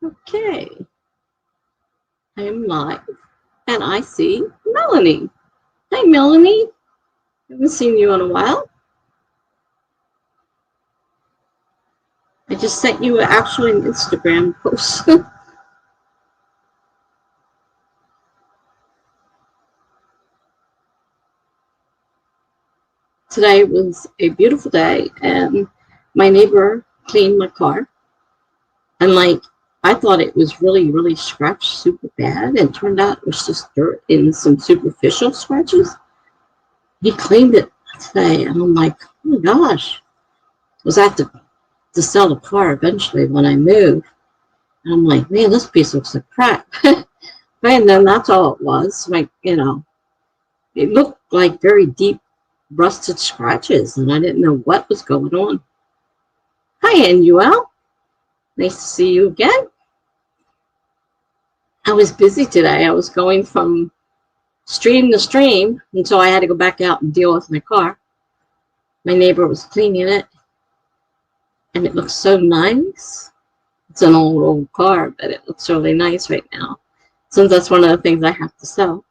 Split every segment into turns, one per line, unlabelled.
Okay, I am live, and I see Melanie. Hi, Melanie. Haven't seen you in a while. I just sent you actually an Instagram post. Today was a beautiful day, and my neighbor cleaned my car. And I thought it was really, really scratched super bad, and it turned out it was just dirt and some superficial scratches. He cleaned it today, and I'm like, oh my gosh. Was I have to sell the car eventually when I move. And I'm like, man, this piece looks like crap. And then that's all it was. It looked like very deep rusted scratches, and I didn't know what was going on. Hi, NUL. Nice to see you again. I was busy today. I was going from stream to stream until I had to go back out and deal with my car. My neighbor was cleaning it, and it looks so nice. It's an old car, but it looks really nice right now, since that's one of the things I have to sell.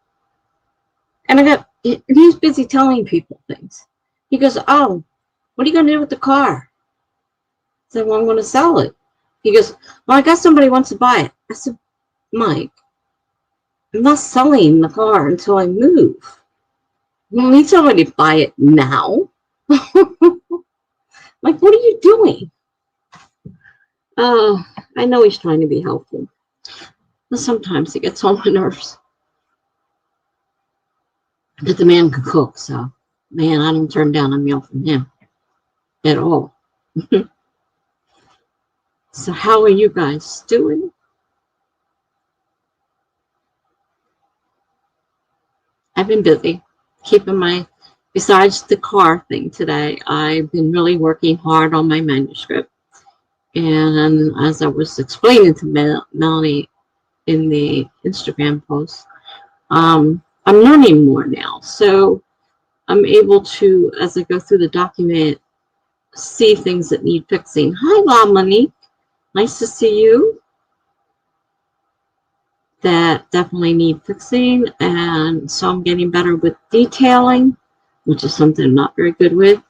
And he's busy telling people things. He goes, oh, what are you going to do with the car? I said, well, I'm going to sell it. He goes, well, I guess somebody wants to buy it. I said, Mike, I'm not selling the car until I move. You don't need somebody to buy it now. Like, what are you doing? Oh, I know he's trying to be helpful, but sometimes it gets on my nerves. But the man can cook, so, man, I don't turn down a meal from him at all. So how are you guys doing? I've been busy besides the car thing today, I've been really working hard on my manuscript. And as I was explaining to Melanie in the Instagram post, I'm learning more now. So I'm able to, as I go through the document, see things that need fixing. Hi, La Monique. Nice to see you. That definitely need fixing. And so I'm getting better with detailing, which is something I'm not very good with.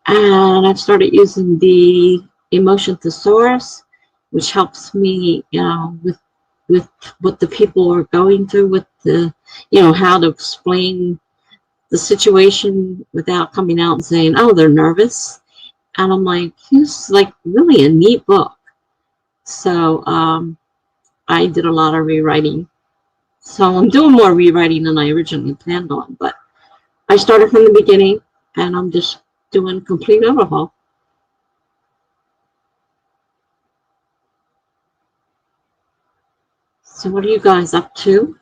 And I've started using the emotion thesaurus, which helps me, with what the people are going through with the, how to explain the situation without coming out and saying, oh, they're nervous. And I'm like, it's like really a neat book. So I did a lot of rewriting. So I'm doing more rewriting than I originally planned on. But I started from the beginning, and I'm just doing a complete overhaul. So what are you guys up to?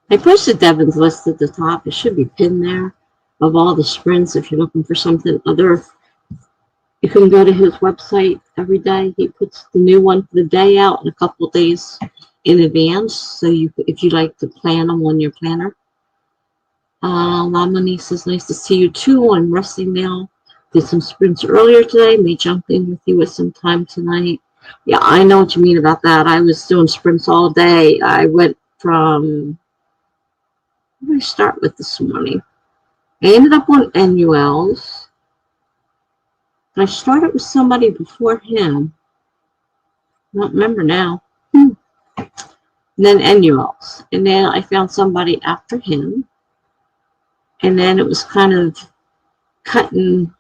I posted Devin's list at the top. It should be pinned there of all the sprints. If you're looking for something other, you can go to his website every day. He puts the new one for the day out in a couple of days in advance. So if you like to plan them on your planner. Lamani says, nice to see you too. I'm resting now. Did some sprints earlier today. May jump in with you at some time tonight. Yeah, I know what you mean about that. I was doing sprints all day. I went from, what did I start with this morning? I ended up on NULs. I started with somebody before him. I don't remember now. And then NULs. And then I found somebody after him. And then it was kind of cutting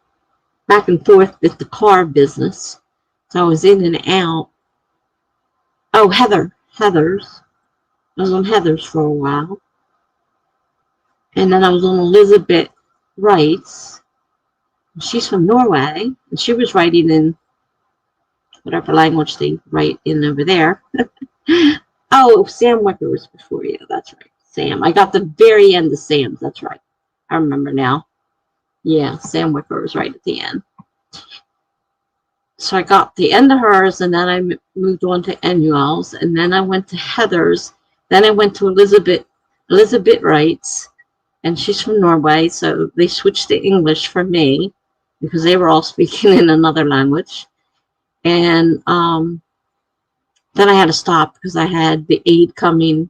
back and forth with the car business. So I was in and out. Oh, Heather's. I was on Heather's for a while. And then I was on Elizabeth Wright's. She's from Norway. And she was writing in whatever language they write in over there. Oh, Sam Wicker was before you. That's right. Sam. I got the very end of Sam's. That's right. I remember now. Yeah, Sam Wicker was right at the end. So I got the end of hers, and then I moved on to NUL's, and then I went to Heather's. Then I went to Elizabeth Wright's, and she's from Norway, so they switched to English for me. because they were all speaking in another language. And then I had to stop because I had the aide coming.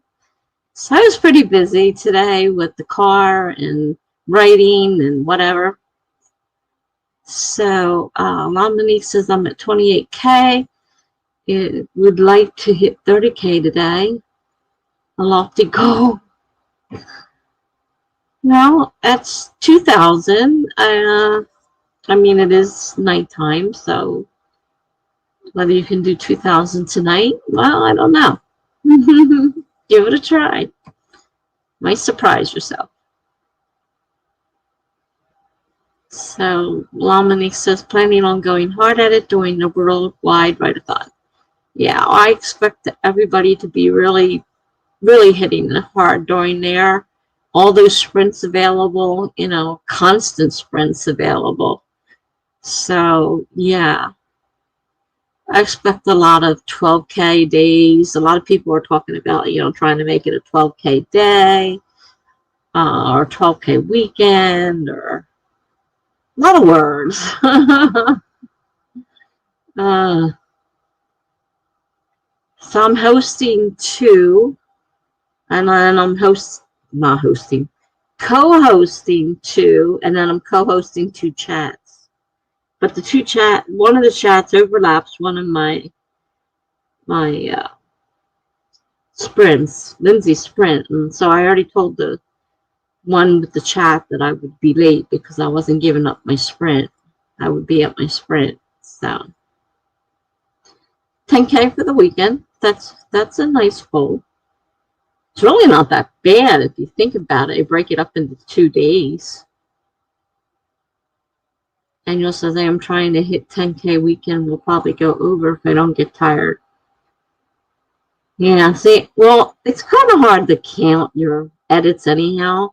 So I was pretty busy today with the car and writing and whatever. So Monique says I'm at 28K. It would like to hit 30K today. A lofty goal. Well, that's 2,000. I mean, it is nighttime, so whether you can do 2,000 tonight, well, I don't know. Give it a try. Might surprise yourself. So, Lominique says, planning on going hard at it, doing the worldwide write-a-thon. Yeah, I expect everybody to be really, really hitting it hard during there. All those sprints available, you know, constant sprints available. So, yeah. I expect a lot of 12K days. A lot of people are talking about, you know, trying to make it a 12K day or 12K weekend or a lot of words. So I'm hosting two, and then I'm co-hosting two, and then I'm co-hosting two chats. But one of the chats overlaps one of my sprints, Lindsay's sprint. And so I already told the one with the chat that I would be late because I wasn't giving up my sprint. I would be at my sprint. So 10K for the weekend. That's a nice goal. It's really not that bad if you think about it. You break it up into 2 days. Daniel says, I am trying to hit 10K weekend. We'll probably go over if I don't get tired. Yeah, see, well, it's kind of hard to count your edits anyhow.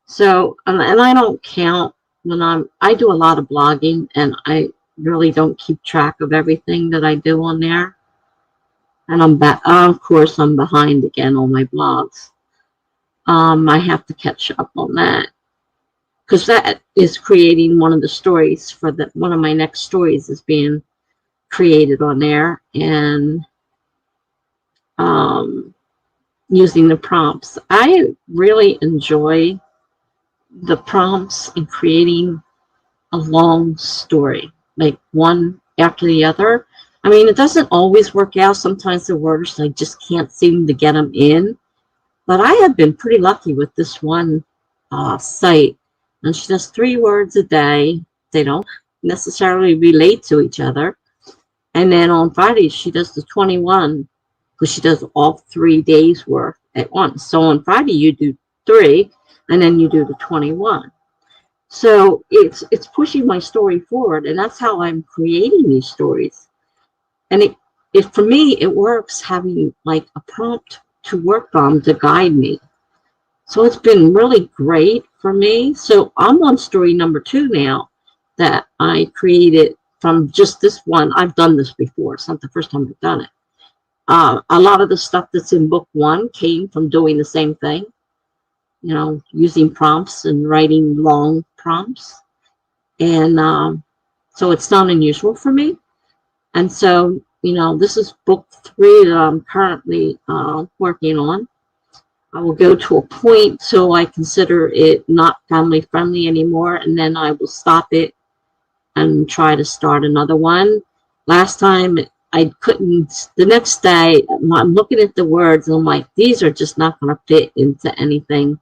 So, and I don't count when I do a lot of blogging, and I really don't keep track of everything that I do on there. And I'm back, of course, I'm behind again on my blogs. I have to catch up on that because that is creating one of the stories for one of my next stories is being created on there, and using the prompts. I really enjoy the prompts in creating a long story, like one after the other. I mean, it doesn't always work out. Sometimes the words, I just can't seem to get them in. But I have been pretty lucky with this one site. And she does 3 words a day. They don't necessarily relate to each other. And then on Fridays, she does the 21, because she does all 3 days worth at once. So on Friday, you do 3, and then you do the 21. So it's pushing my story forward, and that's how I'm creating these stories. And it for me, it works having like a prompt to work on to guide me. So it's been really great for me. So I'm on story number 2 now that I created from just this one. I've done this before. It's not the first time I've done it. A lot of the stuff that's in book 1 came from doing the same thing, you know, using prompts and writing long prompts. And so it's not unusual for me. And so, you know, this is book 3 that I'm currently working on. I will go to a point so I consider it not family friendly anymore, and then I will stop it and try to start another one. Last time I couldn't, the next day I'm looking at the words and I'm like, these are just not going to fit into anything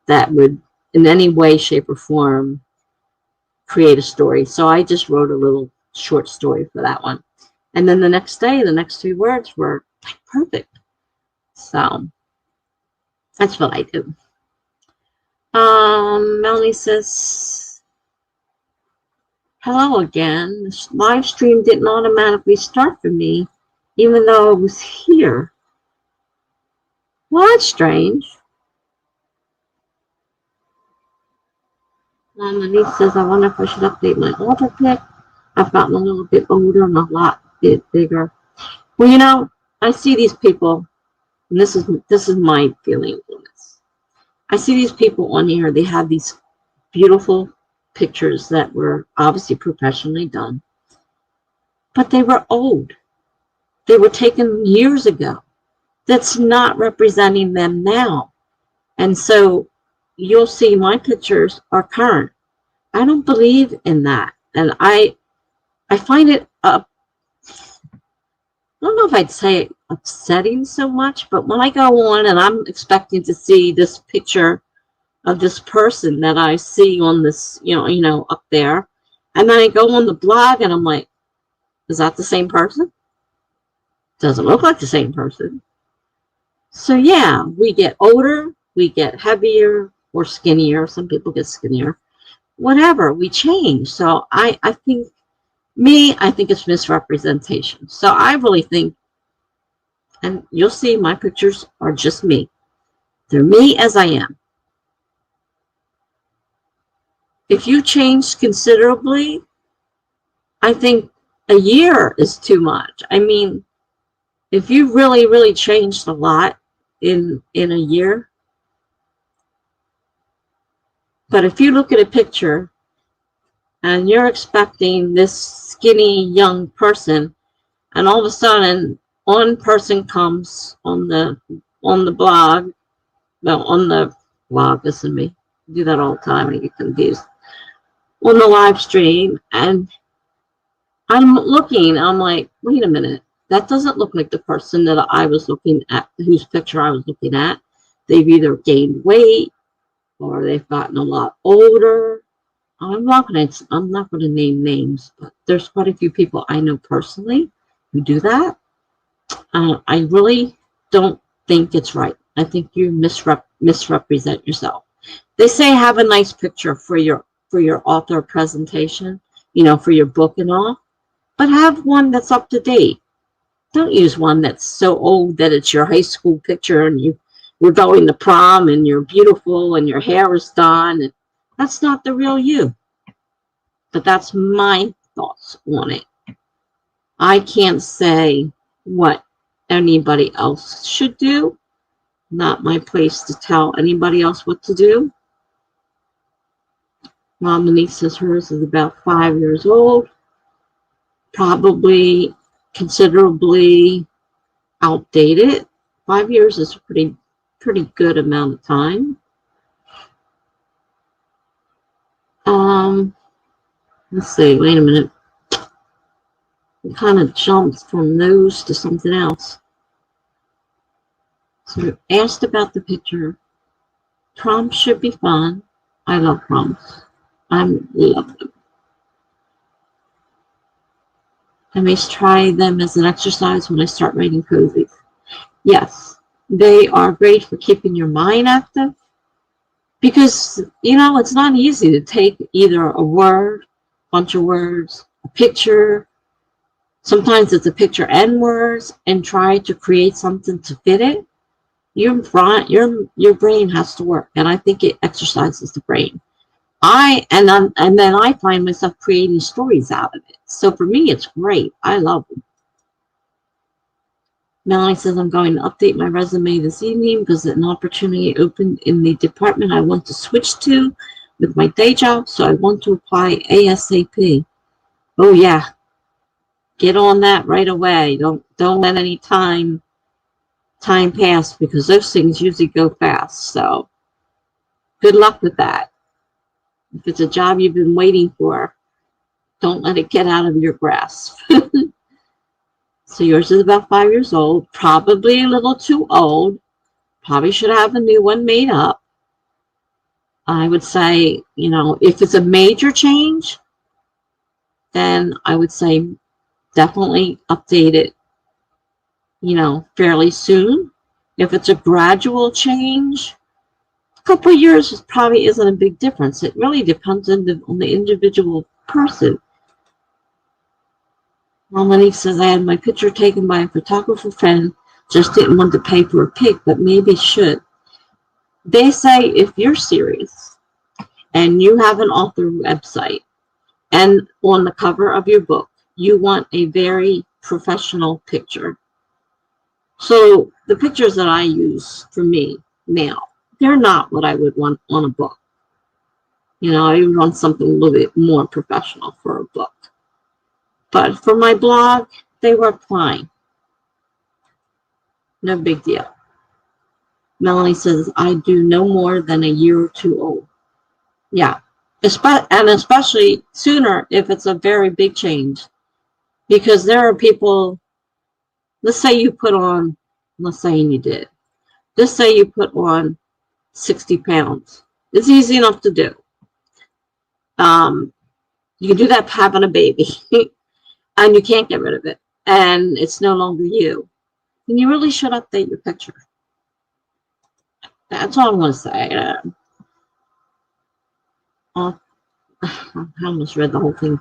that would in any way, shape, or form create a story. So I just wrote a little short story for that one. And then the next day, the next 3 words were like perfect. So that's what I do. Melanie says, hello again. This live stream didn't automatically start for me, even though I was here. Well, that's strange. Melanie says, I wonder if I should update my altar pick. I've gotten a little bit older and a lot bit bigger. Well, you know, I see these people, and this is my feeling on this. I see these people on here. They have these beautiful pictures that were obviously professionally done, but they were old. They were taken years ago. That's not representing them now. And so you'll see my pictures are current. I don't believe in that. And I find it, I don't know if I'd say upsetting so much, but when I go on and I'm expecting to see this picture of this person that I see on this, up there, and then I go on the blog and I'm like, is that the same person? Doesn't look like the same person. So yeah, we get older, we get heavier or skinnier. Some people get skinnier. Whatever, we change. So I think it's misrepresentation. So I really think, and you'll see my pictures are just me. They're me as I am. If you change considerably, I think a year is too much. I mean, if you really, really changed a lot in a year, but if you look at a picture and you're expecting this skinny young person, and all of a sudden one person comes on the blog, listen to me, I do that all the time, I get confused, on the live stream, and I'm like, wait a minute, that doesn't look like the person that I was looking at, whose picture I was looking at. They've either gained weight or they've gotten a lot older. I'm not going to name names, but there's quite a few people I know personally who do that. I really don't think it's right. I think you misrepresent yourself. They say have a nice picture for your author presentation, for your book and all, but have one that's up to date. Don't use one that's so old that it's your high school picture and you were going to prom and you're beautiful and your hair is done. And that's not the real you. But that's my thoughts on it. I can't say what anybody else should do. Not my place to tell anybody else what to do. Mom Monique says hers is about 5 years old. Probably considerably outdated. 5 years is a pretty good amount of time. Let's see, wait a minute. It kind of jumped from those to something else. So asked about the picture. Prompts should be fun. I love prompts. I love them. I may try them as an exercise when I start writing cozies. Yes, they are great for keeping your mind active because, it's not easy to take either a word, bunch of words, a picture. Sometimes it's a picture and words and try to create something to fit it. Your brain has to work, and I think it exercises the brain. And then I find myself creating stories out of it. So for me, it's great. I love them. Melanie says, I'm going to update my resume this evening because an opportunity opened in the department I want to switch to with my day job, so I want to apply ASAP. Oh yeah, get on that right away. Don't let any time pass because those things usually go fast. So good luck with that. If it's a job you've been waiting for, don't let it get out of your grasp. So yours is about 5 years old, probably a little too old. Probably should have a new one made up. I would say, if it's a major change, then I would say definitely update it, fairly soon. If it's a gradual change, a couple of years probably isn't a big difference. It really depends on the individual person. Monique says, I had my picture taken by a photographer friend, just didn't want to pay for a pic, but maybe should. They say if you're serious and you have an author website and on the cover of your book, you want a very professional picture. So the pictures that I use for me now, they're not what I would want on a book. You know, I want something a little bit more professional for a book. But for my blog, they work fine. No big deal. Melanie says, I do no more than a year or two old. Yeah. And especially sooner if it's a very big change. Because there are people, let's say you put on, let's say you did. Let's say you put on 60 pounds. It's easy enough to do. You can do that having a baby. And you can't get rid of it. And it's no longer you. And you really should update your picture. That's all I'm going to say. I almost read the whole thing.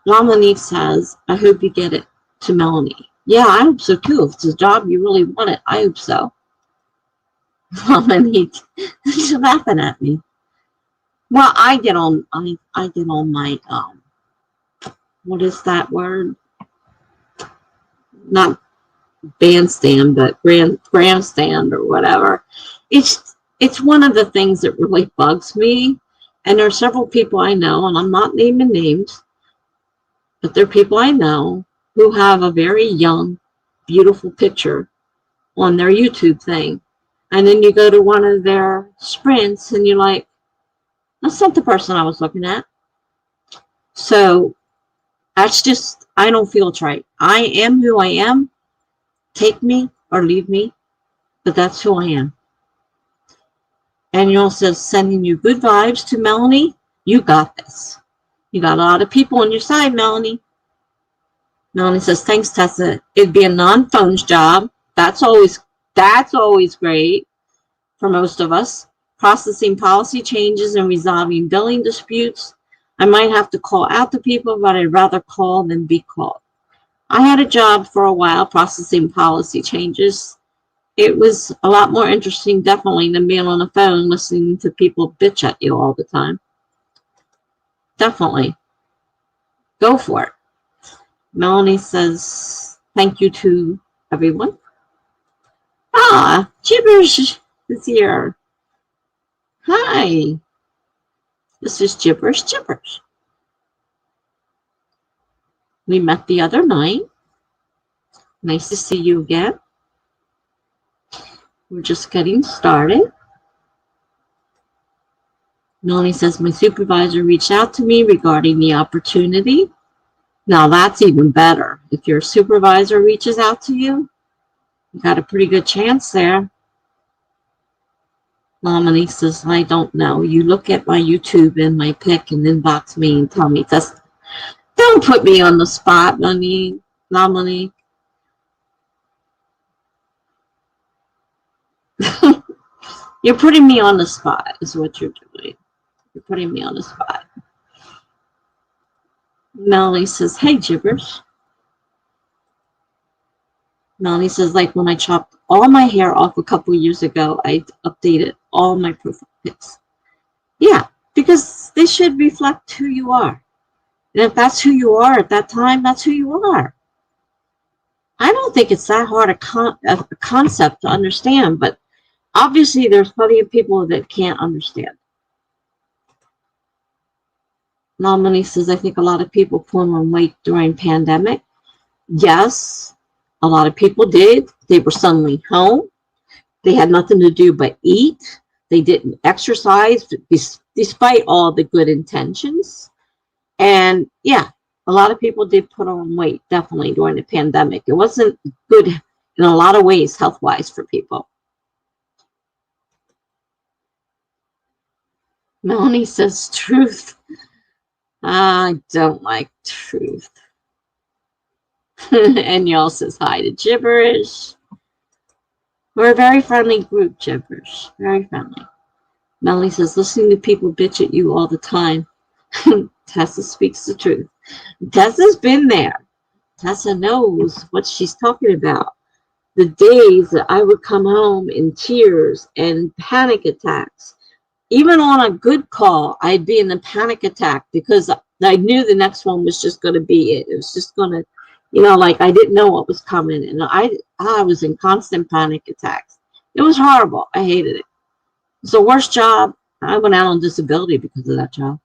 Dominique says, I hope you get it to Melanie. Yeah, I hope so too. If it's a job you really want it, I hope so. Dominique, she's laughing at me. Well, I get on my, what is that word? Not bandstand, but grandstand or whatever. It's one of the things that really bugs me. And there are several people I know, and I'm not naming names, but there are people I know who have a very young, beautiful picture on their YouTube thing. And then you go to one of their sprints and you're like, that's not the person I was looking at. So that's just, I don't feel it's right. I am who I am. Take me or leave me, but that's who I am. And you also sending you good vibes to Melanie. You got this. You got a lot of people on your side, Melanie. Melanie says, thanks, Tessa. It'd be a non-phones job. That's always great for most of us. Processing policy changes and resolving billing disputes. I might have to call out to people, but I'd rather call than be called. I had a job for a while processing policy changes. It was a lot more interesting, definitely, than being on the phone listening to people bitch at you all the time. Definitely. Go for it. Melanie says, thank you to everyone. Ah, Gibberish is here. Hi. This is Gibberish. We met the other night. Nice to see you again. We're just getting started. Melanie says, my supervisor reached out to me regarding the opportunity. Now that's even better. If your supervisor reaches out to you, you got a pretty good chance there. Melanie says, I don't know. You look at my YouTube and my pic and inbox me and tell me this. Don't put me on the spot, Melanie. You're putting me on the spot is what you're doing. You're putting me on the spot. Melanie says, hey, Gibberish. Melanie says, like when I chopped all my hair off a couple years ago, I updated all my profile pics. Yeah, because they should reflect who you are. And if that's who you are at that time, that's who you are. I don't think it's that hard a concept to understand, but obviously there's plenty of people that can't understand. Melanie says, I think a lot of people put on weight during pandemic. Yes, a lot of people did. They were suddenly home. They had nothing to do but eat. They didn't exercise despite all the good intentions. And yeah, a lot of people did put on weight, definitely, during the pandemic. It wasn't good in a lot of ways, health-wise, for people. Melanie says, truth. I don't like truth. And y'all says hi to Gibberish. We're a very friendly group, Gibberish. Very friendly. Melanie says, listening to people bitch at you all the time. Tessa speaks the truth. Tessa's been there. Tessa knows what she's talking about. The days that I would come home in tears and panic attacks. Even on a good call, I'd be in a panic attack because I knew the next one was just going to be it. It was just going to, like I didn't know what was coming. And I was in constant panic attacks. It was horrible. I hated it. It's the worst job. I went out on disability because of that job.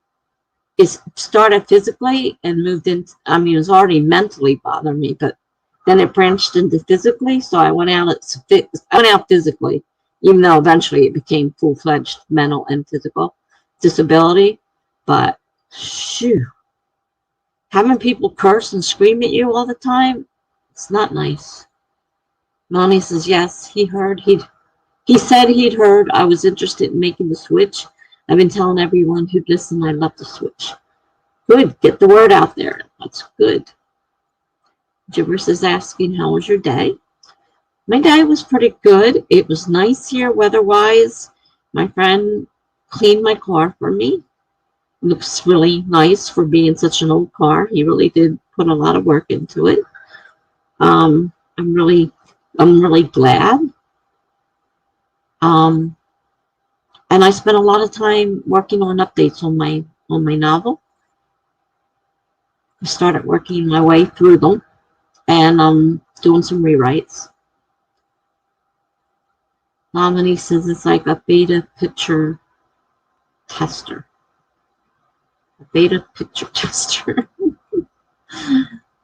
it started physically and moved into, I mean, it was already mentally bothering me, but then it branched into physically. So I went out, physically, even though eventually it became full-fledged mental and physical disability. But shoo, having people curse and scream at you all the time, it's not nice. Mommy says, yes, he said he'd heard I was interested in making the switch. I've been telling everyone who'd listen I'd love to switch. Good, get the word out there. That's good. Gibbers is asking, how was your day? My day was pretty good. It was nice here weather-wise. My friend cleaned my car for me. Looks really nice for being such an old car. He really did put a lot of work into it. I'm really glad. And I spent a lot of time working on updates on my novel. I started working my way through them and doing some rewrites. Nominee says it's like a beta picture tester. A beta picture tester.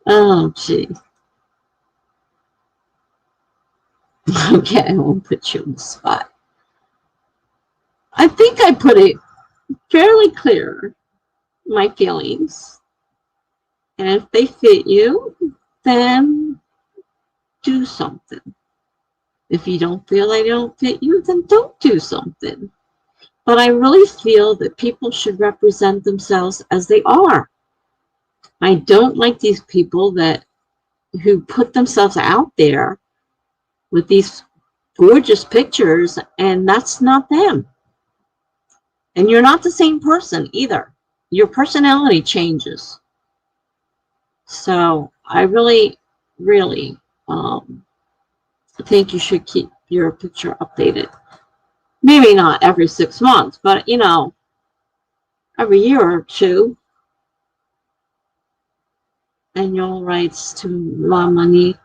Oh, gee. Okay, I won't put you on the spot. I think I put it fairly clear, my feelings. And if they fit you, then do something. If you don't feel they don't fit you, then don't do something. But I really feel that people should represent themselves as they are. I don't like these people who put themselves out there with these gorgeous pictures, and that's not them. And you're not the same person either. Your personality changes. So I really, really think you should keep your picture updated. Maybe not every 6 months, but every year or two. Annual writes to La Monique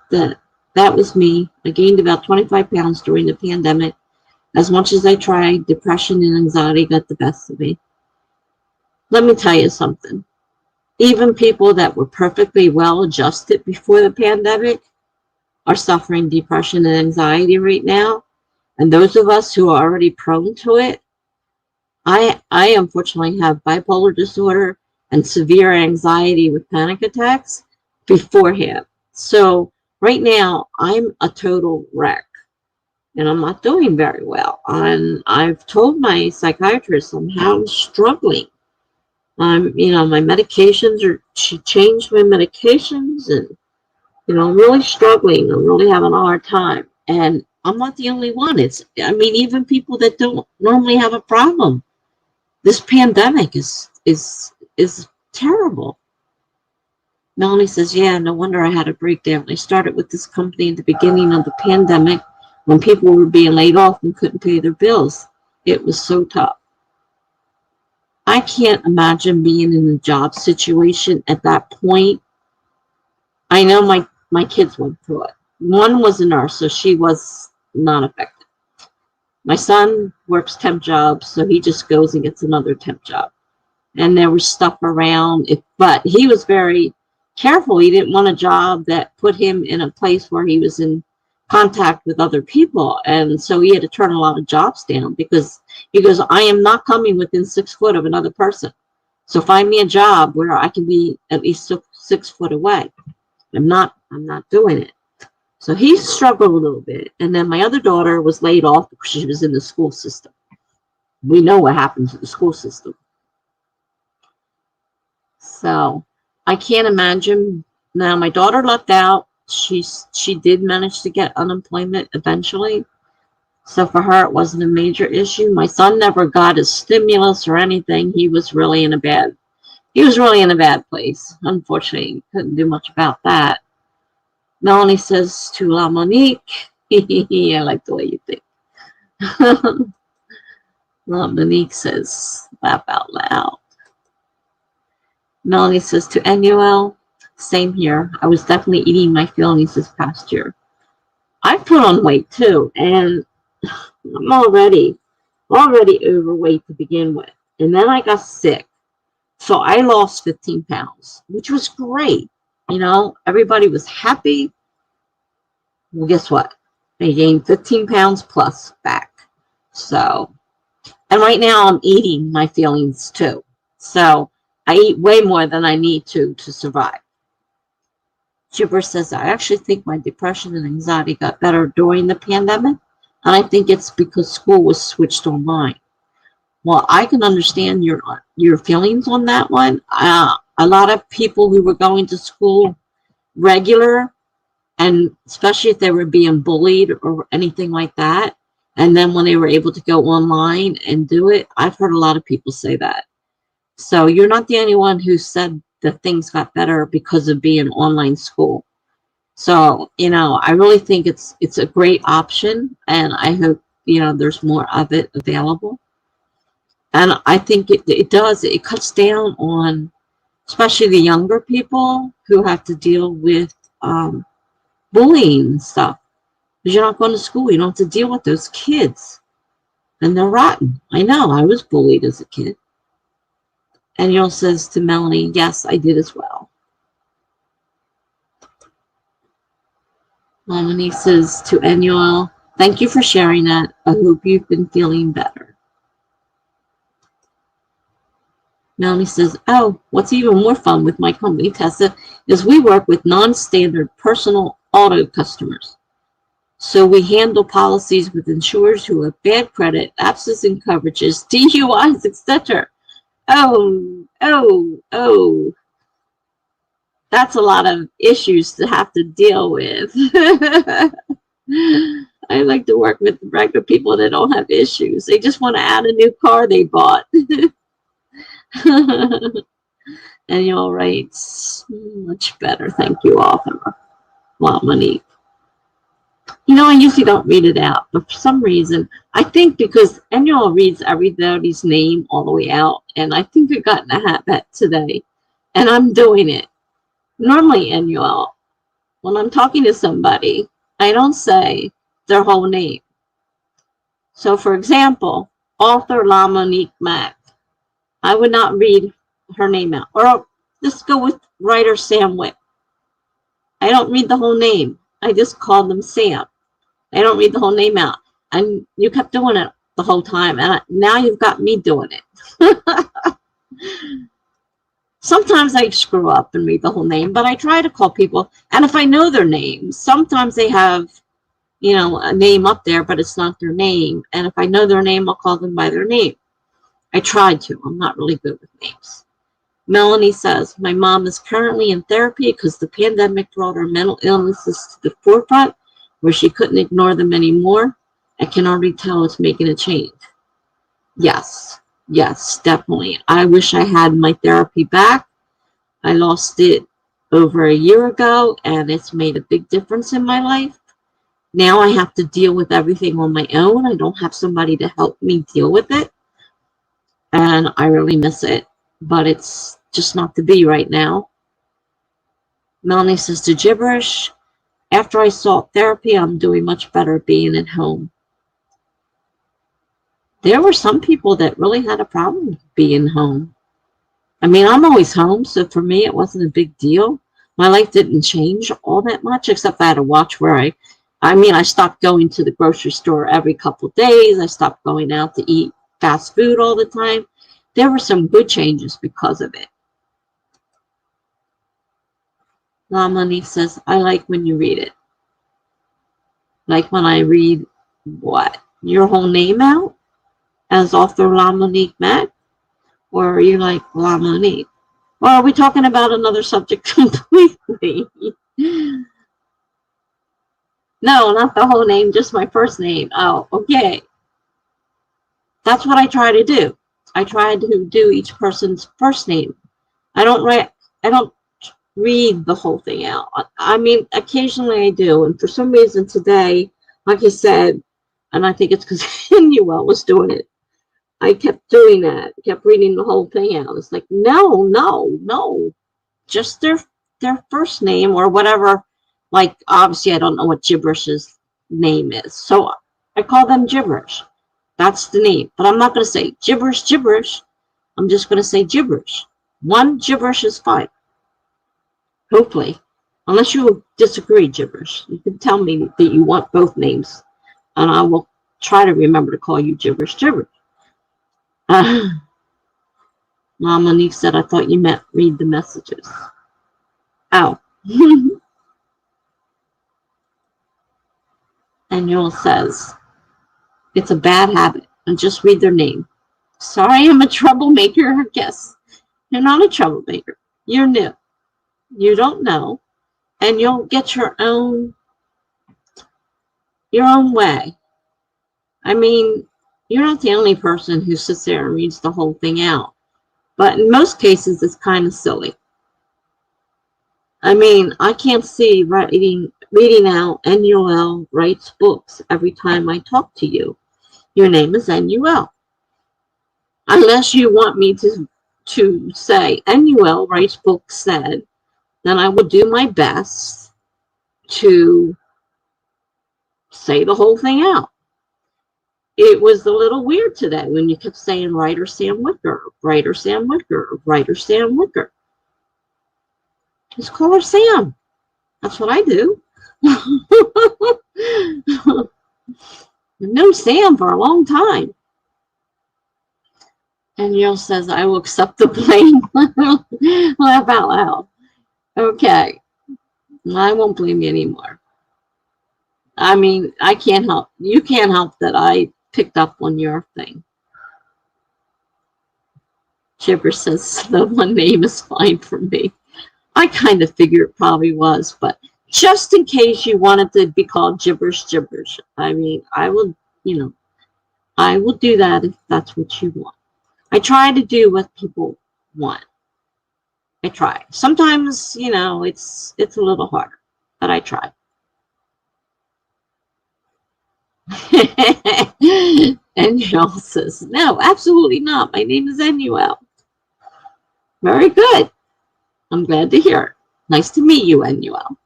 that was me. I gained about 25 pounds during the pandemic. As much as I tried, depression and anxiety got the best of me. Let me tell you something. Even people that were perfectly well adjusted before the pandemic are suffering depression and anxiety right now. And those of us who are already prone to it, I unfortunately have bipolar disorder and severe anxiety with panic attacks beforehand. So right now I'm a total wreck and I'm not doing very well. And I've told my psychiatrist somehow I'm struggling. My medications she changed my medications and, I'm really struggling. I'm really having a hard time. And I'm not the only one. Even people that don't normally have a problem. This pandemic is terrible. Melanie says, yeah, no wonder I had a breakdown. I started with this company at the beginning of the pandemic when people were being laid off and couldn't pay their bills. It was so tough. I can't imagine being in a job situation at that point. I know my kids went through it. One was a nurse, so she was not affected. My son works temp jobs, so he just goes and gets another temp job. And there was stuff around, but he was very careful. He didn't want a job that put him in a place where he was in contact with other people. And so he had to turn a lot of jobs down because he goes, I am not coming within 6 foot of another person. So find me a job where I can be at least 6 foot away. I'm not doing it. So he struggled a little bit. And then my other daughter was laid off because she was in the school system. We know what happens in the school system. So I can't imagine. Now my daughter left out. She did manage to get unemployment eventually. So for her, it wasn't a major issue. My son never got a stimulus or anything. He was really in a bad place. Unfortunately, couldn't do much about that. Melanie says to La Monique, I like the way you think. La Monique says, laugh out loud. Melanie says to Annuel, same here. I was definitely eating my feelings this past year. I've put on weight too, and I'm already overweight to begin with. And then I got sick. So I lost 15 pounds, which was great. You know, everybody was happy. Well, guess what? I gained 15 pounds plus back. So, and right now I'm eating my feelings too. So I eat way more than I need to survive. Gibber says, I actually think my depression and anxiety got better during the pandemic. And I think it's because school was switched online. Well, I can understand your feelings on that one. A lot of people who were going to school regular, and especially if they were being bullied or anything like that, and then when they were able to go online and do it, I've heard a lot of people say that. So you're not the only one who said that things got better because of being online school. So, you know, I really think it's a great option, and I hope, you know, there's more of it available. And I think it cuts down on, especially the younger people who have to deal with bullying and stuff. Because you're not going to school, you don't have to deal with those kids. And they're rotten. I know, I was bullied as a kid. And Yul says to Melanie, yes, I did as well. Melanie says to Annual, thank you for sharing that. I hope you've been feeling better. Melanie says, oh, what's even more fun with my company, Tessa, is we work with non-standard personal auto customers. So we handle policies with insurers who have bad credit, absence in coverages, DUIs, etc. Oh. That's a lot of issues to have to deal with. I like to work with regular people that don't have issues. They just want to add a new car they bought. And you're right. Much better. Thank you, author. Well, Monique. You know, I usually don't read it out, but for some reason, I think because Annual reads everybody's name all the way out, and I think I got in a habit today, and I'm doing it. Normally, Annual, when I'm talking to somebody, I don't say their whole name. So, for example, author La Monique Mack, I would not read her name out. Or just go with writer Sam Wick. I don't read the whole name. I just call them Sam. I don't read the whole name out. And you kept doing it the whole time. And now you've got me doing it. Sometimes I screw up and read the whole name, but I try to call people. And if I know their names, sometimes they have, you know, a name up there, but it's not their name. And if I know their name, I'll call them by their name. I tried to. I'm not really good with names. Melanie says, my mom is currently in therapy because the pandemic brought her mental illnesses to the forefront where she couldn't ignore them anymore. I can already tell it's making a change. Yes, definitely. I wish I had my therapy back. I lost it over a year ago, and it's made a big difference in my life. Now I have to deal with everything on my own. I don't have somebody to help me deal with it. And I really miss it, but it's just not to be right now. Melanie says to Gibberish, after I sought therapy, I'm doing much better being at home. There were some people that really had a problem being home. I mean, I'm always home, so for me, it wasn't a big deal. My life didn't change all that much, except I had to watch where I stopped going to the grocery store every couple of days. I stopped going out to eat fast food all the time. There were some good changes because of it. Lamani says, I like when you read it. Like when I read what? Your whole name out as author Lamonique Mack? Or are you like Lamonique? Or are we talking about another subject completely? No, not the whole name, just my first name. Oh, okay. That's what I try to do. I try to do each person's first name. I don't read the whole thing out. I mean, occasionally I do. And for some reason today, like I said, and I think it's because Inuel was doing it, I kept doing that. Kept reading the whole thing out. It's like, no. Just their first name or whatever. Like, obviously, I don't know what Gibberish's name is. So I call them Gibberish. That's the name. But I'm not going to say gibberish. I'm just going to say gibberish. One gibberish is fine. Hopefully. Unless you disagree, gibberish. You can tell me that you want both names. And I will try to remember to call you gibberish gibberish. Monique said, I thought you meant read the messages. Oh. And Yule says, it's a bad habit. And just read their name. Sorry, I'm a troublemaker, I guess. You're not a troublemaker. You're new. You don't know. And you'll get your own way. I mean, you're not the only person who sits there and reads the whole thing out. But in most cases, it's kind of silly. I mean, I can't see reading out NUL writes books every time I talk to you. Your name is NUL. Unless you want me to say NUL writes books said, then I will do my best to say the whole thing out. It was a little weird today when you kept saying writer Sam Wicker, writer Sam Wicker, writer Sam Wicker. Just call her Sam. That's what I do. I've known Sam for a long time. And Yale says, I will accept the blame. Laugh out loud. Okay. I won't blame you anymore. I mean, I can't help. You can't help that I picked up on your thing. Chipper says the one name is fine for me. I kind of figured it probably was, but just in case you wanted to be called gibberish. I mean, I will, I will do that if that's what you want. I try to do what people want. I try. Sometimes, it's a little harder, but I try. And Joel says, no, absolutely not. My name is NUL. Very good. I'm glad to hear it. Nice to meet you, NUL.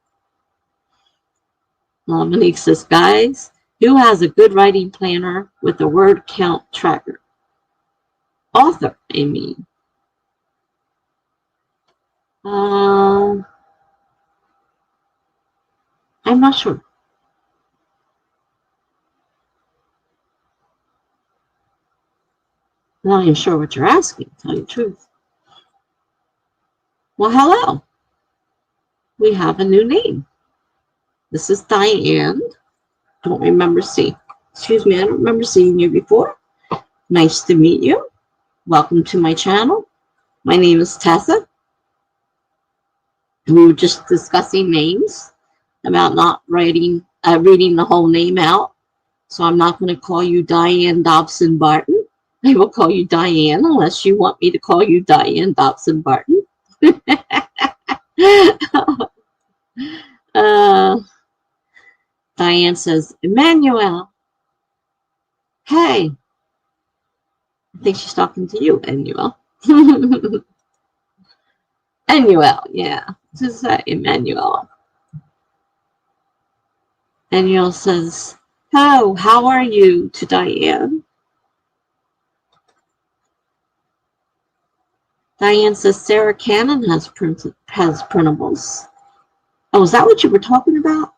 Monique says, guys, who has a good writing planner with a word count tracker? Author, I mean. I'm not sure. I'm not even sure what you're asking, to tell you the truth. Well, hello. We have a new name. This is Diane. Don't remember seeing. Excuse me, I don't remember seeing you before. Nice to meet you. Welcome to my channel. My name is Tessa. We were just discussing names about not reading the whole name out. So I'm not going to call you Diane Dobson Barton. I will call you Diane unless you want me to call you Diane Dobson Barton. Diane says, Emmanuel. Hey. I think she's talking to you, Emmanuel. Emmanuel, yeah. This is Emmanuel. Emmanuel says, oh, how are you to Diane? Diane says, Sarah Cannon has printables. Oh, is that what you were talking about?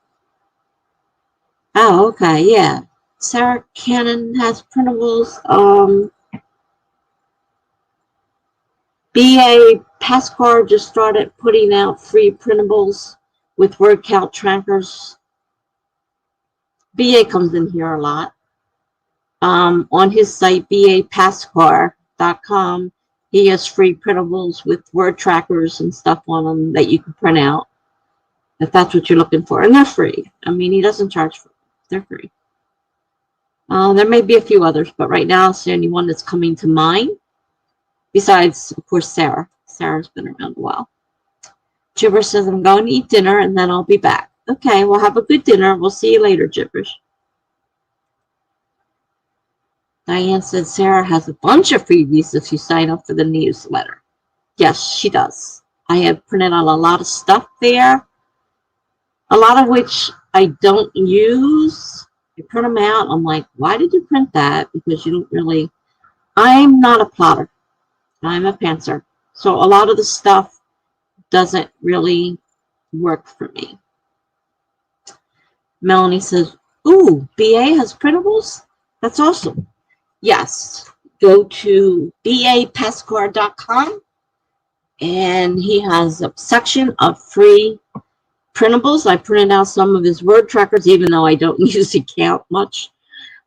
Oh, okay, yeah. Sarah Cannon has printables. BA Pascar just started putting out free printables with word count trackers. BA comes in here a lot. On his site, bapascar.com, he has free printables with word trackers and stuff on them that you can print out, if that's what you're looking for. And they're free. I mean, he doesn't charge for them. They're free. There may be a few others, but right now it's the only one that's coming to mind. Besides, of course, Sarah. Sarah's been around a while. Gibber says, I'm going to eat dinner and then I'll be back. Okay, well, have a good dinner. We'll see you later, Gibberish. Diane said Sarah has a bunch of freebies if you sign up for the newsletter. Yes, she does. I have printed out a lot of stuff there, a lot of which I don't use. I print them out. I'm like, why did you print that? Because you don't really, I'm not a plotter. I'm a pantser. So a lot of the stuff doesn't really work for me. Melanie says, ooh, BA has printables? That's awesome. Yes. Go to bapascard.com and he has a section of free printables. I printed out some of his word trackers, even though I don't usually count much.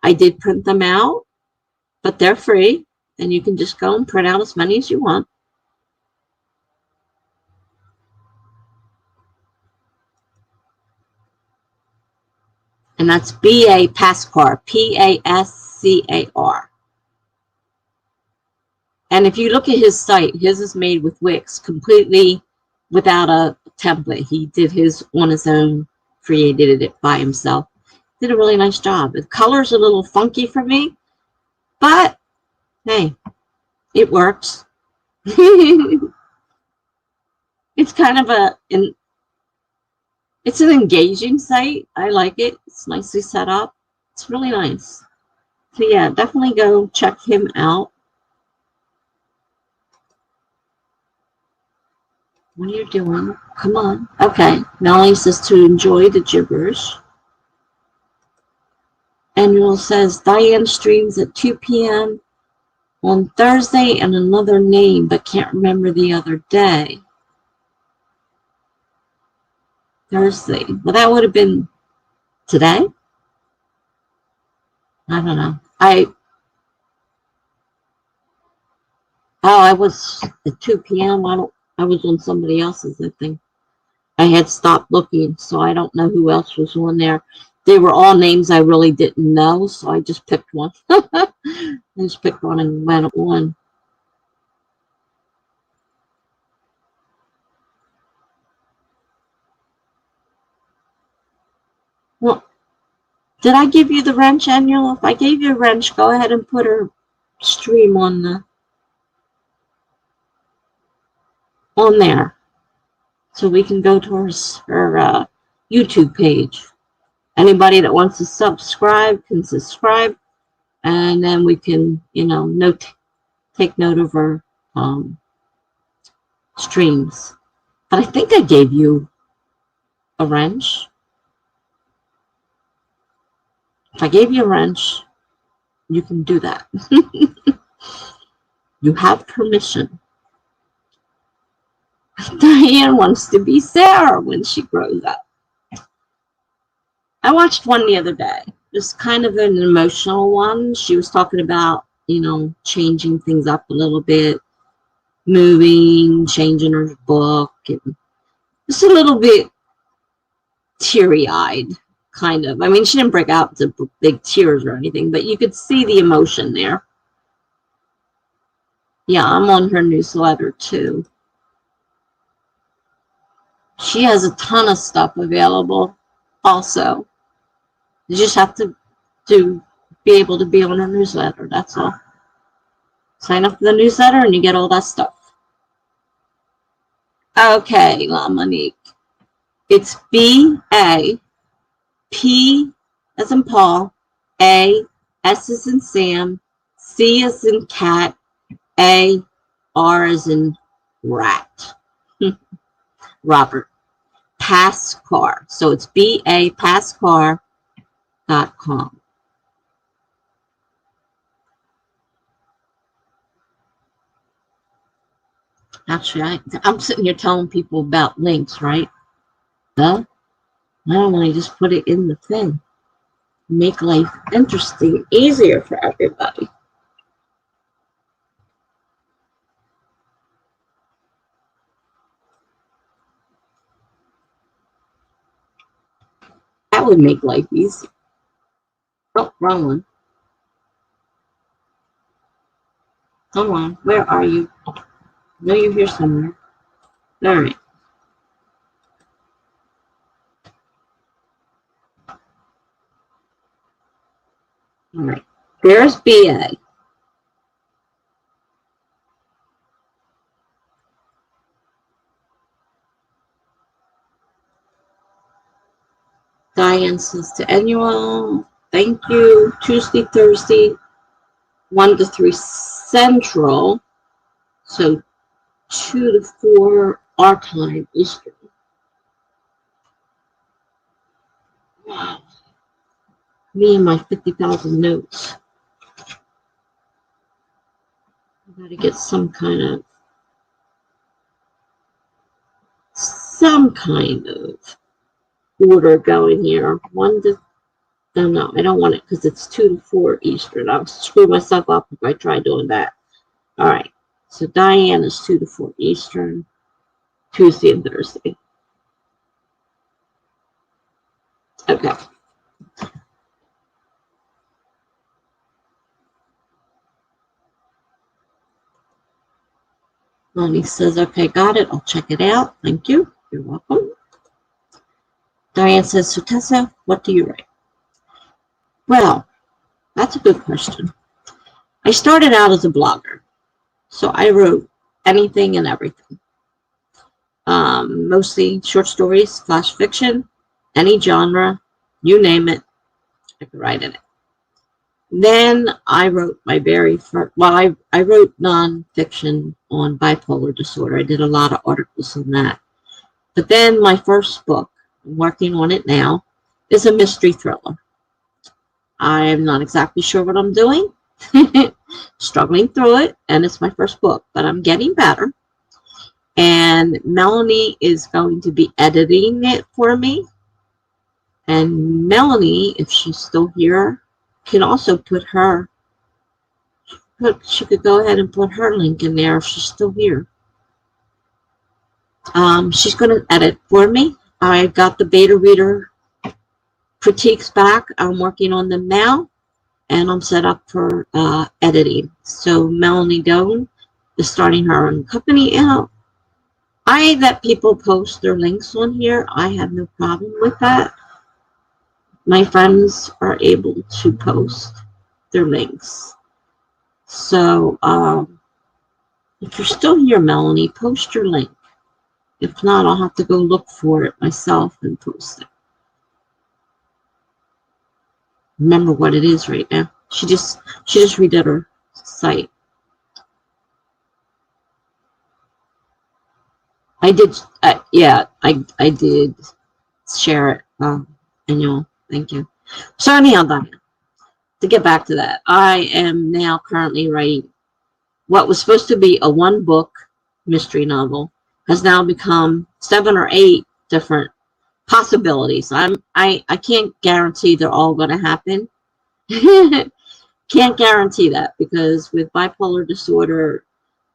I did print them out, but they're free, and you can just go and print out as many as you want. And that's B.A. Pascar, P-A-S-C-A-R. And if you look at his site, his is made with Wix, completely without a template. He did his on his own, created it by himself. Did a really nice job. The color's a little funky for me, but hey, it works. It's kind of it's an engaging site. I like it. It's nicely set up. It's really nice. So yeah, definitely go check him out. What are you doing? Come on. Okay. Melanie says to enjoy the gibberish. Annual says Diane streams at 2 p.m. on Thursday and another name, but can't remember the other day. Thursday. Well, that would have been today. I don't know. I was at 2 p.m. I was on somebody else's, I think. I had stopped looking, so I don't know who else was on there. They were all names I really didn't know, so I just picked one. I just picked one and went on. Well, did I give you the wrench, Annual? If I gave you a wrench, go ahead and put her stream on there, so we can go to her YouTube page. Anybody that wants to subscribe can subscribe, and then we can, take note of her streams. But I think I gave you a wrench. If I gave you a wrench, you can do that. You have permission. Diane wants to be Sarah when she grows up. I watched one the other day. Just kind of an emotional one. She was talking about, changing things up a little bit, moving, changing her book, and just a little bit teary-eyed, kind of. I mean, she didn't break out into big tears or anything, but you could see the emotion there. Yeah, I'm on her newsletter, too. She has a ton of stuff available also. You just have to be able to be on her newsletter, that's all. Sign up for the newsletter and you get all that stuff. Okay, Monique. It's B-A, P as in Paul, A, S as in Sam, C as in cat, A, R as in rat. Robert. Pascar. So it's bapascar.com. Actually, I'm sitting here telling people about links, right? I don't want to just put it in the thing. Make life interesting, easier for everybody. That would make life easy. Oh, wrong one. Come on, where are you? I know you're here somewhere. All right. All right. There's BA. Diane says to Annual, thank you. Tuesday, Thursday, 1 to 3 Central. So 2 to 4 our time Eastern. Wow. Me and my 50,000 notes. I gotta get some kind of order going here. 1 to, no, I don't want it because it's 2 to 4 Eastern. I'll screw myself up if I try doing that. All right. So Diane is 2 to 4 Eastern, Tuesday and Thursday. Okay. Lonnie says, okay, got it. I'll check it out. Thank you. You're welcome. Diane says, so Tessa, what do you write? Well, that's a good question. I started out as a blogger, so I wrote anything and everything. Mostly short stories, flash fiction, any genre, you name it, I could write in it. Then I wrote my very first, well, I wrote nonfiction on bipolar disorder. I did a lot of articles on that. But then my first book, I'm working on it now, is a mystery thriller. I'm not exactly sure what I'm doing, struggling through it, and it's my first book, but I'm getting better. And Melanie is going to be editing it for me. And Melanie, if she's still here, can also put her, she could go ahead and put her link in there if she's still here. She's going to edit for me. I got the beta reader critiques back. I'm working on them now, and I'm set up for editing. So Melanie Doan is starting her own company out. I let people post their links on here. I have no problem with that. My friends are able to post their links. So if you're still here, Melanie, post your link. If not, I'll have to go look for it myself and post it. Remember what it is right now. She just redid her site. I did, yeah, I did share it. Annual, thank you. So anyhow, Diane, to get back to that, I am now currently writing what was supposed to be a 1-book mystery novel has now become 7 or 8 different possibilities. I can't guarantee they're all going to happen. Can't guarantee that because with bipolar disorder,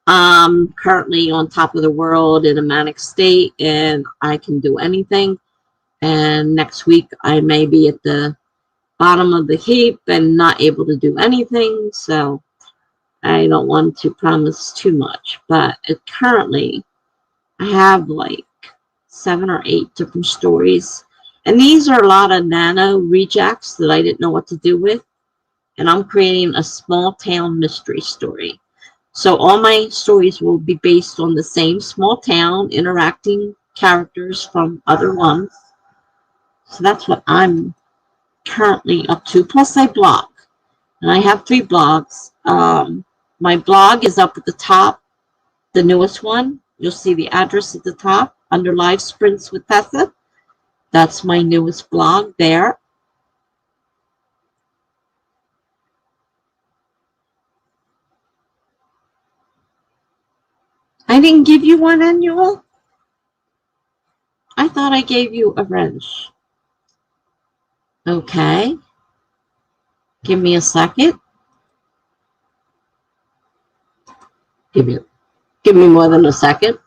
I'm currently on top of the world in a manic state and I can do anything. And next week I may be at the bottom of the heap and not able to do anything. So I don't want to promise too much, but currently I have like 7 or 8 different stories. And these are a lot of NaNo rejects that I didn't know what to do with. And I'm creating a small town mystery story. So all my stories will be based on the same small town, interacting characters from other ones. So that's what I'm currently up to. Plus I blog. And I have 3 blogs. My blog is up at the top, the newest one. You'll see the address at the top under Live Sprints with Tessa. That's my newest blog there. I didn't give you one annual. I thought I gave you a wrench. Okay. Give me a second. Give me more than a second.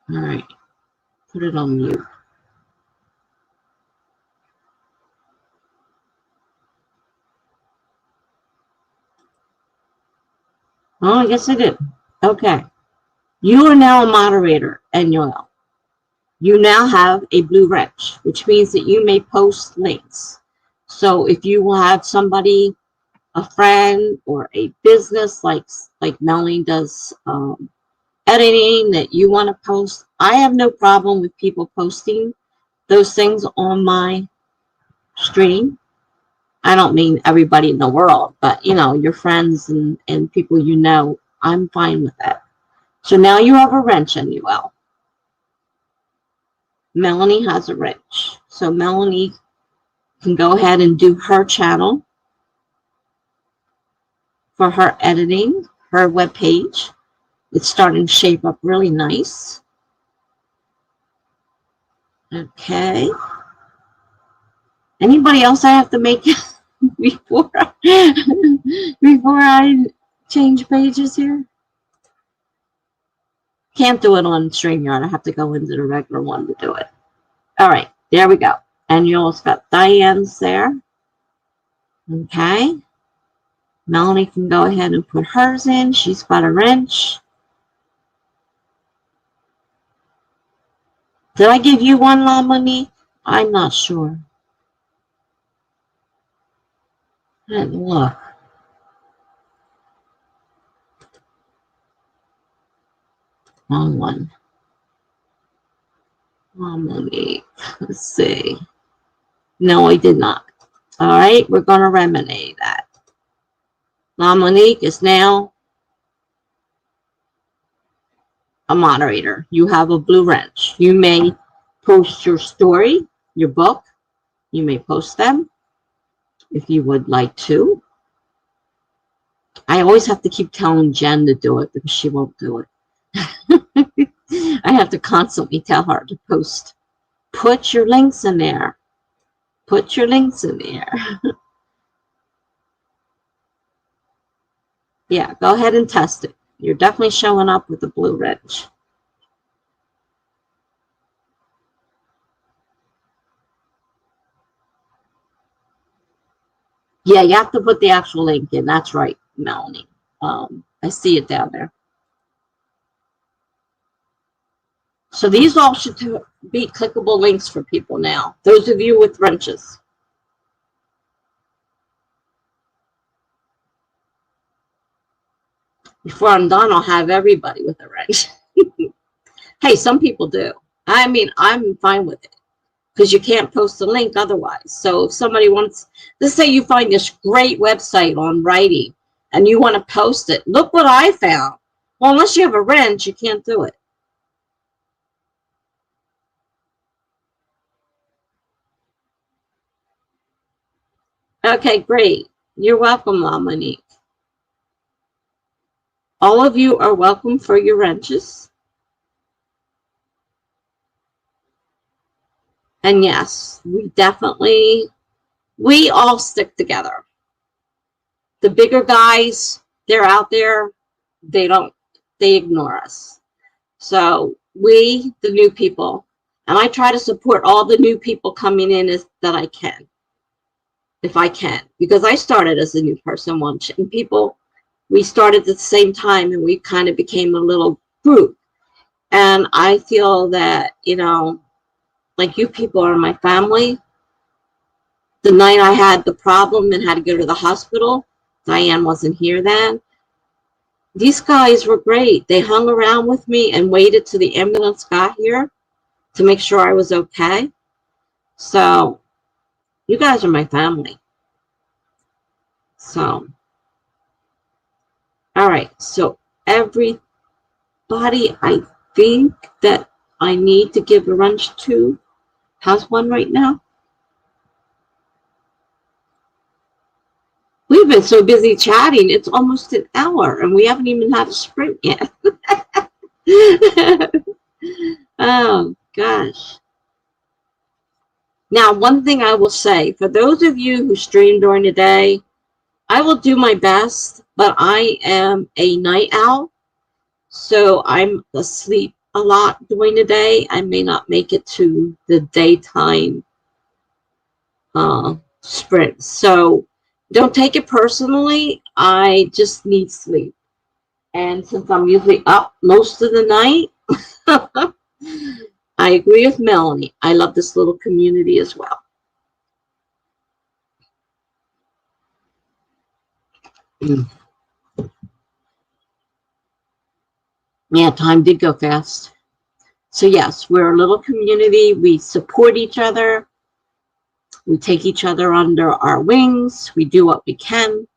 All right. Put it on mute. Oh, I guess I did. Okay. You are now a moderator, Annuel. You now have a blue wrench, which means that you may post links. So if you will have somebody, a friend or a business like Melanie does editing that you want to post, I have no problem with people posting those things on my stream. I don't mean everybody in the world, but you know, your friends and people you know, I'm fine with that. So now you have a wrench, NUL. Melanie has a wrench. So Melanie can go ahead and do her channel for her editing, her web page. It's starting to shape up really nice. Okay. Anybody else I have to make before I change pages here? Can't do it on StreamYard. I have to go into the regular one to do it. All right, there we go. And you also got Diane's there. Okay. Melanie can go ahead and put hers in. She's got a wrench. Did I give you one, La Monique? I'm not sure. I didn't look. Wrong one. La Monique. Let's see. No, I did not. All right, we're going to remedy that. La Monique is now a moderator. You have a blue wrench. You may post your story, your book. You may post them if you would like to. I always have to keep telling Jen to do it because she won't do it. I have to constantly tell her to post. Put your links in there. Put your links in there. Yeah, go ahead and test it. You're definitely showing up with a blue wrench. Yeah, you have to put the actual link in. That's right, Melanie. I see it down there. So these all should be clickable links for people now. Those of you with wrenches. Before I'm done, I'll have everybody with a wrench. Hey, some people do. I mean, I'm fine with it because you can't post a link otherwise. So if somebody wants, let's say you find this great website on writing and you want to post it. Look what I found. Well, unless you have a wrench, you can't do it. Okay, great. You're welcome, La Monique. All of you are welcome for your wrenches. And yes, we all stick together. The bigger guys, they're out there, they ignore us. So we, the new people, and I try to support all the new people coming in that I can, if I can, because I started as a new person once, and we started at the same time, and we kind of became a little group. And I feel that, you know, like you people are my family. The night I had the problem and had to go to the hospital, Diane wasn't here then. These guys were great. They hung around with me and waited till the ambulance got here to make sure I was okay. So you guys are my family. So, all right. So everybody, I think that I need to give a wrench to has one right now. We've been so busy chatting. It's almost an hour and we haven't even had a sprint yet. Oh, gosh. Now, one thing I will say, for those of you who stream during the day, I will do my best, but I am a night owl, so I'm asleep a lot during the day. I may not make it to the daytime sprint. So don't take it personally. I just need sleep. And since I'm usually up most of the night, I agree with Melanie. I love this little community as well. Yeah, time did go fast. So yes, we're a little community. We support each other. We take each other under our wings. We do what we can.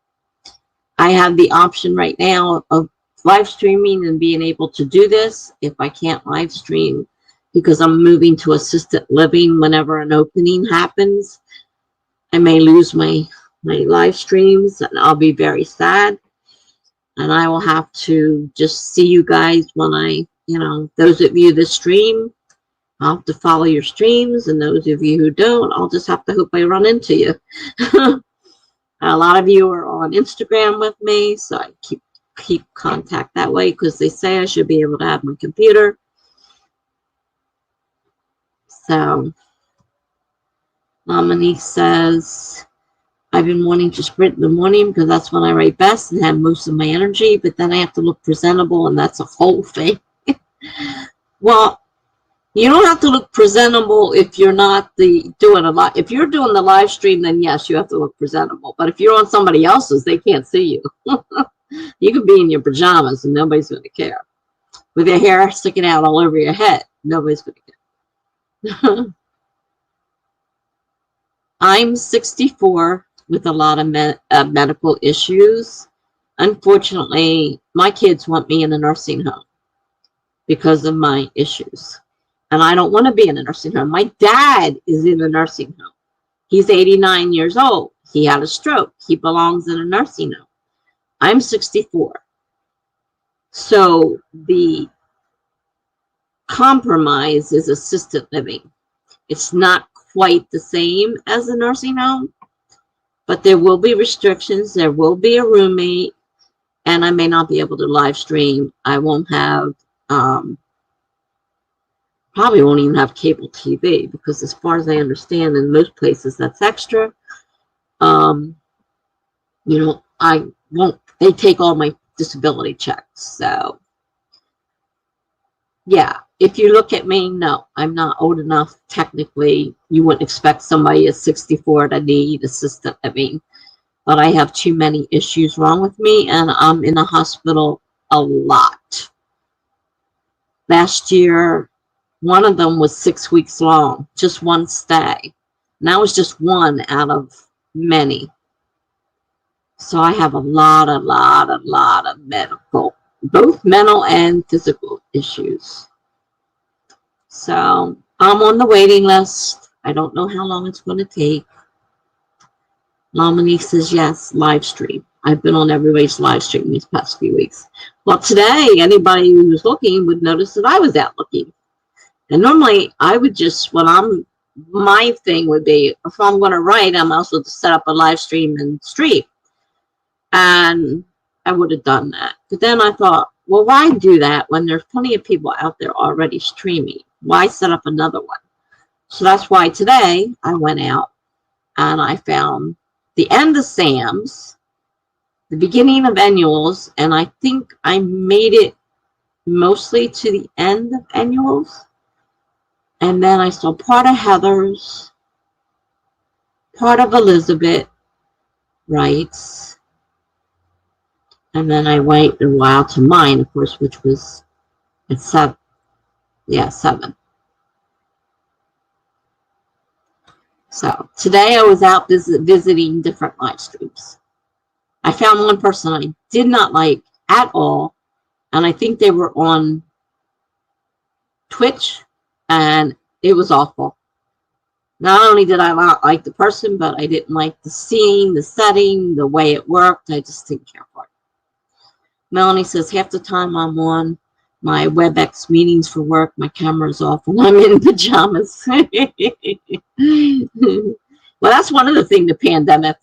I have the option right now of live streaming and being able to do this. If I can't live stream because I'm moving to assisted living whenever an opening happens, I may lose my live streams and I'll be very sad. And I will have to just see you guys when I, those of you that stream, I'll have to follow your streams. And those of you who don't, I'll just have to hope I run into you. A lot of you are on Instagram with me, so I keep contact that way because they say I should be able to have my computer. So, Dominique says, I've been wanting to sprint in the morning because that's when I write best and have most of my energy, but then I have to look presentable, and that's a whole thing. Well, you don't have to look presentable if you're not doing a lot. If you're doing the live stream, then yes, you have to look presentable. But if you're on somebody else's, they can't see you. You could be in your pajamas and nobody's going to care. With your hair sticking out all over your head, nobody's going to care. I'm 64 with a lot of medical issues. Unfortunately, my kids want me in a nursing home because of my issues. And I don't want to be in a nursing home. My dad is in a nursing home. He's 89 years old. He had a stroke. He belongs in a nursing home. I'm 64. So the compromise is assisted living. It's not quite the same as a nursing home, but there will be restrictions. There will be a roommate, and I may not be able to live stream. I won't have... probably won't even have cable TV because as far as I understand, in most places that's extra. I won't, they take all my disability checks. So yeah, if you look at me, no, I'm not old enough. Technically, you wouldn't expect somebody at 64 to need assisted living, but I have too many issues wrong with me, and I'm in the hospital a lot. Last year, one of them was 6 weeks long, just one stay. And that was just one out of many. So I have a lot of medical, both mental and physical issues. So I'm on the waiting list. I don't know how long it's going to take. Dominique says, yes, live stream. I've been on everybody's live stream these past few weeks. Well, today, anybody who was looking would notice that I was out looking. And normally I would just, my thing would be, if I'm going to write, I'm also to set up a live stream and stream. And I would have done that. But then I thought, well, why do that when there's plenty of people out there already streaming? Why set up another one? So that's why today I went out and I found the end of Sam's, the beginning of Annuals, and I think I made it mostly to the end of Annuals. And then I saw part of Heather's, part of Elizabeth Wright's, and then I wait a while to mine, of course, which was at 7. Yeah, 7. So today I was out visiting different live streams. I found one person I did not like at all, and I think they were on Twitch, and it was awful. Not only did I not like the person, but I didn't like the scene, the setting, the way it worked. I just didn't care for it. Melanie says, half the time I'm on my WebEx meetings for work, my camera's off and I'm in pajamas. Well, that's one of the things the pandemic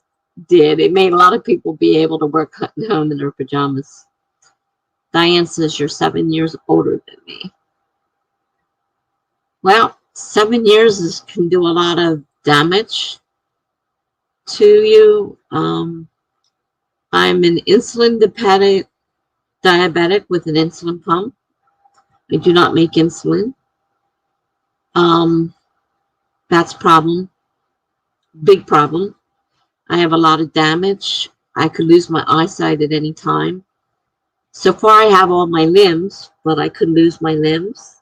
did. It made a lot of people be able to work at home in their pajamas. Diane says, you're 7 years older than me. Well, 7 years can do a lot of damage to you. I'm an insulin-dependent diabetic with an insulin pump. I do not make insulin. That's a problem. Big problem. I have a lot of damage. I could lose my eyesight at any time. So far, I have all my limbs, but I could lose my limbs.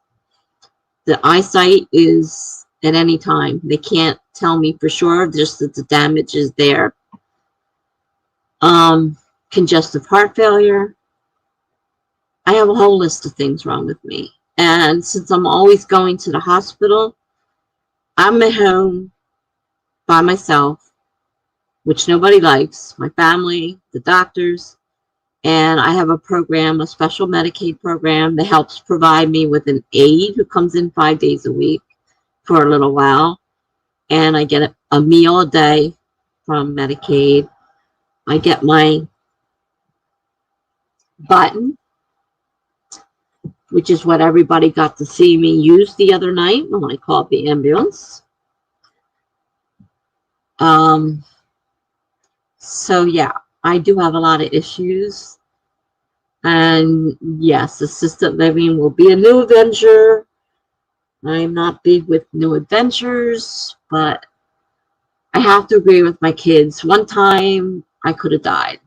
The eyesight is at any time. They can't tell me for sure, just that the damage is there. Congestive heart failure. I have a whole list of things wrong with me. And since I'm always going to the hospital, I'm at home by myself, which nobody likes, my family, the doctors, and I have a program, a special Medicaid program that helps provide me with an aide who comes in 5 days a week for a little while, and I get a meal a day from Medicaid. I get my button, which is what everybody got to see me use the other night when I called the ambulance. So yeah, I do have a lot of issues. And yes, assisted living will be a new adventure. I'm not big with new adventures, but I have to agree with my kids. One time I could have died.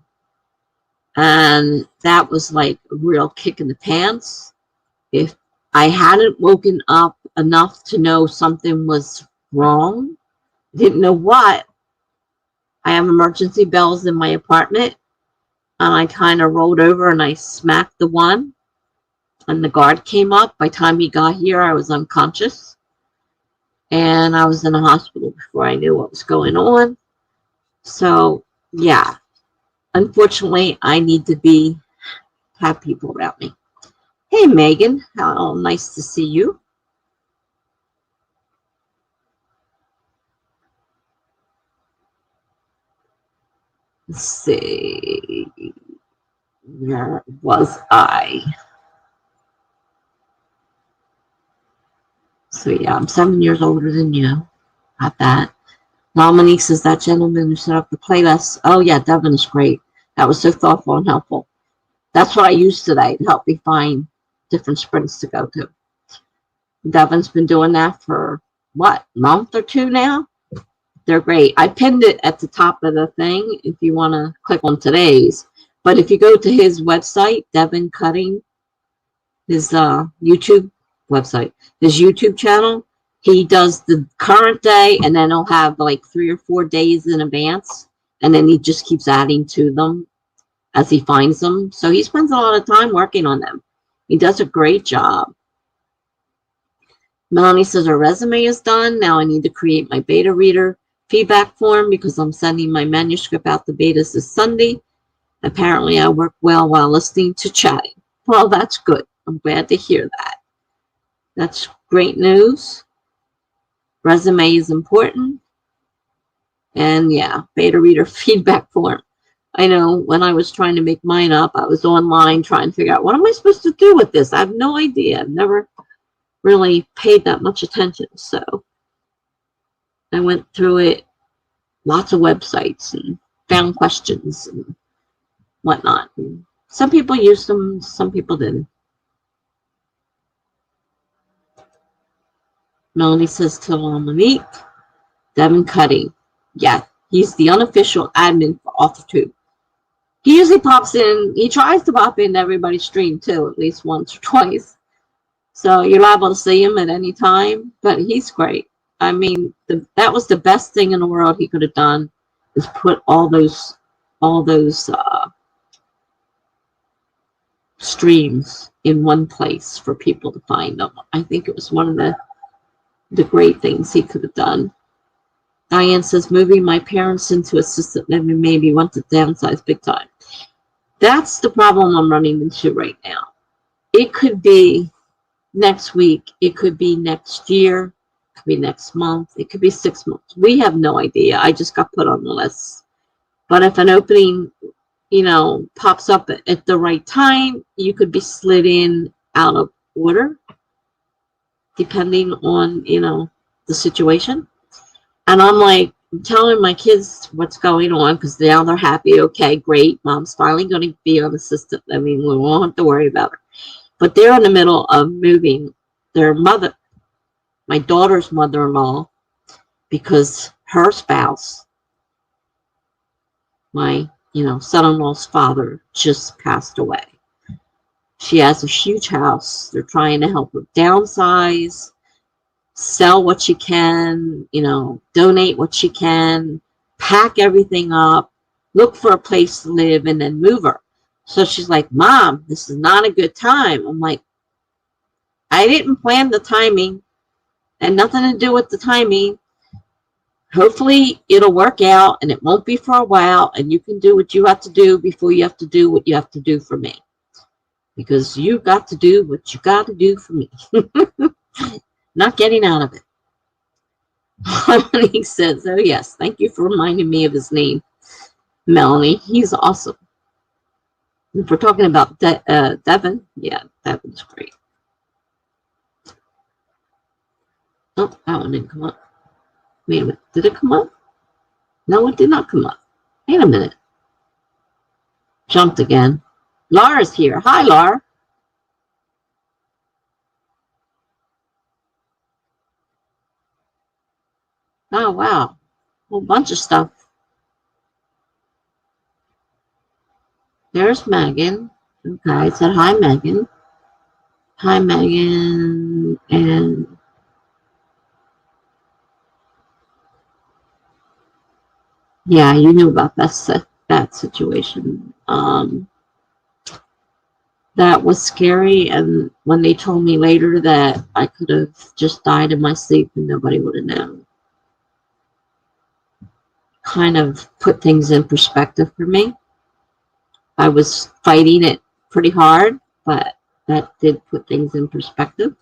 And that was like a real kick in the pants. If I hadn't woken up enough to know something was wrong, didn't know what, I have emergency bells in my apartment, and I kind of rolled over and I smacked the one, and the guard came up. By the time he got here, I was unconscious, and I was in the hospital before I knew what was going on. So yeah, unfortunately, I need to have people around me. Hey, Megan, how nice to see you. Let's see, where was I? So yeah, I'm 7 years older than you. Got that. Nominee says that gentleman who set up the playlist. Oh yeah, Devin is great. That was so thoughtful and helpful. That's what I used today to help me find different sprints to go to. Devin's been doing that for what, a month or two now? They're great. I pinned it at the top of the thing if you want to click on today's. But if you go to his website, Devin Cutting, his YouTube website, his YouTube channel, he does the current day, and then he'll have like 3 or 4 days in advance, and then he just keeps adding to them as he finds them. So he spends a lot of time working on them. He does a great job. Melanie says her resume is done. Now I need to create my beta reader feedback form because I'm sending my manuscript out to betas this Sunday. Apparently I work well while listening to chatting. Well, that's good. I'm glad to hear that. That's great news. Resume is important. And yeah, beta reader feedback form. I know when I was trying to make mine up, I was online trying to figure out what am I supposed to do with this? I have no idea. I've never really paid that much attention. So I went through it, lots of websites, and found questions and whatnot. And some people used them, some people didn't. Melanie says to Monique, Devin Cutting. Yeah, he's the unofficial admin for Authortubers. He usually pops in, he tries to pop into everybody's stream too, at least once or twice. So you're liable to see him at any time, but he's great. I mean, that was the best thing in the world he could have done, is put all those streams in one place for people to find them. I think it was one of the great things he could have done. Diane says, moving my parents into assisted living made me want to downsize big time. That's the problem I'm running into right now. It could be next week. It could be next year. It could be next month. It could be 6 months. We have no idea. I just got put on the list. But if an opening, pops up at the right time, you could be slid in out of order, depending on, the situation. And I'm like, telling my kids what's going on because now they're happy. Okay, great. Mom's finally going to be on assisted living. We won't have to worry about her. But they're in the middle of moving their mother, my daughter's mother-in-law, because her spouse, my, son-in-law's father, just passed away. She has a huge house. They're trying to help her downsize. sell what she can, you know, donate what she can, pack everything up, look for a place to live, and then move her. So she's like, Mom, this is not a good time. I'm like, I didn't plan the timing, and nothing to do with the timing. Hopefully it'll work out and it won't be for a while, and you can do what you have to do before you have to do what you have to do for me. Because you got to do what you got to do for me. Not getting out of it. Harmony says, oh yes, thank you for reminding me of his name, Melanie. He's awesome. If we're talking about Devin, yeah, Devin's great. Oh, that one didn't come up. Wait a minute, did it come up? No, it did not come up. Wait a minute. Jumped again. Laura's here. Hi, Laura. Oh, wow. A whole bunch of stuff. There's Megan. Okay, I said hi, Megan. Hi, Megan. And yeah, you knew about that situation. That was scary. And when they told me later that I could have just died in my sleep and nobody would have known, kind of put things in perspective for me. I was fighting it pretty hard, but that did put things in perspective.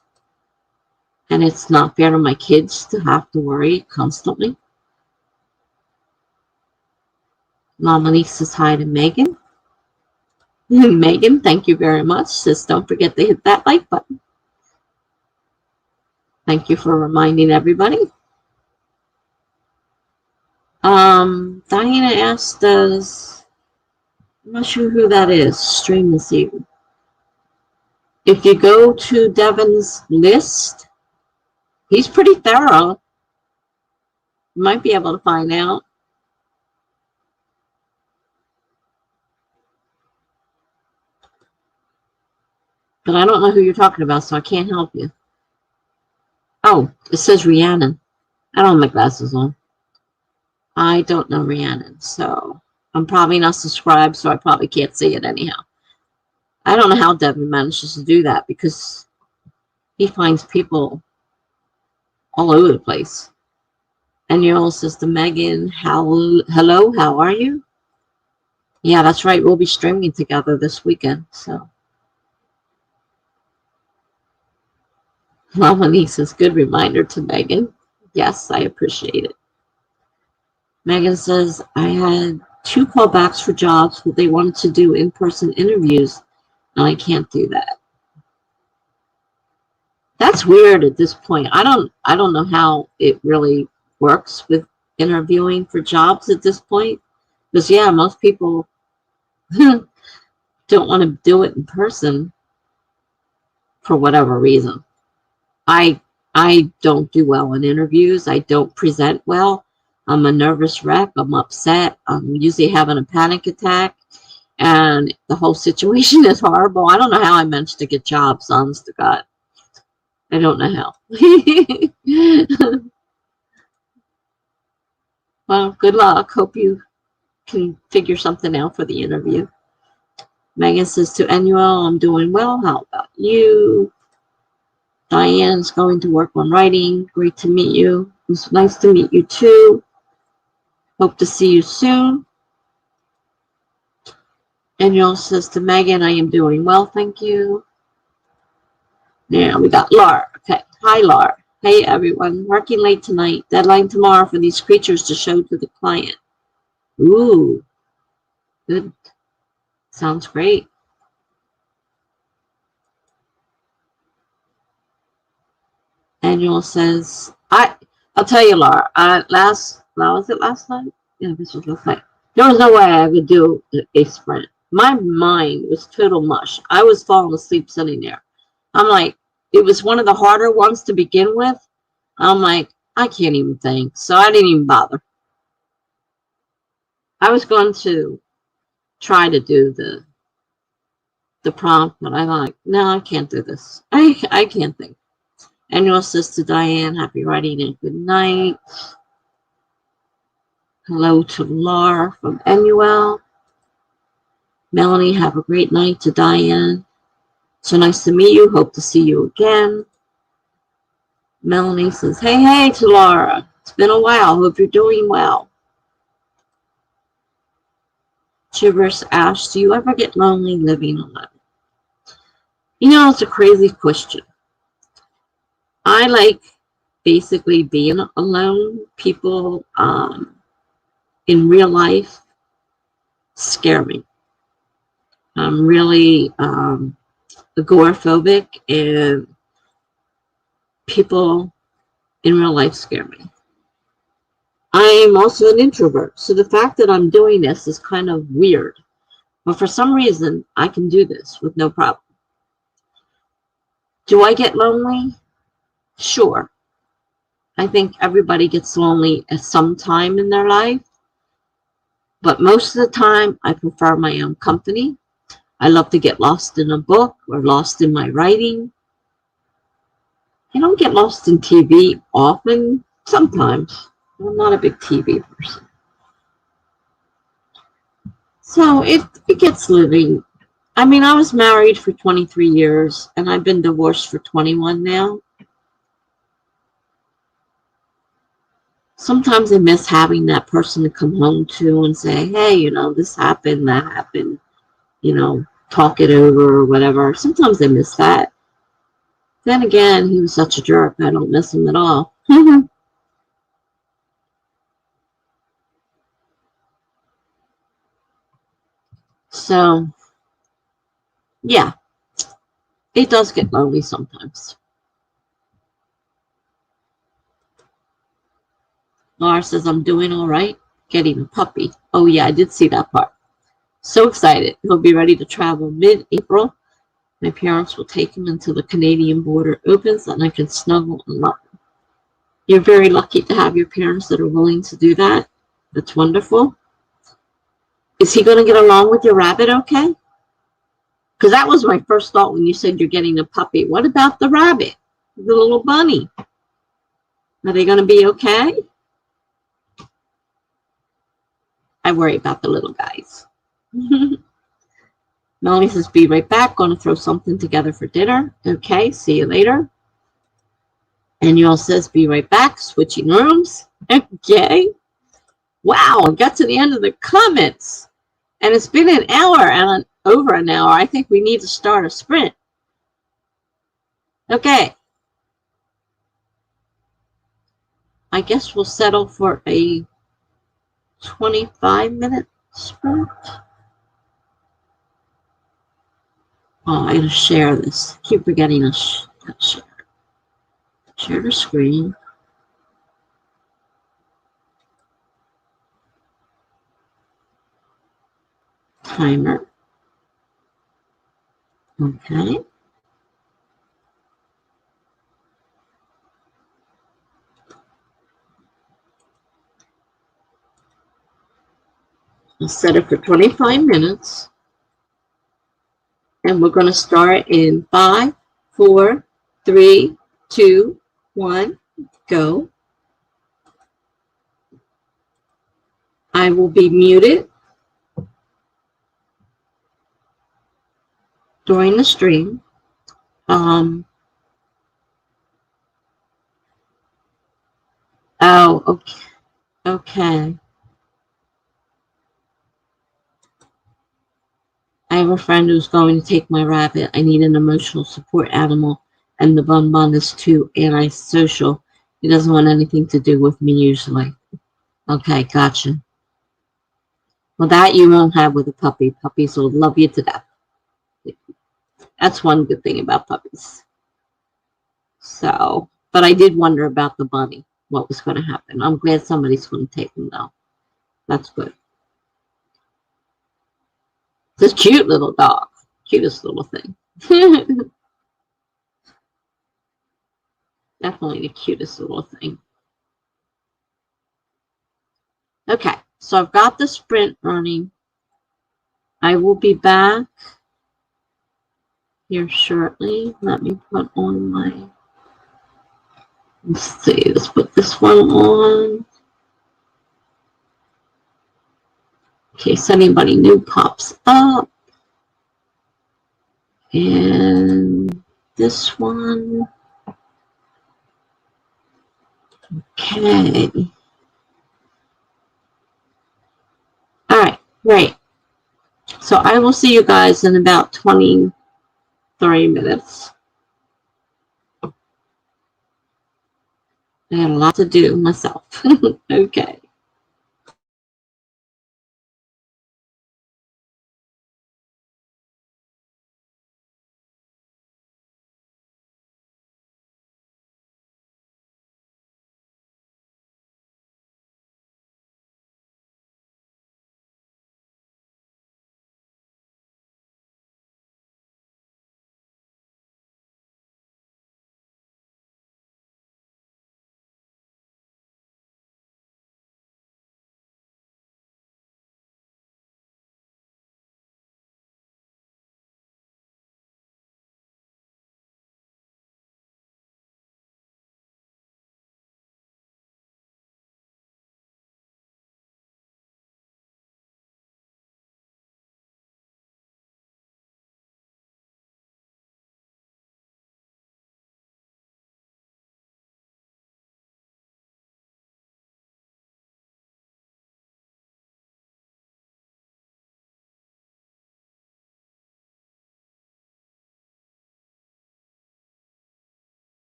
And it's not fair to my kids to have to worry constantly. Mama says hi to Megan. Megan, thank you very much. Says don't forget to hit that like button. Thank you for reminding everybody. Diana asked, does, I'm not sure who that is, stream this evening. If you go to Devin's list, he's pretty thorough. You might be able to find out. But I don't know who you're talking about, so I can't help you. Oh, it says Rhiannon. I don't have my glasses on. I don't know Rhiannon, so I'm probably not subscribed, so I probably can't see it anyhow. I don't know how Devin manages to do that because he finds people all over the place. And your old sister Megan, hello, how are you? Yeah, that's right. We'll be streaming together this weekend, so. Mama Niece says, good reminder to Megan. Yes, I appreciate it. Megan says, I had 2 callbacks for jobs, but they wanted to do in-person interviews, and I can't do that. That's weird at this point. I don't know how it really works with interviewing for jobs at this point. Because yeah, most people don't want to do it in person for whatever reason. I don't do well in interviews. I don't present well. I'm a nervous wreck. I'm upset. I'm usually having a panic attack. And the whole situation is horrible. I don't know how I managed to get jobs, honest to God. I don't know how. Well, good luck. Hope you can figure something out for the interview. Megan says to Annuel, I'm doing well. How about you? Diane's going to work on writing. Great to meet you. It's nice to meet you too. Hope to see you soon. Annuel says to Megan, I am doing well, thank you. Now we got Laura. Okay. Hi, Laura. Hey, everyone. Working late tonight. Deadline tomorrow for these creatures to show to the client. Ooh. Good. Sounds great. Annual says, I'll tell you, Laura, was it last night? Yeah, this was last night. There was no way I could do a sprint. My mind was total mush. I was falling asleep sitting there. I'm like, it was one of the harder ones to begin with. I'm like, I can't even think. So I didn't even bother. I was going to try to do the prompt, but I'm like, no, I can't do this. I can't think. Annual says to Diane, happy writing and good night. Hello to Laura from Annual. Melanie, have a great night to Diane. So nice to meet you. Hope to see you again. Melanie says, hey to Laura. It's been a while. Hope you're doing well. Chivers asks, do you ever get lonely living alone? You know, it's a crazy question. I like basically being alone. People in real life scare me. I'm really agoraphobic, and people in real life scare me. I'm also an introvert, so the fact that I'm doing this is kind of weird. But for some reason, I can do this with no problem. Do I get lonely? Sure. I think everybody gets lonely at some time in their life. But most of the time, I prefer my own company. I love to get lost in a book or lost in my writing. I don't get lost in TV often. Sometimes. I'm not a big TV person. So it gets living. I mean, I was married for 23 years, and I've been divorced for 21 now. Sometimes I miss having that person to come home to and say, hey, you know, this happened, that happened, you know, talk it over or whatever. Sometimes I miss that. Then again, he was such a jerk. I don't miss him at all. So, yeah, it does get lonely sometimes. Laura says, I'm doing all right. Getting a puppy. Oh, yeah, I did see that part. So excited. He'll be ready to travel mid-April. My parents will take him until the Canadian border opens, and I can snuggle and love him. You're very lucky to have your parents that are willing to do that. That's wonderful. Is he going to get along with your rabbit okay? Because that was my first thought when you said you're getting a puppy. What about the rabbit? The little bunny? Are they going to be okay? I worry about the little guys. Melanie says, be right back. Going to throw something together for dinner. Okay, see you later. And you all says, be right back. Switching rooms. Okay. Wow, I got to the end of the comments. And it's been an hour and over an hour. I think we need to start a sprint. Okay. I guess we'll settle for a 25-minute sprint. Oh, I gotta share this. Keep forgetting to share. Share the screen. Timer. Okay. I'll set it for 25 minutes. And we're going to start in 5, 4, 3, 2, 1, go. I will be muted during the stream. Oh, okay. Okay. I have a friend who's going to take my rabbit. I need an emotional support animal, and the Bun Bun is too antisocial. He doesn't want anything to do with me usually. Okay, gotcha. Well, that you won't have with a puppy. Puppies will love you to death. That's one good thing about puppies. So, but I did wonder about the bunny, what was going to happen. I'm glad somebody's going to take him, though. That's good. It's a cute little dog. Cutest little thing. Definitely the cutest little thing. Okay, so I've got the sprint running. I will be back here shortly. Let me put on my Let's see, let's put this one on in case anybody new pops up. And this one. Okay. All right, great. So I will see you guys in about 23 minutes. I got a lot to do myself. Okay.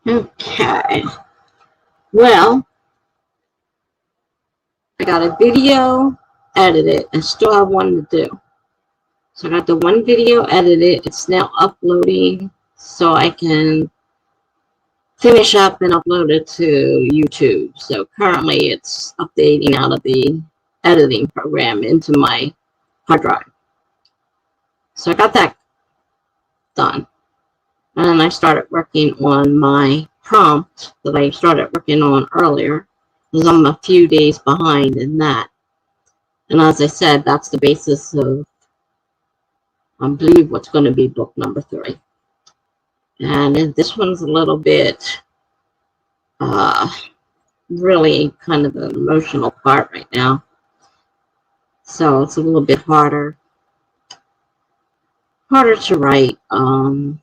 Okay. Well, I got a video edited. I still have one to do. So I got the one video edited. It's now uploading so I can finish up and upload it to YouTube. So currently it's updating out of the editing program into my hard drive. So I got that done. And then I started working on my prompt that I started working on earlier, because I'm a few days behind in that. And as I said, that's the basis of, I believe, what's going to be book number 3. And this one's a little bit, really kind of an emotional part right now. So it's a little bit harder to write. The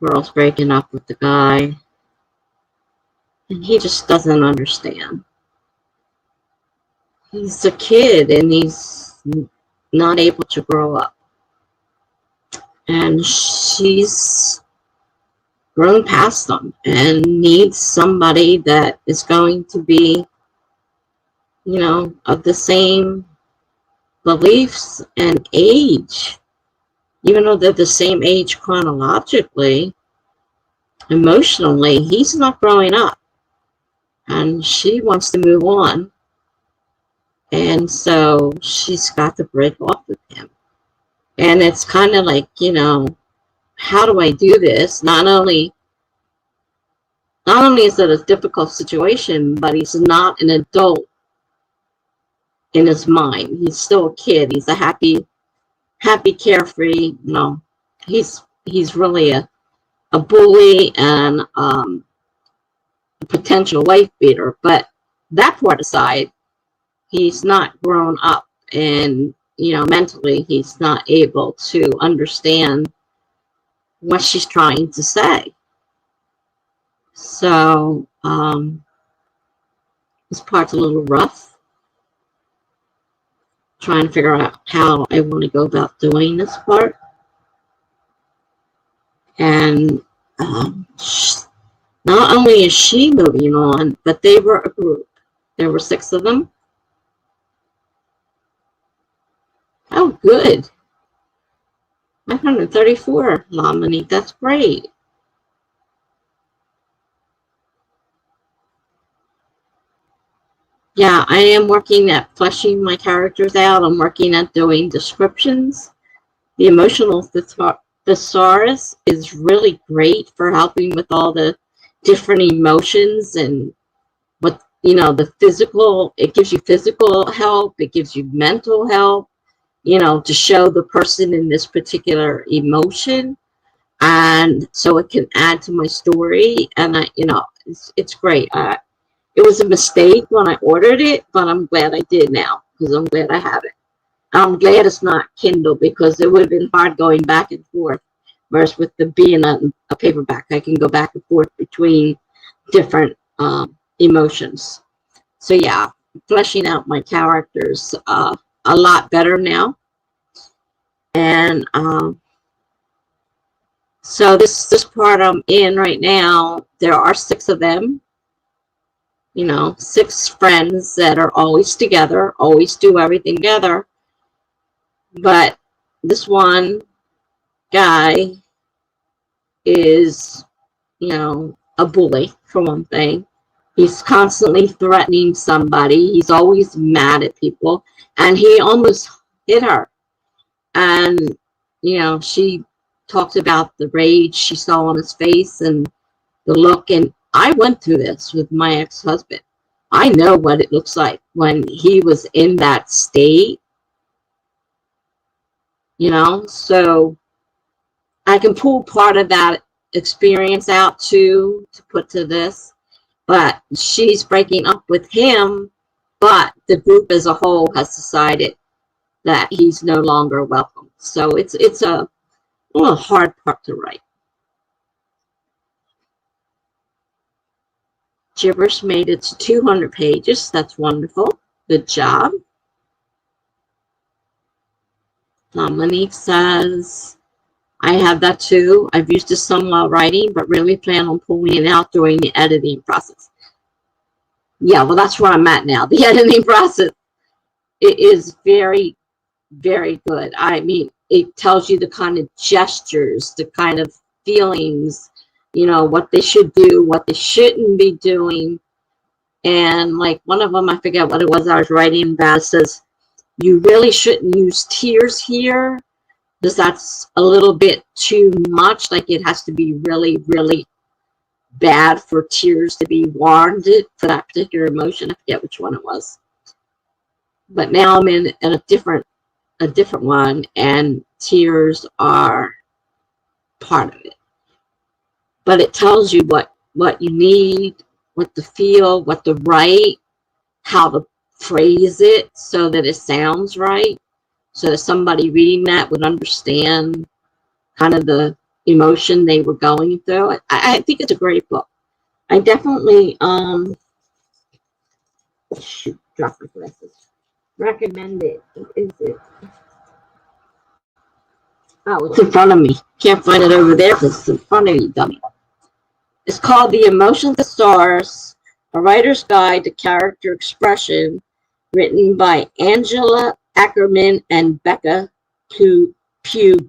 girl's breaking up with the guy, and he just doesn't understand. He's a kid, and he's not able to grow up. And she's grown past them and needs somebody that is going to be, you know, of the same beliefs and age. Even though they're the same age chronologically, emotionally, he's not growing up. And she wants to move on. And so she's got to break off with him. And it's kind of like, you know, how do I do this? Not only is it a difficult situation, but he's not an adult in his mind. He's still a kid. He's a happy, carefree. No, he's really a bully and a potential wife beater. But that part aside, he's not grown up, and you know, mentally, he's not able to understand what she's trying to say. So this part's a little rough. Trying to figure out how I want to go about doing this part. And not only is she moving on, but they were a group. There were 6 of them. Oh, good. 134, Lomini. That's great. Yeah, I am working at fleshing my characters out. I'm working at doing descriptions. The emotional thesaurus is really great for helping with all the different emotions and what, you know, the physical. It gives you physical help. It gives you mental help, you know, to show the person in this particular emotion. And so it can add to my story. And I, you know, it's great. It was a mistake when I ordered it, but I'm glad I did now, because I'm glad I have it. I'm glad it's not Kindle, because it would have been hard going back and forth. Whereas with the being a paperback, I can go back and forth between different emotions. So yeah, fleshing out my characters a lot better now. And so this part I'm in right now, there are 6 of them. You know, 6 friends that are always together, always do everything together. But this one guy is, you know, a bully, for one thing. He's constantly threatening somebody. He's always mad at people. And he almost hit her. And, you know, she talked about the rage she saw on his face and the look. And I went through this with my ex-husband. I know what it looks like when he was in that state, you know. So I can pull part of that experience out too, to put to this. But she's breaking up with him, but the group as a whole has decided that he's no longer welcome. So it's a little hard part to write. Gibberish made it to 200 pages. That's wonderful. Good job. Dominique says, I have that too. I've used it some while writing, but really plan on pulling it out during the editing process. Yeah, well, that's where I'm at now. The editing process. It is very, very good. I mean, it tells you the kind of gestures, the kind of feelings, you know, what they should do, what they shouldn't be doing. And like one of them, I forget what it was I was writing about, it says, you really shouldn't use tears here because that's a little bit too much. Like it has to be really, really bad for tears to be warranted for that particular emotion. I forget which one it was. But now I'm in a different one, and tears are part of it. But it tells you what you need, what to feel, what to write, how to phrase it so that it sounds right, so that somebody reading that would understand kind of the emotion they were going through. I think it's a great book. I definitely shoot, drop my glasses. Recommend it. What is it? Oh, it's in front of me. Can't find it over there because it's in front of you, dummy. It's called The Emotions of Stars, A Writer's Guide to Character Expression, written by Angela Ackerman and Becca Puglisi.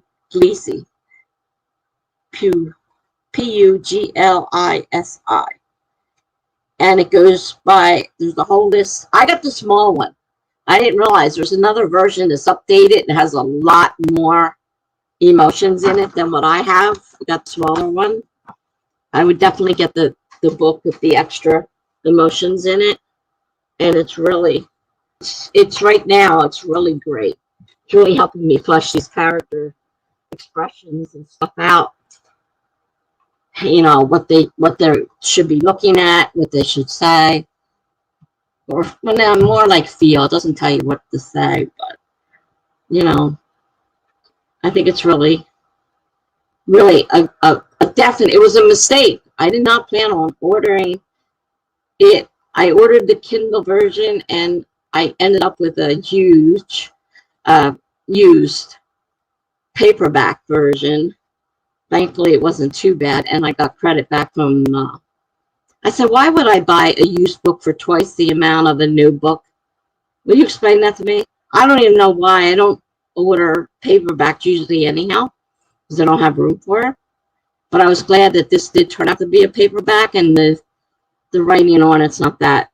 Puglisi. And it goes by, there's a whole list. I got the small one. I didn't realize there's another version that's updated and has a lot more emotions in it than what I have. I got the smaller one. I would definitely get the book with the extra emotions in it. And it's really, it's right now, it's really great. It's really helping me flesh these character expressions and stuff out. You know, what they should be looking at, what they should say. Or well, now more like feel. It doesn't tell you what to say, but you know, I think it's really a definite. It was a mistake. I did not plan on ordering it. I ordered the Kindle version, and I ended up with a huge used paperback version. Thankfully, it wasn't too bad, and I got credit back from. I said, why would I buy a used book for twice the amount of a new book? Will you explain that to me? I don't even know why. I don't order paperbacks usually anyhow, because I don't have room for it. But I was glad that this did turn out to be a paperback, and the writing on it's not that,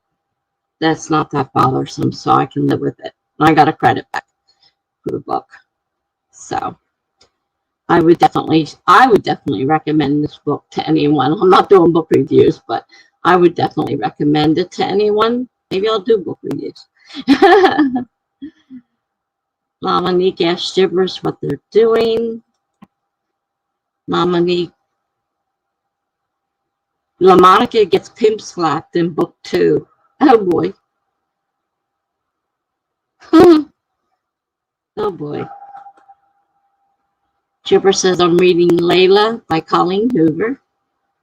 that's not that bothersome, so I can live with it. And I got a credit back for the book. So I would definitely recommend this book to anyone. I'm not doing book reviews, but I would definitely recommend it to anyone. Maybe I'll do book reviews. Monique asked Gibbers what they're doing. Monique. LaMonica gets pimp slapped in book 2. Oh boy. Oh boy. Gibber says, I'm reading Layla by Colleen Hoover.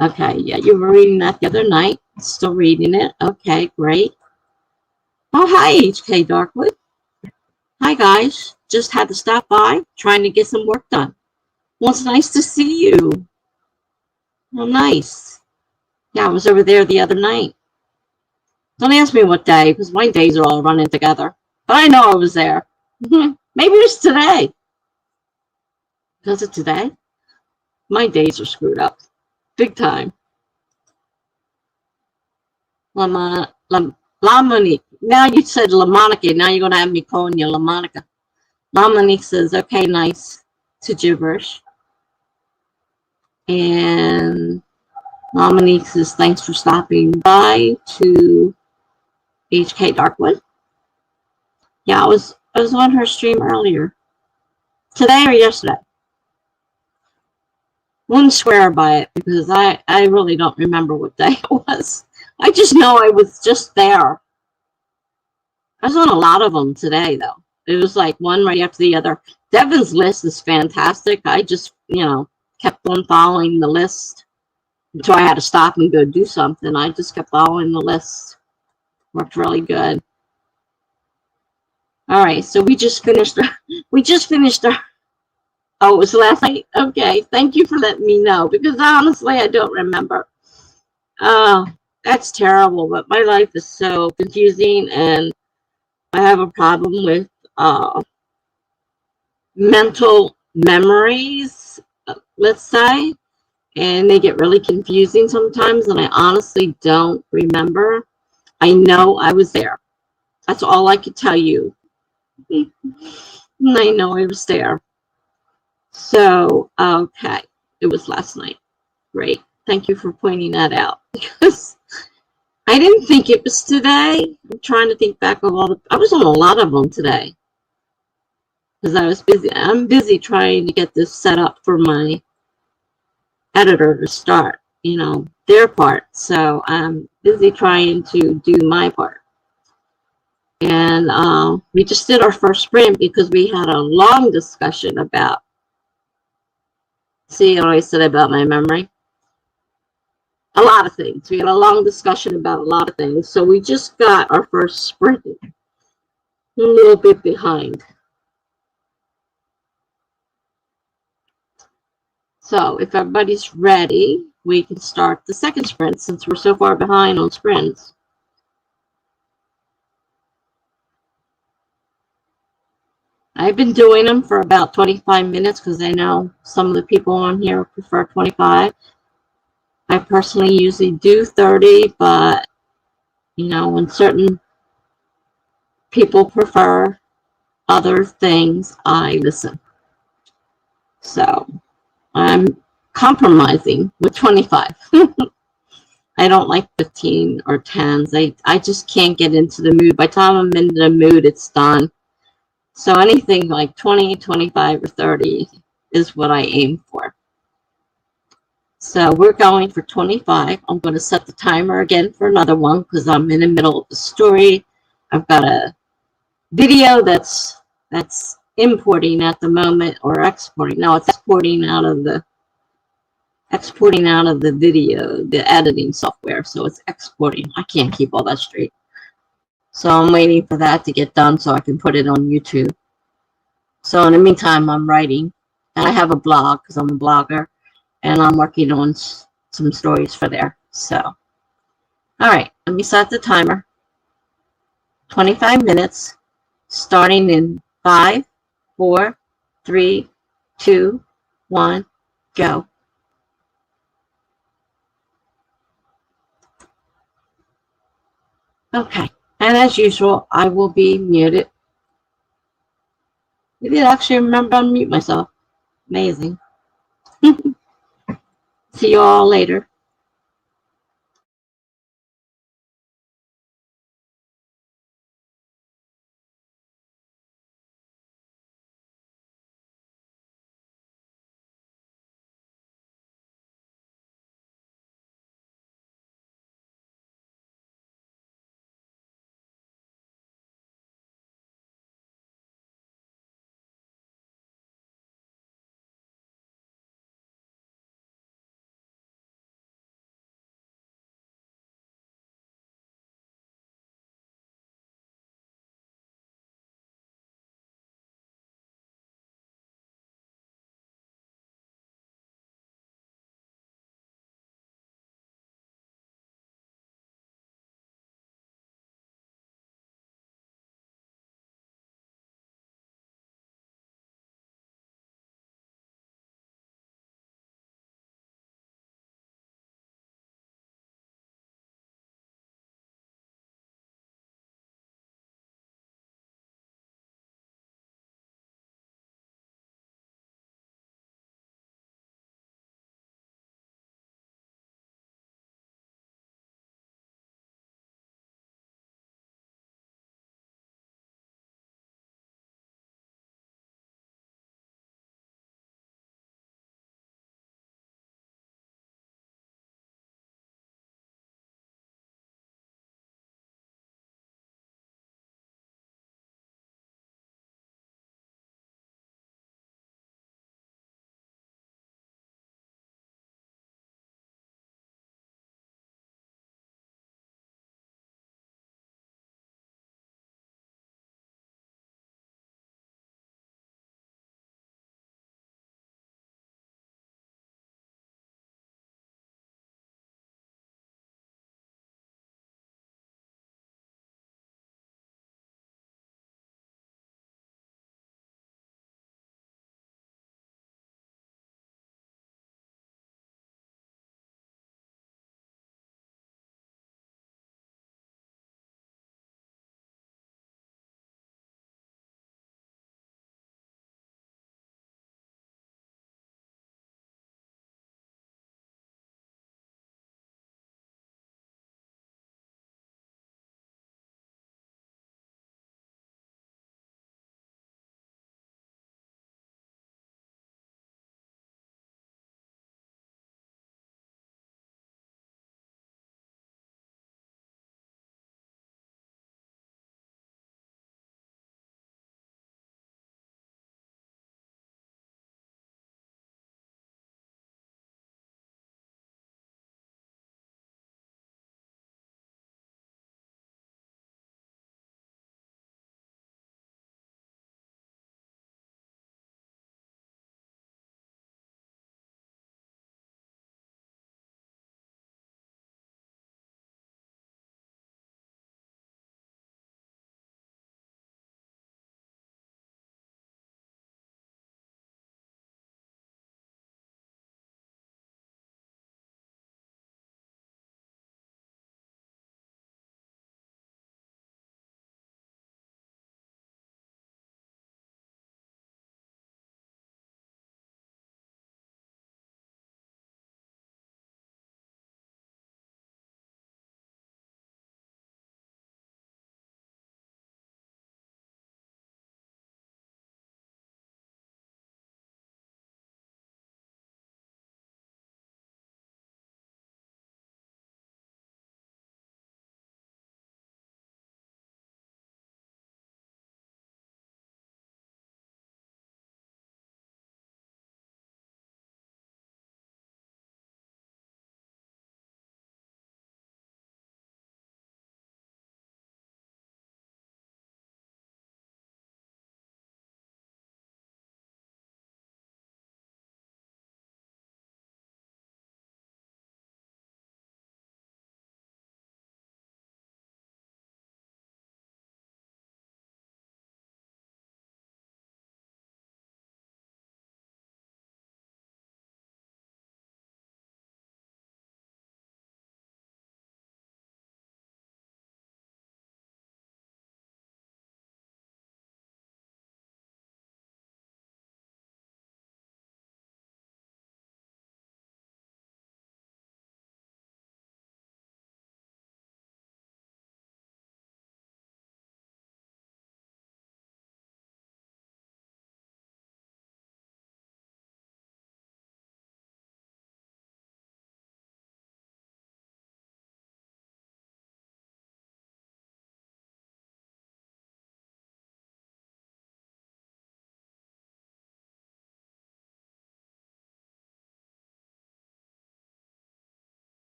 Okay, yeah, you were reading that the other night. Still reading it. Okay, great. Oh, hi, HK Darkwood. Hi, guys. Just had to stop by, trying to get some work done. Well, it's nice to see you. Well, nice. Yeah, I was over there the other night. Don't ask me what day, because my days are all running together. But I know I was there. Maybe it's today. Was it today? My days are screwed up. Big time. LaMonique. Now you said LaMonica. Now you're going to have me calling you LaMonica. LaMonique says, okay, nice to gibberish. And LaMonique says, thanks for stopping by to HK Darkwood. Yeah, I was on her stream earlier. Today or yesterday. Wouldn't swear by it because I really don't remember what day it was. I just know I was just there. I was on a lot of them today, though. It was like one right after the other. Devin's list is fantastic. I just, you know, kept on following the list until I had to stop and go do something. I just kept following the list. Worked really good. All right, so we just finished our Oh, it was last night? Okay. Thank you for letting me know because honestly, I don't remember. Oh, that's terrible. But my life is so confusing and I have a problem with mental memories, let's say, and they get really confusing sometimes, and I honestly don't remember. I know I was there. That's all I could tell you. And I know I was there. So, okay, it was last night. Great. Thank you for pointing that out because I didn't think it was today. I'm trying to think back of all the. I was on a lot of them today because I was busy. I'm busy trying to get this set up for my editor to start, their part. So I'm busy trying to do my part. And we just did our first sprint because we had a long discussion about, see what I said about my memory? A lot of things. We had a long discussion about a lot of things. So we just got our first sprint a little bit behind. So if everybody's ready, we can start the second sprint since we're so far behind on sprints. I've been doing them for about 25 minutes because I know some of the people on here prefer 25. I personally usually do 30, but when certain people prefer other things, I listen. So I'm compromising with 25. I don't like 15 or 10s. I just can't get into the mood. By the time I'm in the mood, it's done. So anything like 20, 25, or 30 is what I aim for. So we're going for 25. I'm going to set the timer again for another one because I'm in the middle of the story. I've got a video that's importing at the moment or exporting. No, it's exporting out of the video, the editing software. So it's exporting. I can't keep all that straight. So I'm waiting for that to get done so I can put it on YouTube. So in the meantime, I'm writing. And I have a blog because I'm a blogger. And I'm working on some stories for there. So, all right, let me set the timer. 25 minutes, starting in 5, 4, 3, 2, 1, go. Okay, and as usual, I will be muted. I did actually remember to unmute myself. Amazing. See you all later.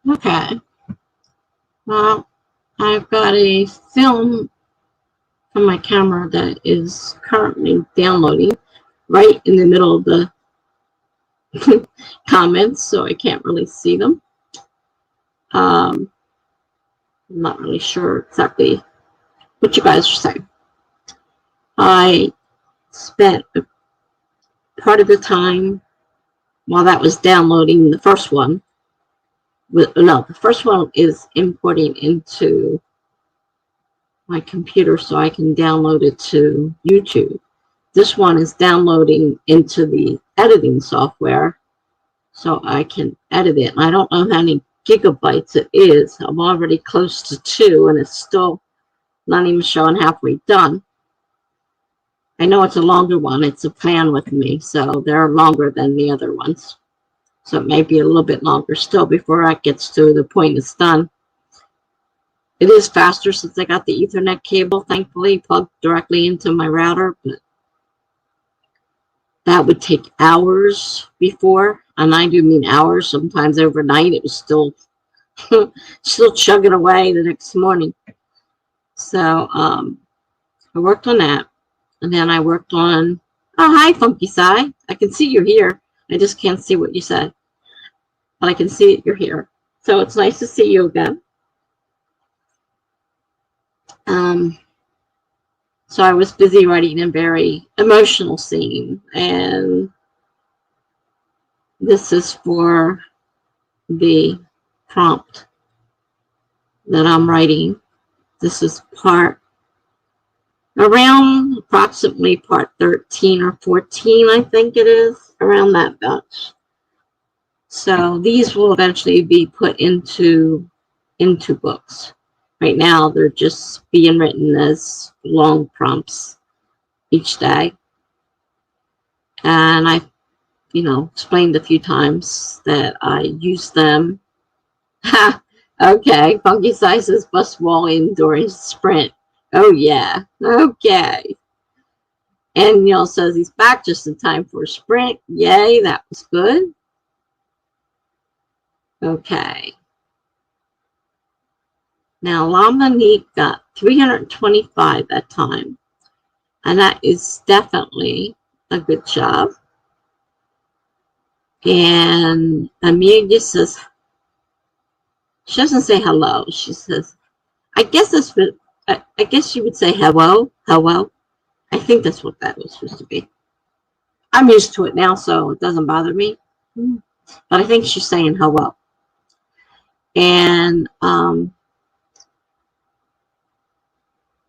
Okay. Well, I've got a film on my camera that is currently downloading right in the middle of the comments, so I can't really see them. I'm not really sure exactly what you guys are saying. I spent part of the time while that was downloading the first one. No, the first one is importing into my computer so I can download it to YouTube. This one is downloading into the editing software so I can edit it. I don't know how many gigabytes it is. I'm already close to 2 and it's still not even showing halfway done. I know it's a longer one. It's a plan with me, so they're longer than the other ones. So it may be a little bit longer still before that gets to the point it's done. It is faster since I got the Ethernet cable, thankfully, plugged directly into my router, but that would take hours before, and I do mean hours. Sometimes overnight, it was still chugging away the next morning. So I worked on that, and then I worked on, oh, hi, Funky Sai. I can see you're here. I just can't see what you said, but I can see that you're here. So it's nice to see you again. So I was busy writing a very emotional scene, and this is for the prompt that I'm writing. This is around approximately part 13 or 14, I think it is, around that batch. So these will eventually be put into books. Right now, they're just being written as long prompts each day. And I, explained a few times that I use them. Ha! Okay, Funky Sizes bust wall in during sprint. Oh, yeah. Okay. And Neil says he's back just in time for a sprint. Yay, that was good. Okay. Now, Lomonique got 325 that time. And that is definitely a good job. And Amelia says, she doesn't say hello. She says, I guess that's what, I guess she would say hello. I think that's what that was supposed to be. I'm used to it now, so it doesn't bother me. But I think she's saying hello. And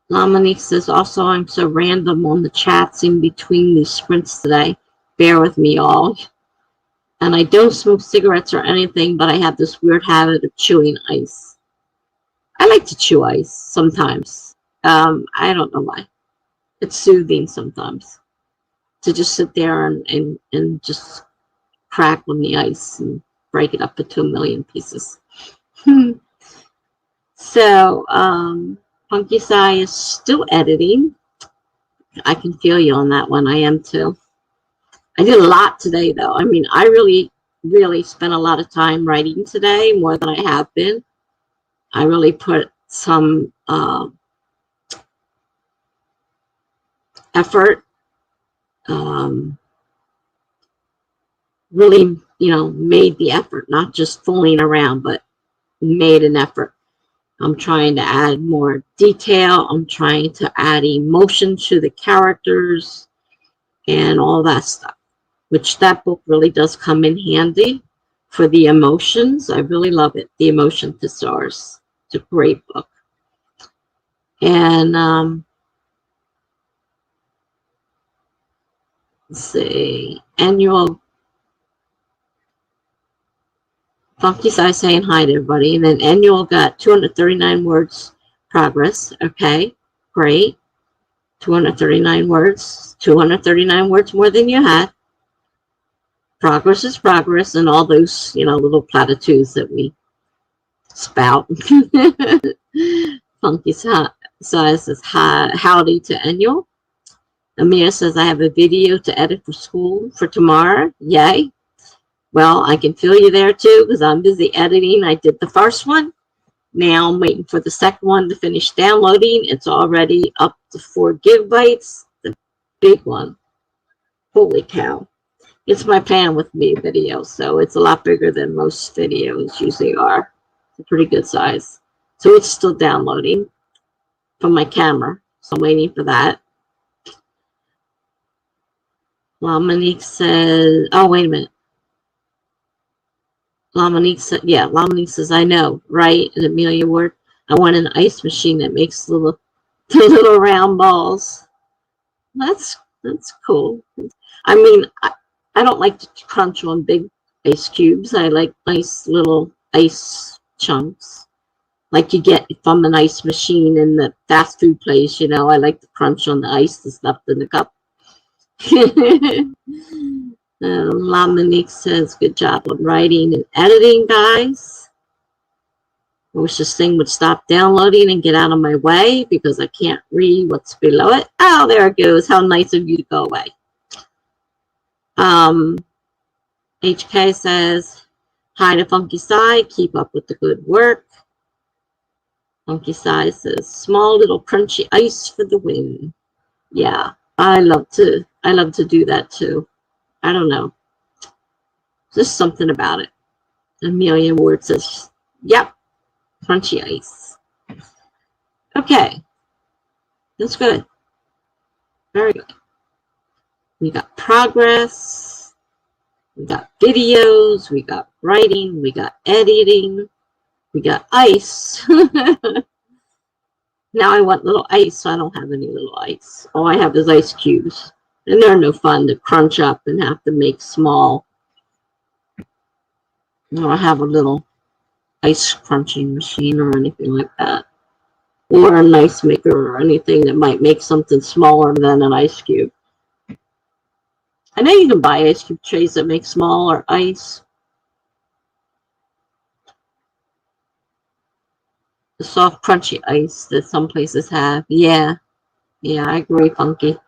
Lomonique says, also, I'm so random on the chats in between these sprints today. Bear with me, all. And I don't smoke cigarettes or anything, but I have this weird habit of chewing ice. I like to chew ice sometimes. I don't know why. It's soothing sometimes to just sit there and just crack on the ice and break it up into a million pieces. So, Funky Sai is still editing. I can feel you on that one. I am too. I did a lot today, though. I mean, I really, really spent a lot of time writing today, more than I have been. I really put some effort. Really, made the effort, not just fooling around, but made an effort. I'm trying to add more detail. I'm trying to add emotion to the characters and all that stuff, which that book really does come in handy for the emotions. I really love it. The Emotion Thesaurus. It's a great book. And let's see, annual Funky Sai saying hi to everybody. And then annual got 239 words progress. Okay, great. 239 words. 239 words more than you had. Progress is progress, and all those, little platitudes that we spout. Funky Sai says hi, howdy to annual. Amir says, I have a video to edit for school for tomorrow. Yay. Well, I can feel you there too because I'm busy editing. I did the first one. Now I'm waiting for the second one to finish downloading. It's already up to 4 gigabytes. The big one. Holy cow. It's my pan with me video, so it's a lot bigger than most videos usually are. It's a pretty good size. So it's still downloading from my camera. So I'm waiting for that. Lominique says, oh, wait a minute. Lominique said, yeah, Lominique says, I know, right? And Amelia Ward, I want an ice machine that makes little, little round balls. That's cool. I mean, I don't like to crunch on big ice cubes. I like nice little ice chunks, like you get from an ice machine in the fast food place. You know, I like to crunch on the ice that's left in the cup. Lominique says, good job on writing and editing, guys. I wish this thing would stop downloading and get out of my way because I can't read what's below it. Oh, there it goes. How nice of you to go away. HK says, hi to Funky Side. Keep up with the good work. Funky Side says, small little crunchy ice for the win. Yeah, I love to do that too. I don't know. Just something about it. Amelia Ward says, yep, crunchy ice. Okay. That's good. Very good. We got progress. We got videos. We got writing. We got editing. We got ice. Now I want little ice, so I don't have any little ice. All I have is ice cubes. And they're no fun to crunch up and have to make small. I don't have a little ice crunching machine or anything like that. Or an ice maker or anything that might make something smaller than an ice cube. I know you can buy ice cube trays that make smaller ice. The soft, crunchy ice that some places have. Yeah, I agree, Funky.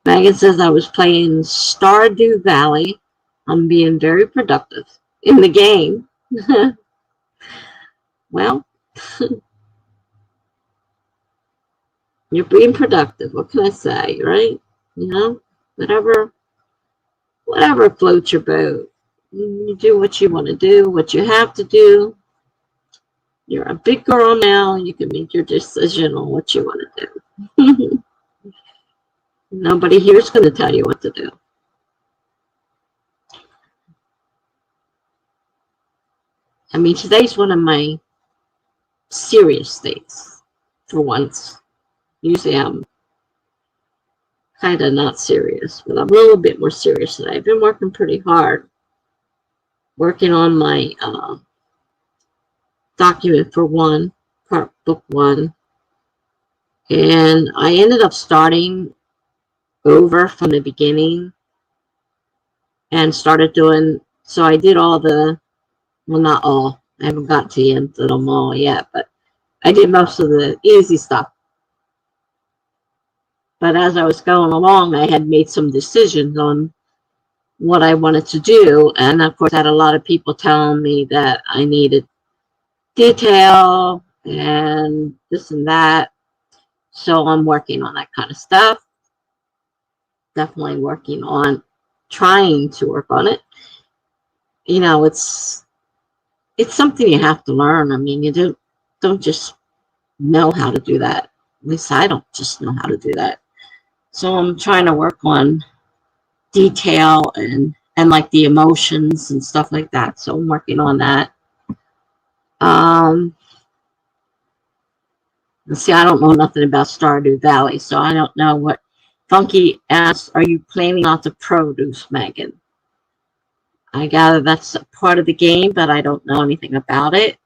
Megan says, I was playing Stardew Valley. I'm being very productive in the game. Well, you're being productive. What can I say, right? You know, whatever floats your boat. You do what you want to do, what you have to do. You're a big girl now. You can make your decision on what you want to do. Nobody here is going to tell you what to do. I mean, today's one of my serious days for once. Usually I'm kind of not serious, but I'm a little bit more serious today. I've been working pretty hard, working on my document for one, part book one. And I ended up starting over from the beginning and started doing, so I did all the, well, not all, I haven't got to the end of them all yet, but I did most of the easy stuff. But as I was going along, I had made some decisions on what I wanted to do. And of course, I had a lot of people telling me that I needed detail and this and that. So I'm working on that kind of stuff. Definitely working on trying to work on it. You know, it's something you have to learn. I mean, you don't just know how to do that. At least I don't just know how to do that. So I'm trying to work on detail and like the emotions and stuff like that. So I'm working on that. See, I don't know nothing about Stardew Valley, so I don't know what. Funky asks, are you planning out the produce, Megan? I gather that's a part of the game, but I don't know anything about it.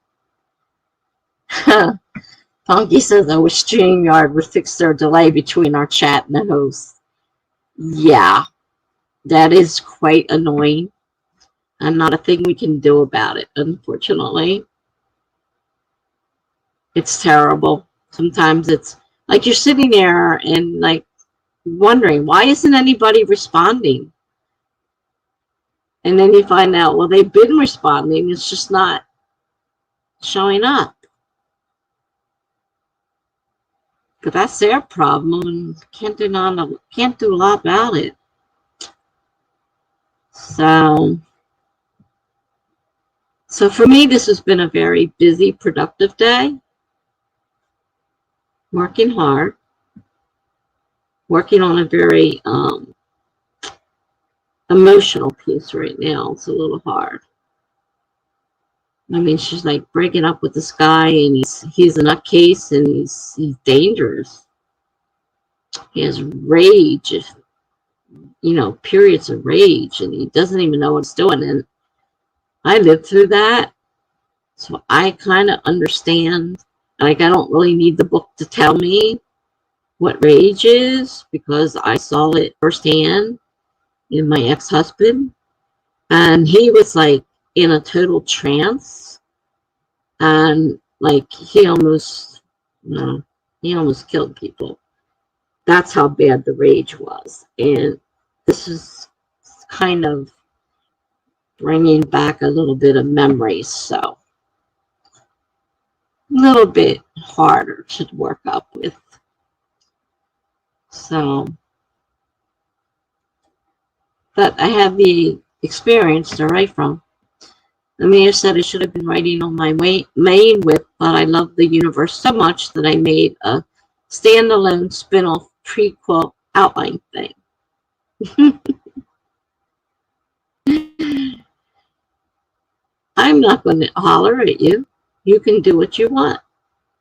Funky says, I wish StreamYard would fix their delay between our chat and the host. Yeah, that is quite annoying. And not a thing we can do about it, unfortunately. It's terrible. Sometimes it's like you're sitting there and like wondering, why isn't anybody responding? And then you find out, well, they've been responding. It's just not showing up. But that's their problem, and can't do a lot about it. So for me, this has been a very busy, productive day. Working hard. Working on a very emotional piece right now. It's a little hard. I mean, she's like breaking up with this guy, and he's a nutcase, and he's dangerous. He has rage, periods of rage, and he doesn't even know what he's doing. And I lived through that, so I kind of understand. Like, I don't really need the book to tell me what rage is, because I saw it firsthand in my ex-husband, and he was like in a total trance, and like he almost killed people. That's how bad the rage was. And this is kind of bringing back a little bit of memories, so a little bit harder to work up with. So, but I have the experience to write from. The mayor said I should have been writing on my main whip, but I love the universe so much that I made a standalone spin-off prequel outline thing. I'm not going to holler at you. You can do what you want.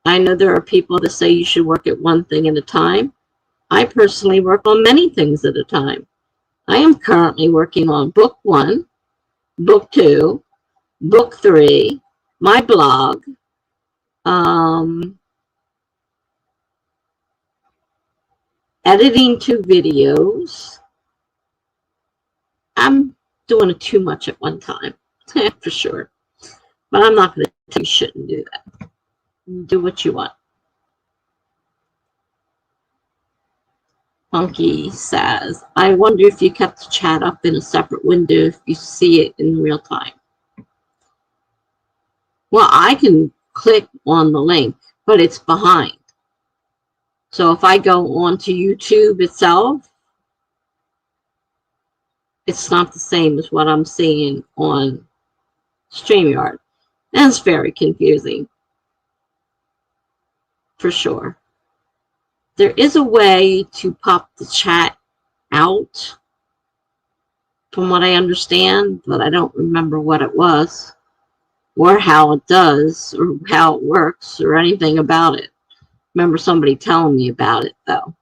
I know there are people that say you should work at one thing at a time. I personally work on many things at a time. I am currently working on book 1, book 2, book 3, my blog, editing 2 videos. I'm doing too much at one time, for sure. But I'm not going to tell you shouldn't do that. Do what you want. Funky says, I wonder if you kept the chat up in a separate window if you see it in real time. Well, I can click on the link, but it's behind. So if I go onto YouTube itself, it's not the same as what I'm seeing on StreamYard. And it's very confusing, for sure. There is a way to pop the chat out, from what I understand, but I don't remember what it was, or how it does, or how it works, or anything about it. Remember somebody telling me about it, though.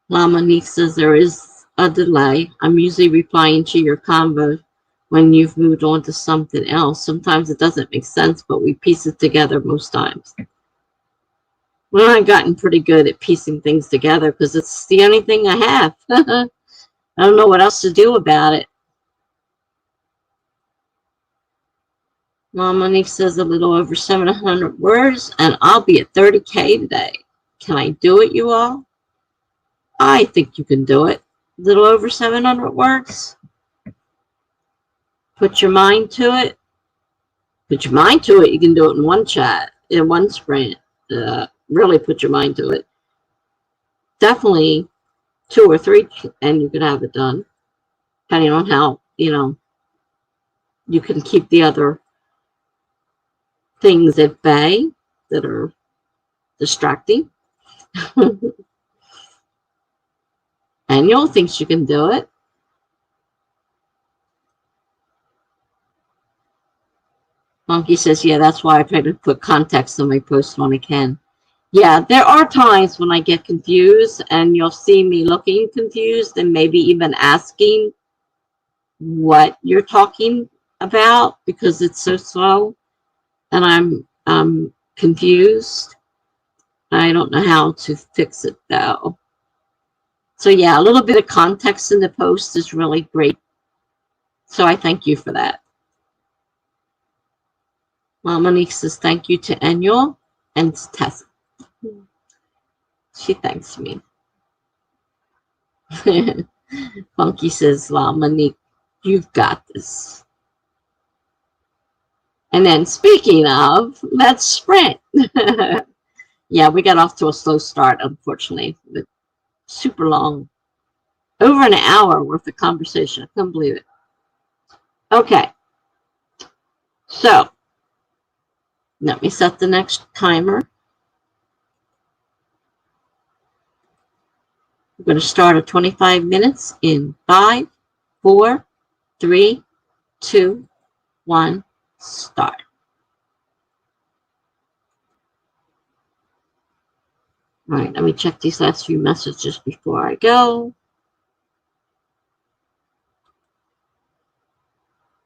Monique says there is a delay. I'm usually replying to your convo when you've moved on to something else. Sometimes it doesn't make sense, but we piece it together most times. Well, I've gotten pretty good at piecing things together because it's the only thing I have. I don't know what else to do about it. Monique says a little over 700 words, and I'll be at 30K today. Can I do it, you all? I think you can do it. A little over 700 words. Put your mind to it. Put your mind to it. You can do it in one chat, in one sprint. Really put your mind to it. Definitely 2 or 3, and you can have it done. Depending on how, you can keep the other things at bay that are distracting. And you'll think you can do it. Monkey says, yeah, that's why I try to put context in my posts when I can. Yeah, there are times when I get confused, and you'll see me looking confused and maybe even asking what you're talking about because it's so slow and I'm confused. I don't know how to fix it, though. So, yeah, a little bit of context in the post is really great. So I thank you for that. Monique says thank you to Annual and Tessa. She thanks me. Funky says, well, Monique, you've got this. And then speaking of, let's sprint. Yeah, we got off to a slow start, unfortunately. But super long. Over an hour worth of conversation. I couldn't believe it. Okay. So, let me set the next timer. We're going to start at 25 minutes in 5, 4, 3, 2, 1, start. All right, let me check these last few messages before I go.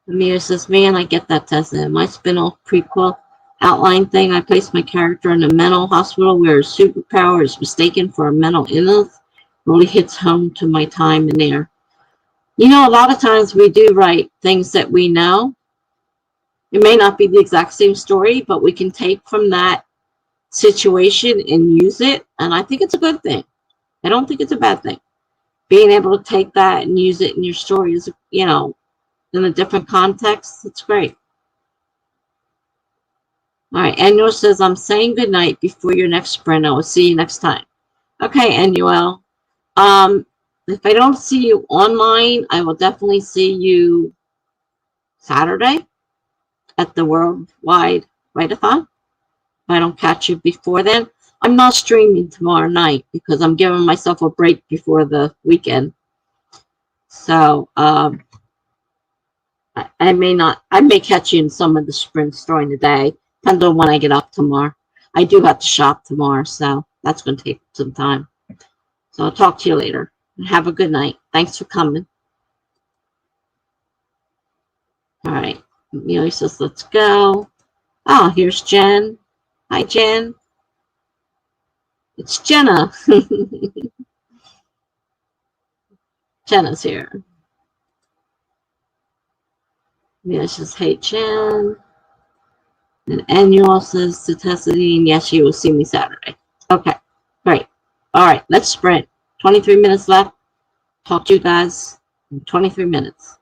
Amir says, man, I get that, Tessa. In my spin-off prequel outline thing, I placed my character in a mental hospital where his superpower is mistaken for a mental illness. Really hits home to my time in there. You know, a lot of times we do write things that we know. It may not be the exact same story, but we can take from that situation and use it. And I think it's a good thing. I don't think it's a bad thing. Being able to take that and use it in your story is, you know, in a different context, it's great. All right, Annual says, I'm saying good night before your next sprint. I will see you next time. Okay, Annuel. If I don't see you online, I will definitely see you Saturday at the Worldwide Write-a-thon. If I don't catch you before then, I'm not streaming tomorrow night because I'm giving myself a break before the weekend. So I may catch you in some of the sprints during the day, depending on when I get up tomorrow. I do have to shop tomorrow, so that's going to take some time. So I'll talk to you later. Have a good night. Thanks for coming. All right. Amelia says, let's go. Oh, here's Jen. Hi, Jen. It's Jenna. Jenna's here. Amelia says, hey, Jen. And Annual says to Tessa, yes, you will see me Saturday. Okay, great. All right, let's sprint. 23 minutes left. Talk to you guys in 23 minutes.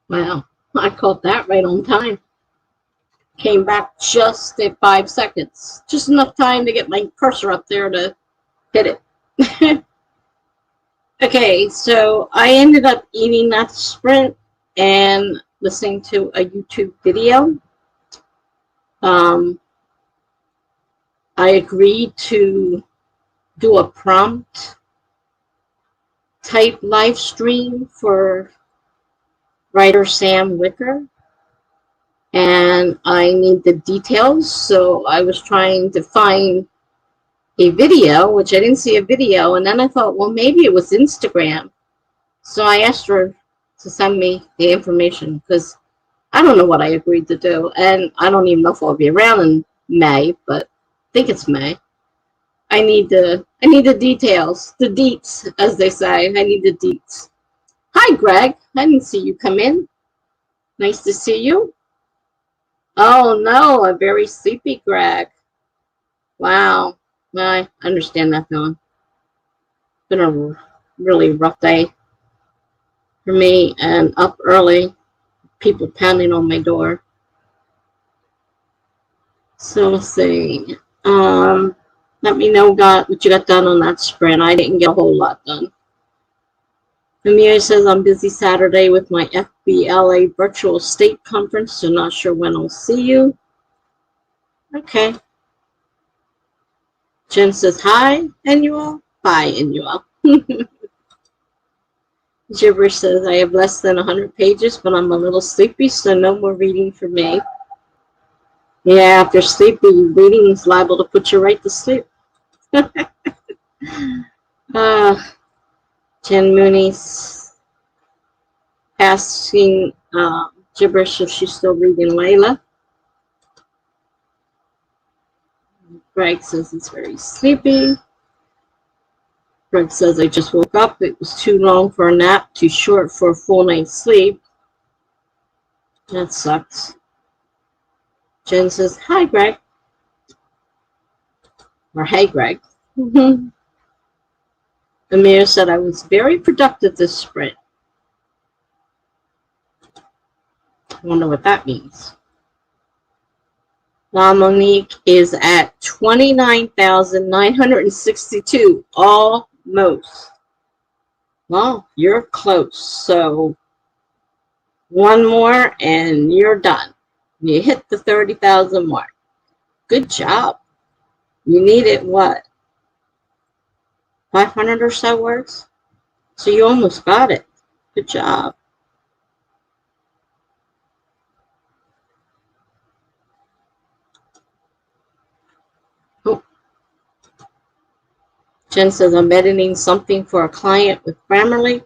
Wow, I caught that right on time. Came back just at 5 seconds. Just enough time to get my cursor up there to hit it. Okay, so I ended up eating that sprint and listening to a YouTube video. I agreed to do a prompt type live stream for writer Sam Wicker, and I need the details, so I was trying to find a video, which I didn't see a video, and then I thought, well, maybe it was Instagram. So I asked her to send me the information, because I don't know what I agreed to do, and I don't even know if I'll be around in May, but I think it's May. I need the details, the deets, as they say. I need the deets. Hi, Greg. I didn't see you come in. Nice to see you. Oh, no, a very sleepy Greg. Wow. I understand that feeling. It's been a really rough day for me, and up early, people pounding on my door. So let's see. Let me know what you got done on that sprint. I didn't get a whole lot done. Amir says, I'm busy Saturday with my FBLA virtual state conference, so not sure when I'll see you. Okay. Jen says, hi, Annual. Bye, Annual. Gibberish says, I have less than 100 pages, but I'm a little sleepy, so no more reading for me. Yeah, if you're sleepy, reading is liable to put you right to sleep. Jen Mooney's asking Gibberish if she's still reading Layla. Greg says he's very sleepy. Greg says, I just woke up. It was too long for a nap, too short for a full night's sleep. That sucks. Jen says, hi, Greg. Or hey, Greg. Amir said, I was very productive this sprint. I wonder what that means. La Monique is at 29,962, almost. Well, you're close. So one more and you're done. You hit the 30,000 mark. Good job. You needed what? 500 or so words? So you almost got it. Good job. Oh. Jen says, I'm editing something for a client with Grammarly.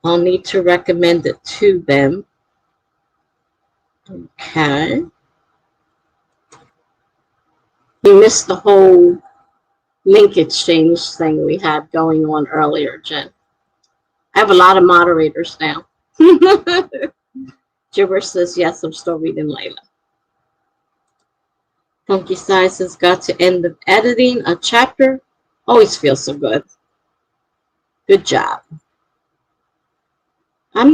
I'll need to recommend it to them. Okay. You missed the whole link exchange thing we had going on earlier, Jen. I have a lot of moderators now. Gibber says, yes, I'm still reading Layla. Funky Side says, got to end of editing a chapter. Always feels so good. Good job. I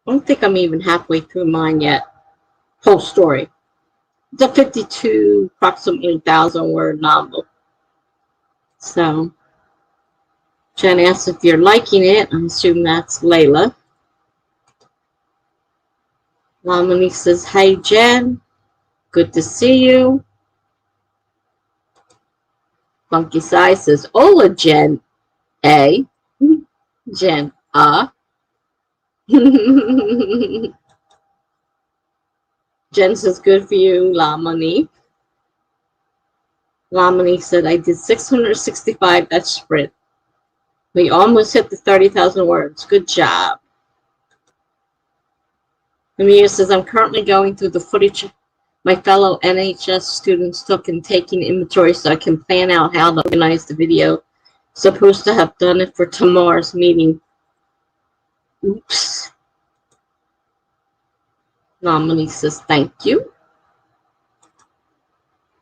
don't think I'm even halfway through mine yet. Whole story. It's a 52, approximately 1,000 word novel. So, Jen asks if you're liking it. I assume that's Layla. Monique says, hey, Jen. Good to see you. Funky Side says, hola, Jen. A. Jen. Jen says, good for you, La Monique. La Monique said, I did 665 that sprint. We almost hit the 30,000 words. Good job. Amir says, I'm currently going through the footage my fellow NHS students took and taking inventory so I can plan out how to organize the video. Supposed to have done it for tomorrow's meeting. Oops. Nominee says, thank you.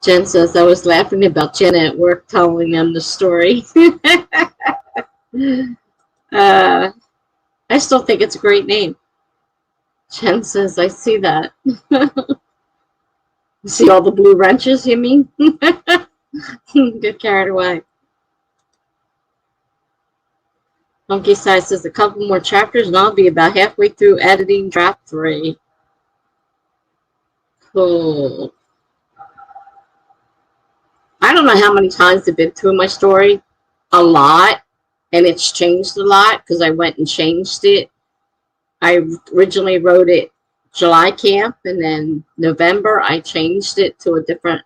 Jen says, I was laughing about Jen at work telling them the story. I still think it's a great name. Jen says, I see that. See all the blue wrenches, you mean? Get carried away. Monkey Size says a couple more chapters and I'll be about halfway through editing draft 3. Cool. I don't know how many times I've been through my story. A lot. And it's changed a lot because I went and changed it. I originally wrote it July camp, and then November I changed it to a different,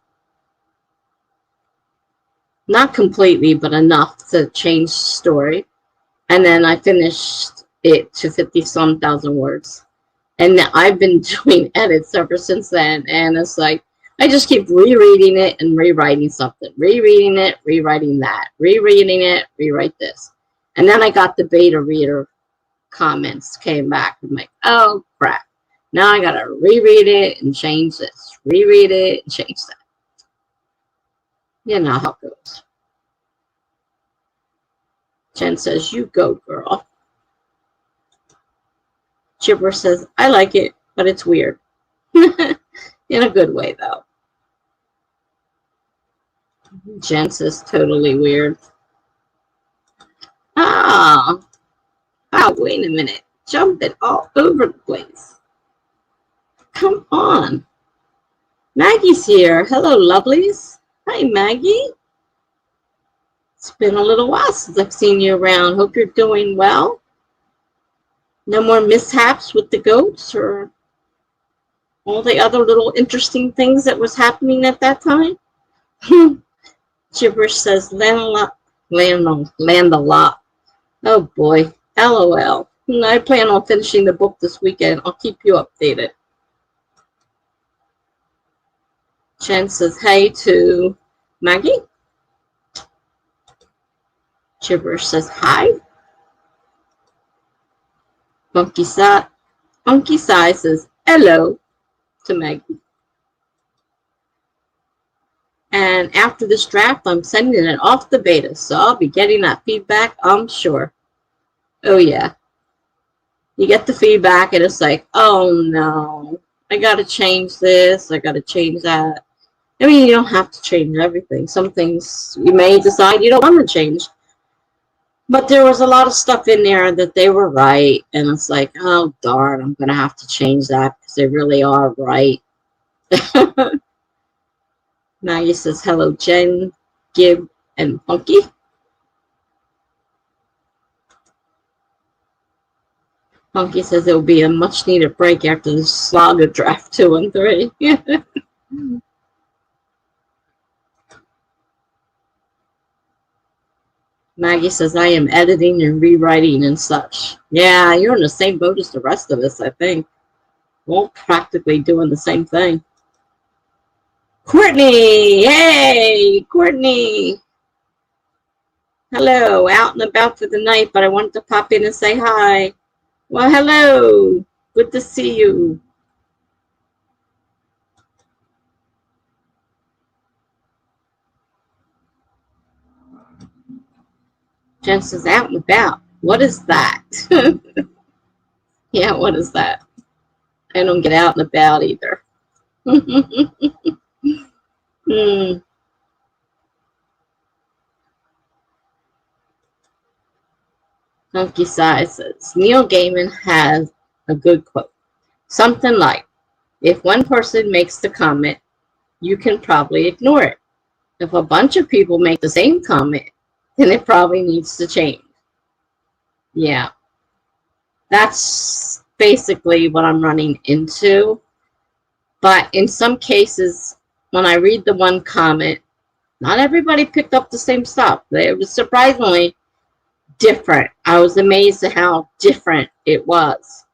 not completely, but enough to change the story. And then I finished it to 50-some thousand words. And I've been doing edits ever since then. And it's like, I just keep rereading it and rewriting something. Rereading it, rewriting that. Rereading it, rewrite this. And then I got the beta reader comments came back. I'm like, oh, crap. Now I got to reread it and change this. Reread it and change that. You know how it goes. Jen says, you go, girl. Chipper says, I like it, but it's weird. In a good way, though. Jen says, totally weird. Oh, wait a minute. Jumping all over the place. Come on. Maggie's here. Hello, lovelies. Hi, Maggie. It's been a little while since I've seen you around. Hope you're doing well. No more mishaps with the goats or all the other little interesting things that was happening at that time. Gibberish says, land a lot. Oh boy, LOL. I plan on finishing the book this weekend. I'll keep you updated. Jen says, hey to Maggie. Gibberish says, hi. Monkey Sai says, hello to Maggie. And after this draft, I'm sending it off the beta, so I'll be getting that feedback, I'm sure. Oh, yeah. You get the feedback, and it's like, oh, no. I got to change this. I got to change that. I mean, you don't have to change everything. Some things you may decide you don't want to change. But there was a lot of stuff in there that they were right. And it's like, oh, darn, I'm going to have to change that because they really are right. Maggie says, hello, Jen, Gib, and Funky. Funky says it will be a much needed break after the slog of draft 2 and 3. Maggie says, I am editing and rewriting and such. Yeah, you're in the same boat as the rest of us, I think. We're all practically doing the same thing. Courtney! Hey, Courtney! Hello, out and about for the night, but I wanted to pop in and say hi. Well, hello. Good to see you. Jen says, out and about. What is that? Yeah, what is that? I don't get out and about either. Funky Size says, Neil Gaiman has a good quote. Something like, if one person makes the comment, you can probably ignore it. If a bunch of people make the same comment, then it probably needs to change. Yeah. That's basically what I'm running into. But in some cases, when I read the one comment, not everybody picked up the same stuff. It was surprisingly different. I was amazed at how different it was.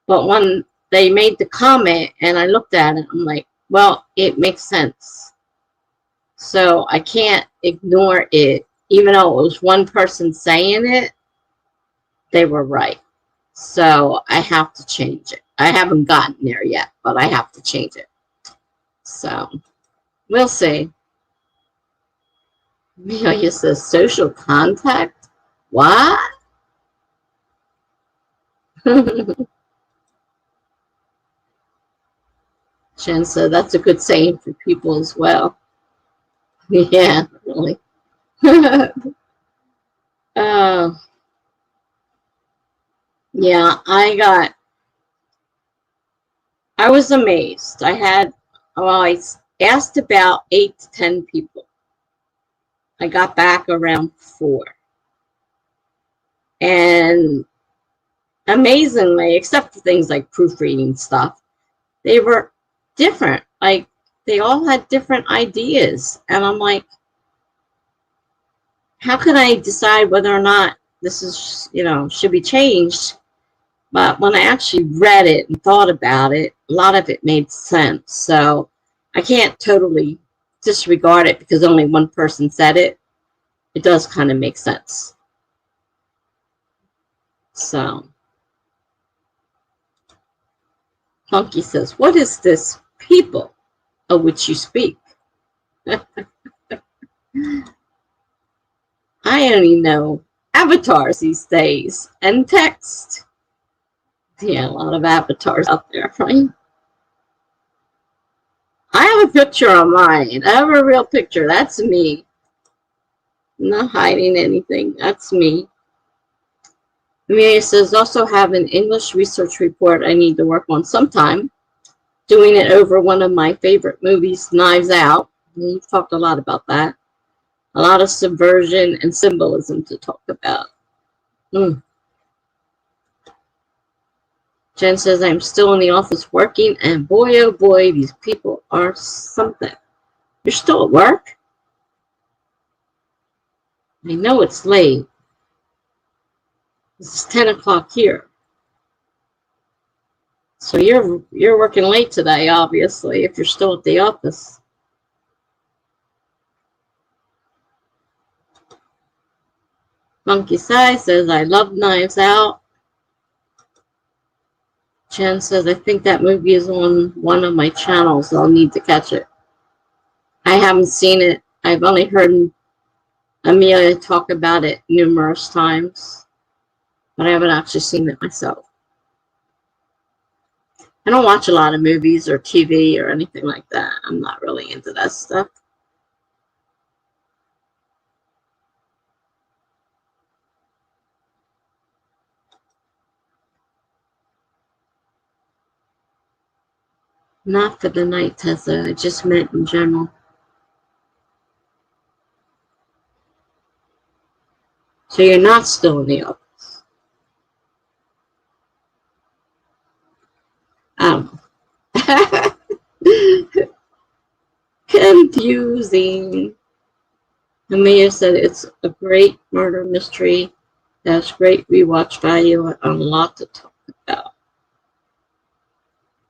But when they made the comment and I looked at it, I'm like, well, it makes sense. So I can't ignore it. Even though it was one person saying it, they were right. So I have to change it. I haven't gotten there yet, but I have to change it. So we'll see. Amelia says social contact? What? Jen said that's a good saying for people as well. Yeah, really. uh, yeah, I was amazed. I asked about 8 to 10 people. I got back around 4. And amazingly, except for things like proofreading stuff, they were different. Like, they all had different ideas. And I'm like, how can I decide whether or not this is, should be changed? But when I actually read it and thought about it, a lot of it made sense. So I can't totally disregard it because only one person said it. It does kind of make sense. So Funky says, what is this people of which you speak? I only know avatars these days and text. Yeah, a lot of avatars out there, right? I have a picture on mine. I have a real picture. That's me. I'm not hiding anything. That's me. Amelia says, also have an English research report I need to work on sometime. Doing it over one of my favorite movies, Knives Out. We've talked a lot about that. A lot of subversion and symbolism to talk about. Jen says, I'm still in the office working, and boy, oh boy, these people are something. You're still at work? I know it's late. This is 10 o'clock here. So you're working late today, obviously, if you're still at the office. Monkey Sai says, I love Knives Out. Jen says, I think that movie is on one of my channels. So I'll need to catch it. I haven't seen it. I've only heard Amelia talk about it numerous times, but I haven't actually seen it myself. I don't watch a lot of movies or TV or anything like that. I'm not really into that stuff. Not for the night, Tessa. I just meant in general. So you're not still in the office. I don't know. Confusing. Amelia said it's a great murder mystery. That's great rewatch value and a lot to talk about.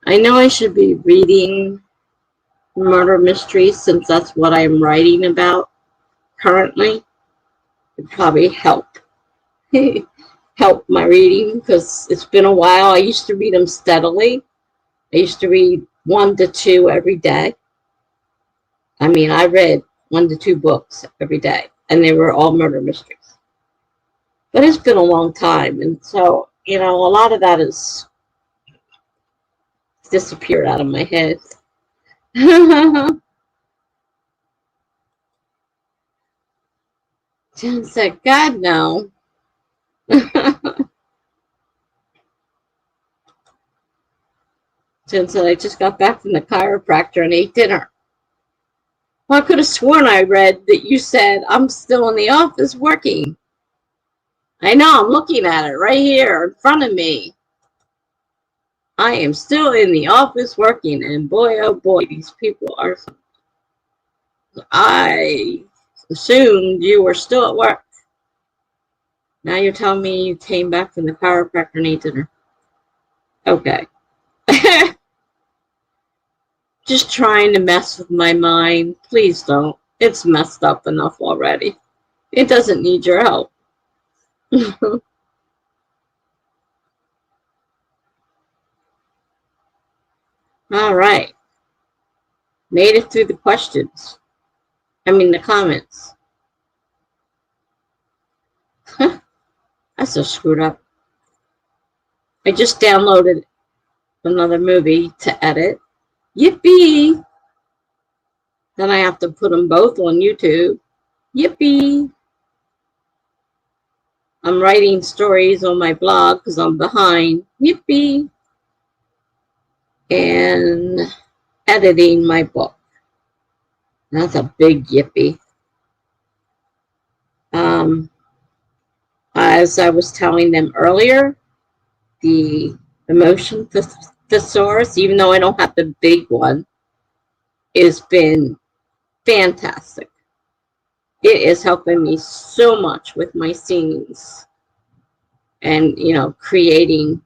I know I should be reading murder mysteries since that's what I'm writing about currently. It'd probably help my reading because it's been a while. I used to read them steadily. I used to read 1 to 2 every day. I mean, I read 1 to 2 books every day, and they were all murder mysteries. But it's been a long time, and so, a lot of that has disappeared out of my head. Jen said, God, no. Jen said, I just got back from the chiropractor and ate dinner. Well, I could have sworn I read that you said I'm still in the office working. I know, I'm looking at it right here in front of me. I am still in the office working, and boy, oh boy, these people are... I assumed you were still at work. Now you're telling me you came back from the chiropractor and ate dinner. Okay. Just trying to mess with my mind. Please don't. It's messed up enough already. It doesn't need your help. All right. Made it through the questions. The comments. That's so screwed up. I just downloaded another movie to edit. Yippee! Then I have to put them both on YouTube. Yippee! I'm writing stories on my blog because I'm behind. Yippee! And editing my book. That's a big yippee. As I was telling them earlier, the emotion thesaurus, even though I don't have the big one, has been fantastic. It is helping me so much with my scenes and, you know, creating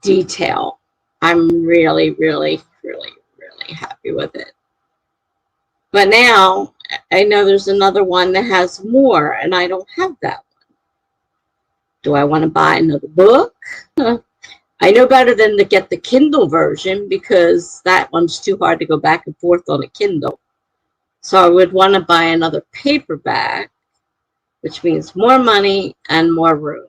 detail. I'm really, really, really, really happy with it. But now I know there's another one that has more, and I don't have that one. Do I want to buy another book? I know better than to get the Kindle version because that one's too hard to go back and forth on a Kindle. So I would want to buy another paperback, which means more money and more room.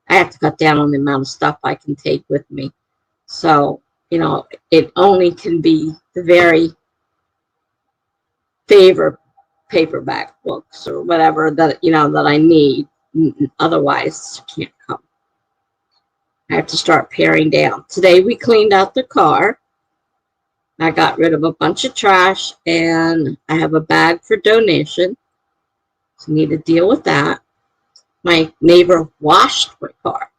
I have to cut down on the amount of stuff I can take with me. So, you know, it only can be the very favorite paperback books or whatever that, you know, that I need. Otherwise, can't come. I have to start paring down. Today we cleaned out the car. I got rid of a bunch of trash, and I have a bag for donation. So I need to deal with that. My neighbor washed my car.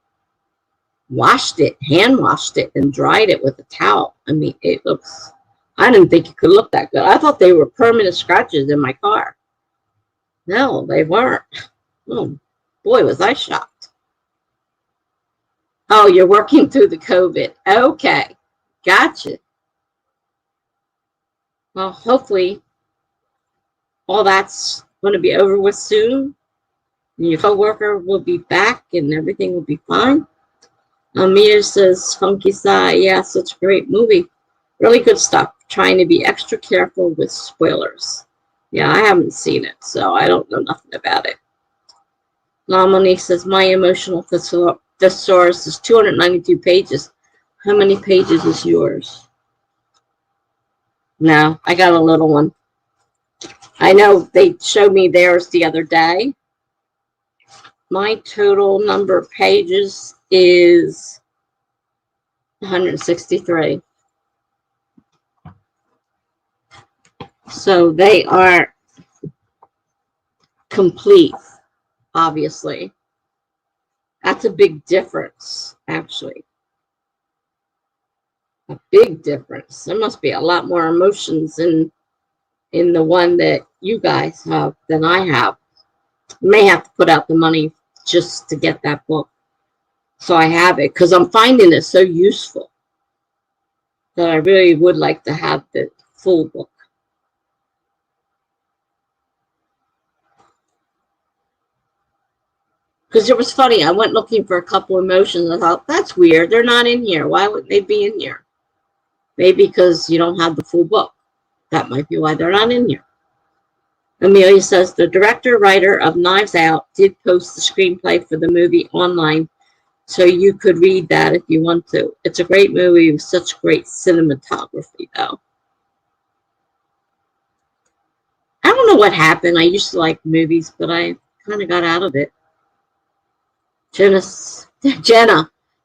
Washed it, hand washed it, and dried it with a towel. I mean, it looks, I didn't think it could look that good. I thought they were permanent scratches in my car. No, they weren't. Oh, boy, was I shocked. Oh, you're working through the COVID. Okay, gotcha. Well, hopefully all that's going to be over with soon. Your coworker will be back and everything will be fine. Mia says, Funky Side, yeah, such a great movie. Really good stuff. Trying to be extra careful with spoilers. Yeah, I haven't seen it, so I don't know nothing about it. Lamoni says, my emotional thesaurus is 292 pages. How many pages is yours? No, I got a little one. I know they showed me theirs the other day. My total number of pages is 163. So they are complete, obviously. That's a big difference, actually. A big difference. There must be a lot more emotions in the one that you guys have than I have. May have to put out the money just to get that book. So I have it because I'm finding it so useful that I really would like to have the full book. Because it was funny. I went looking for a couple emotions. I thought, that's weird. They're not in here. Why would they be in here? Maybe because you don't have the full book. That might be why they're not in here. Amelia says, the director, writer of Knives Out did post the screenplay for the movie online, so you could read that if you want to. It's a great movie with such great cinematography, though. I don't know what happened. I used to like movies, but I kind of got out of it. Jenna,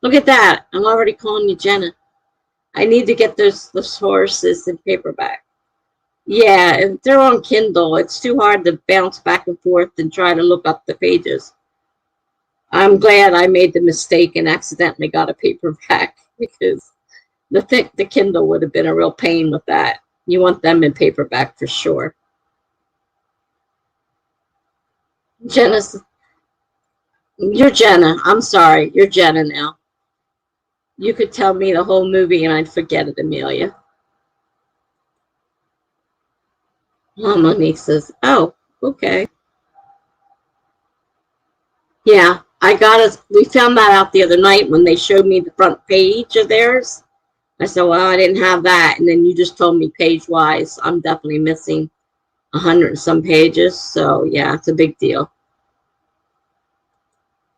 look at that. I'm already calling you Jenna. I need to get those horses in paperback. Yeah, if they're on Kindle, it's too hard to bounce back and forth and try to look up the pages. I'm glad I made the mistake and accidentally got a paperback because the Kindle would have been a real pain with that. You want them in paperback for sure. You're Jenna. I'm sorry. You're Jenna now. You could tell me the whole movie and I'd forget it, Amelia. Monique says, oh, okay. Yeah, we found that out the other night when they showed me the front page of theirs. I said, well, I didn't have that. And then you just told me page-wise, I'm definitely missing 100 and some pages. So, yeah, it's a big deal.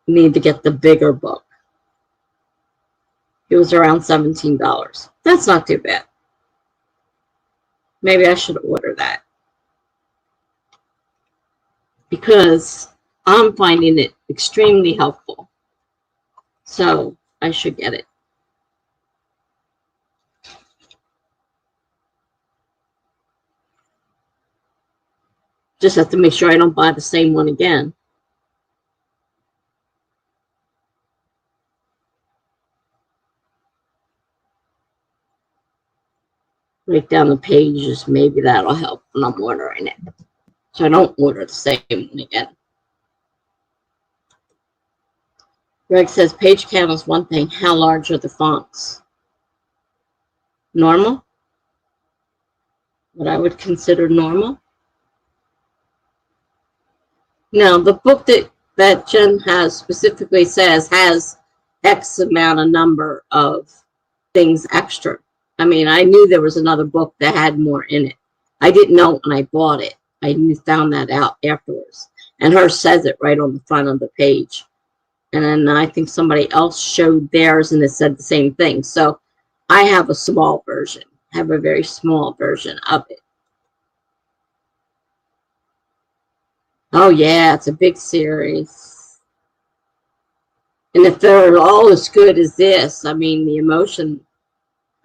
You need to get the bigger book. It was around $17. That's not too bad. Maybe I should order that, because I'm finding it extremely helpful. So I should get it. Just have to make sure I don't buy the same one again. Write down the pages. Maybe that'll help when I'm ordering it, so I don't order the same one again. Greg says page count is one thing. How large are the fonts? Normal? What I would consider normal? Now, the book that Jen has specifically says has X amount of number of things extra. I mean, I knew there was another book that had more in it. I didn't know when I bought it. I found that out afterwards. And hers says it right on the front of the page. And then I think somebody else showed theirs and it said the same thing. So I have a small version. I have a very small version of it. Oh, yeah, it's a big series. And if they're all as good as this, I mean, the emotion,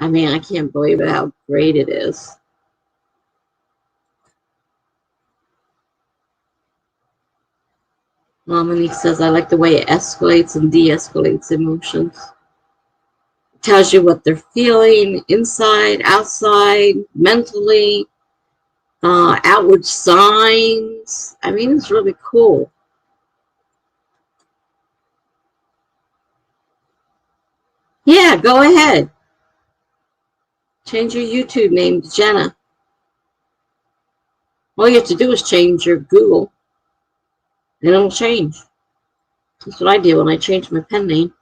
I mean, I can't believe it, how great it is. Monique says, I like the way it escalates and de-escalates emotions. It tells you what they're feeling inside, outside, mentally, outward signs. I mean, it's really cool. Yeah, go ahead. Change your YouTube name to Jenna. All you have to do is change your Google, and it'll change. That's what I do when I change my pen name.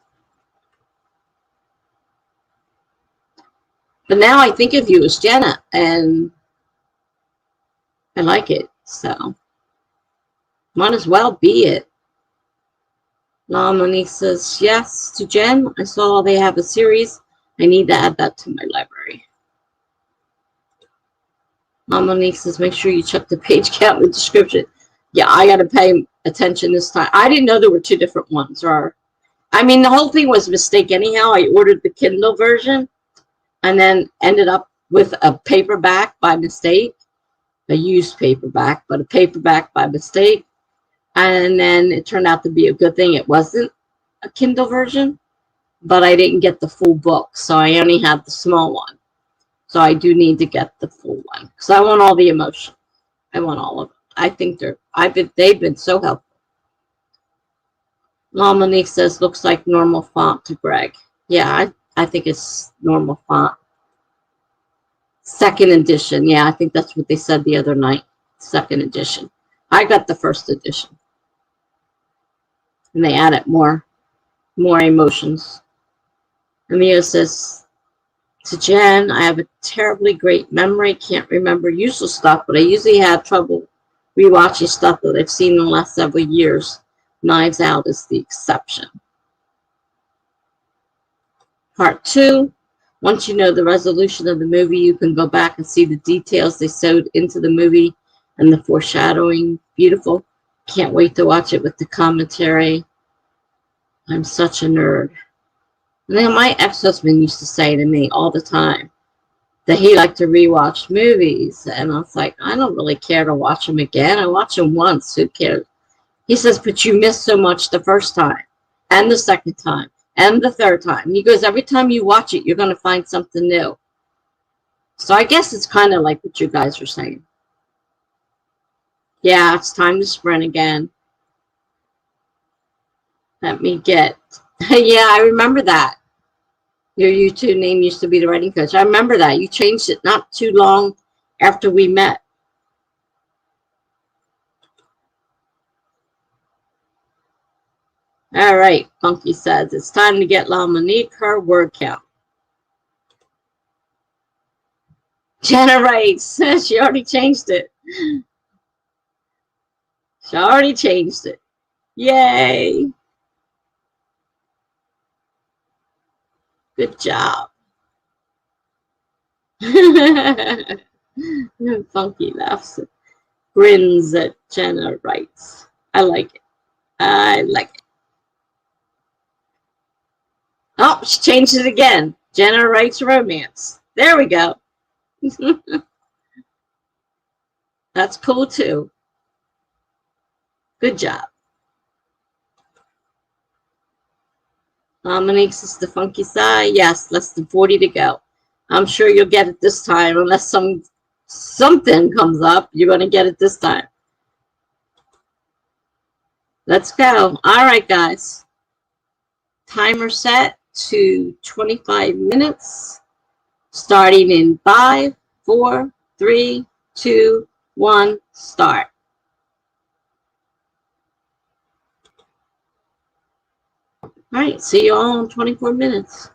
But now I think of you as Jenna, and I like it, so might as well be it. Monique says, yes, to Jen. I saw they have a series. I need to add that to my library. Monique says, make sure you check the page count in the description. Yeah, I got to pay attention this time. I didn't know there were two different ones. I mean, the whole thing was a mistake anyhow. I ordered the Kindle version and then ended up with a paperback by mistake. A used paperback, but a paperback by mistake. And then it turned out to be a good thing. It wasn't a Kindle version, but I didn't get the full book, so I only have the small one. So I do need to get the full one because I want all the emotion. I want all of it. I think they've been so helpful. Monique says, looks like normal font to Greg. Yeah, I think it's normal font. Second edition. Yeah, I think that's what they said the other night. Second edition. I got the first edition. And they added more emotions. Amia says, to Jen, I have a terribly great memory. Can't remember useless stuff, but I usually have trouble rewatching stuff that I've seen in the last several years. Knives Out is the exception. Part 2. Once you know the resolution of the movie, you can go back and see the details they sewed into the movie and the foreshadowing. Beautiful. Can't wait to watch it with the commentary. I'm such a nerd. And then my ex-husband used to say to me all the time that he liked to rewatch movies. And I was like, I don't really care to watch them again. I watch them once. Who cares? He says, but you missed so much the first time and the second time and the third time. He goes, every time you watch it, you're going to find something new. So I guess it's kind of like what you guys are saying. Yeah, it's time to sprint again. Let me get... Yeah, I remember that. Your YouTube name used to be The Writing Coach. I remember that. You changed it not too long after we met. All right, Funky says, it's time to get La Monique her word count. Jenna writes, she already changed it. She already changed it. Yay. Good job. Funky laughs. Grins at Jenna writes. I like it. I like it. Oh, she changed it again. Jenna writes romance. There we go. That's cool too. Good job. Dominique's is the funky side. Yes, less than 40 to go. I'm sure you'll get it this time, unless something comes up. You're going to get it this time. Let's go. All right, guys. Timer set to 25 minutes. Starting in 5, 4, 3, 2, 1, start. All right, see you all in 24 minutes.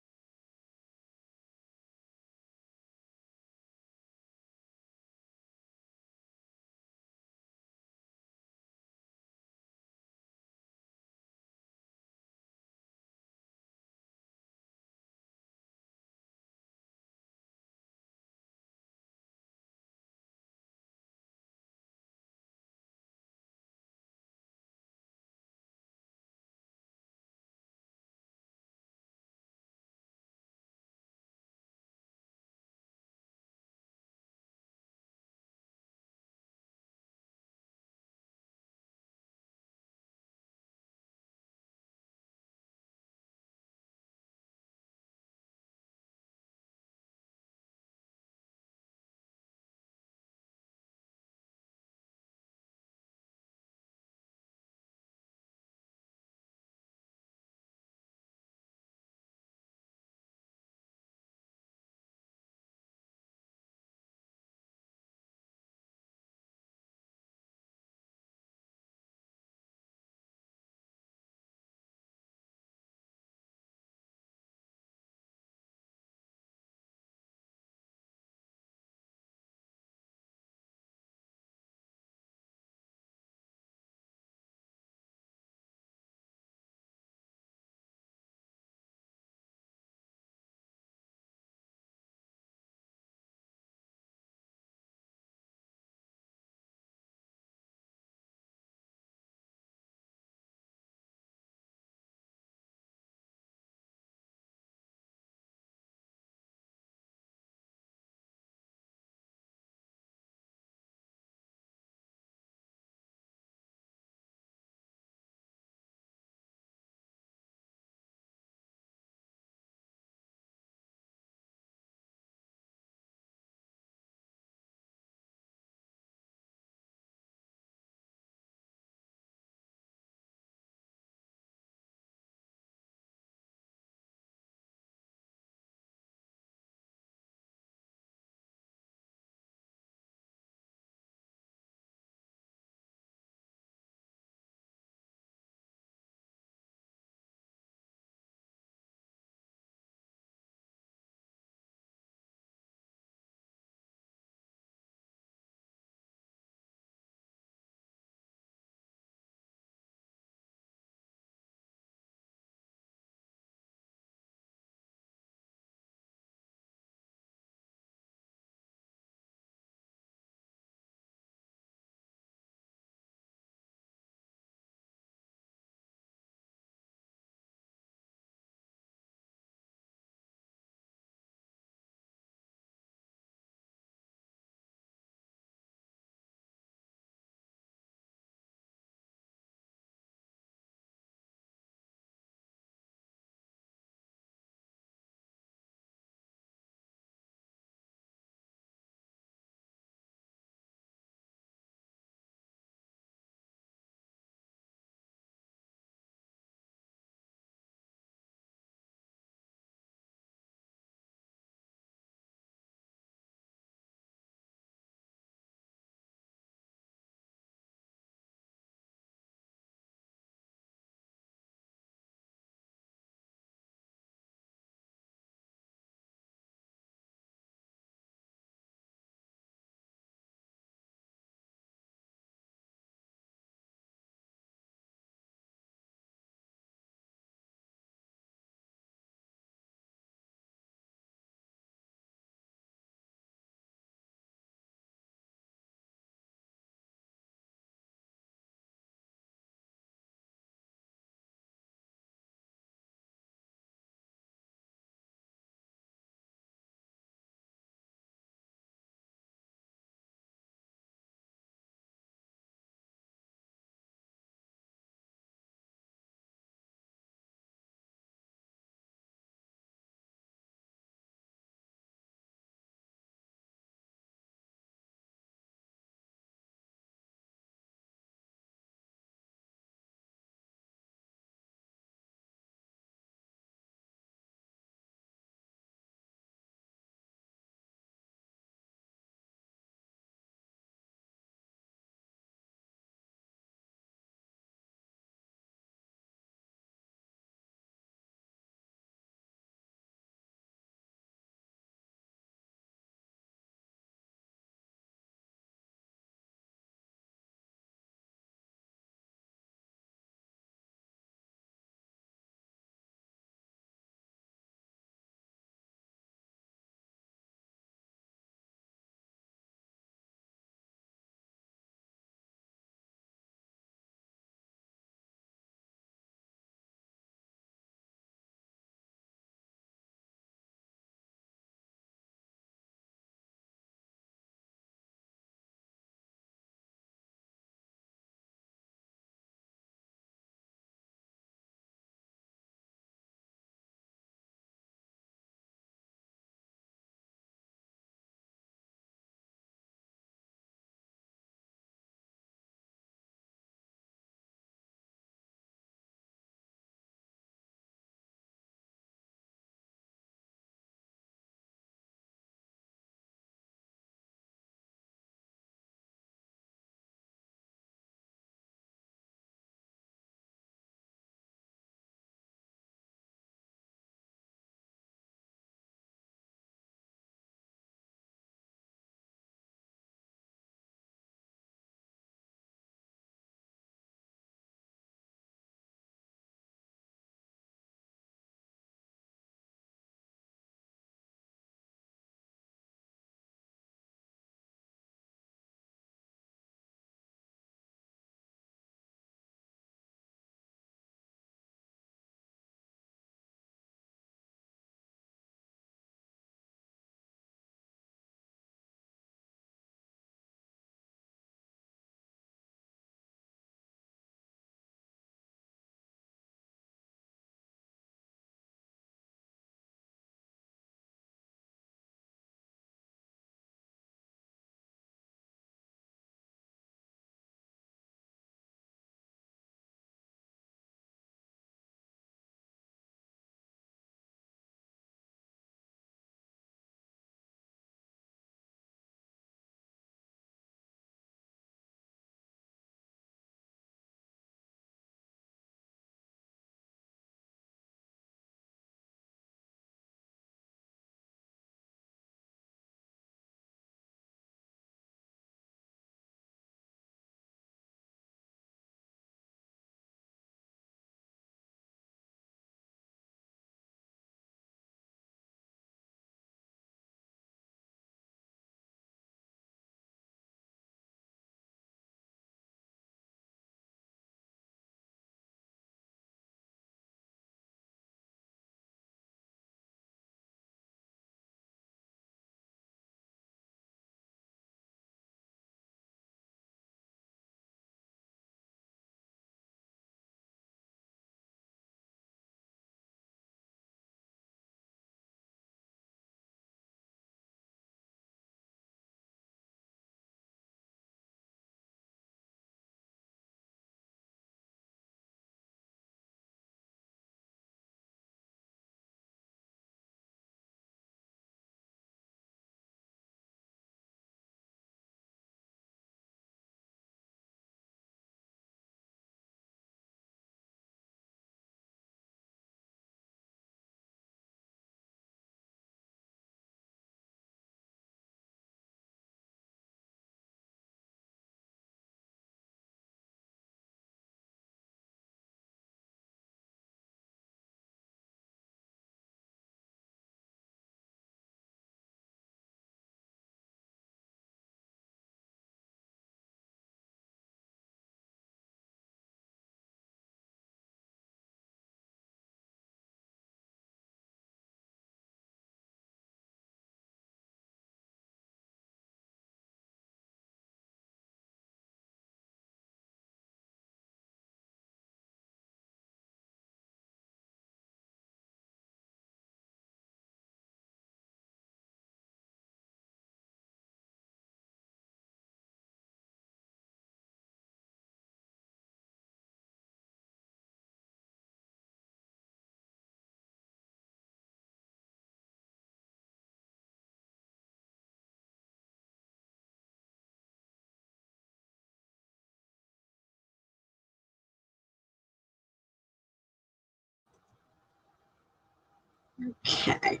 Okay.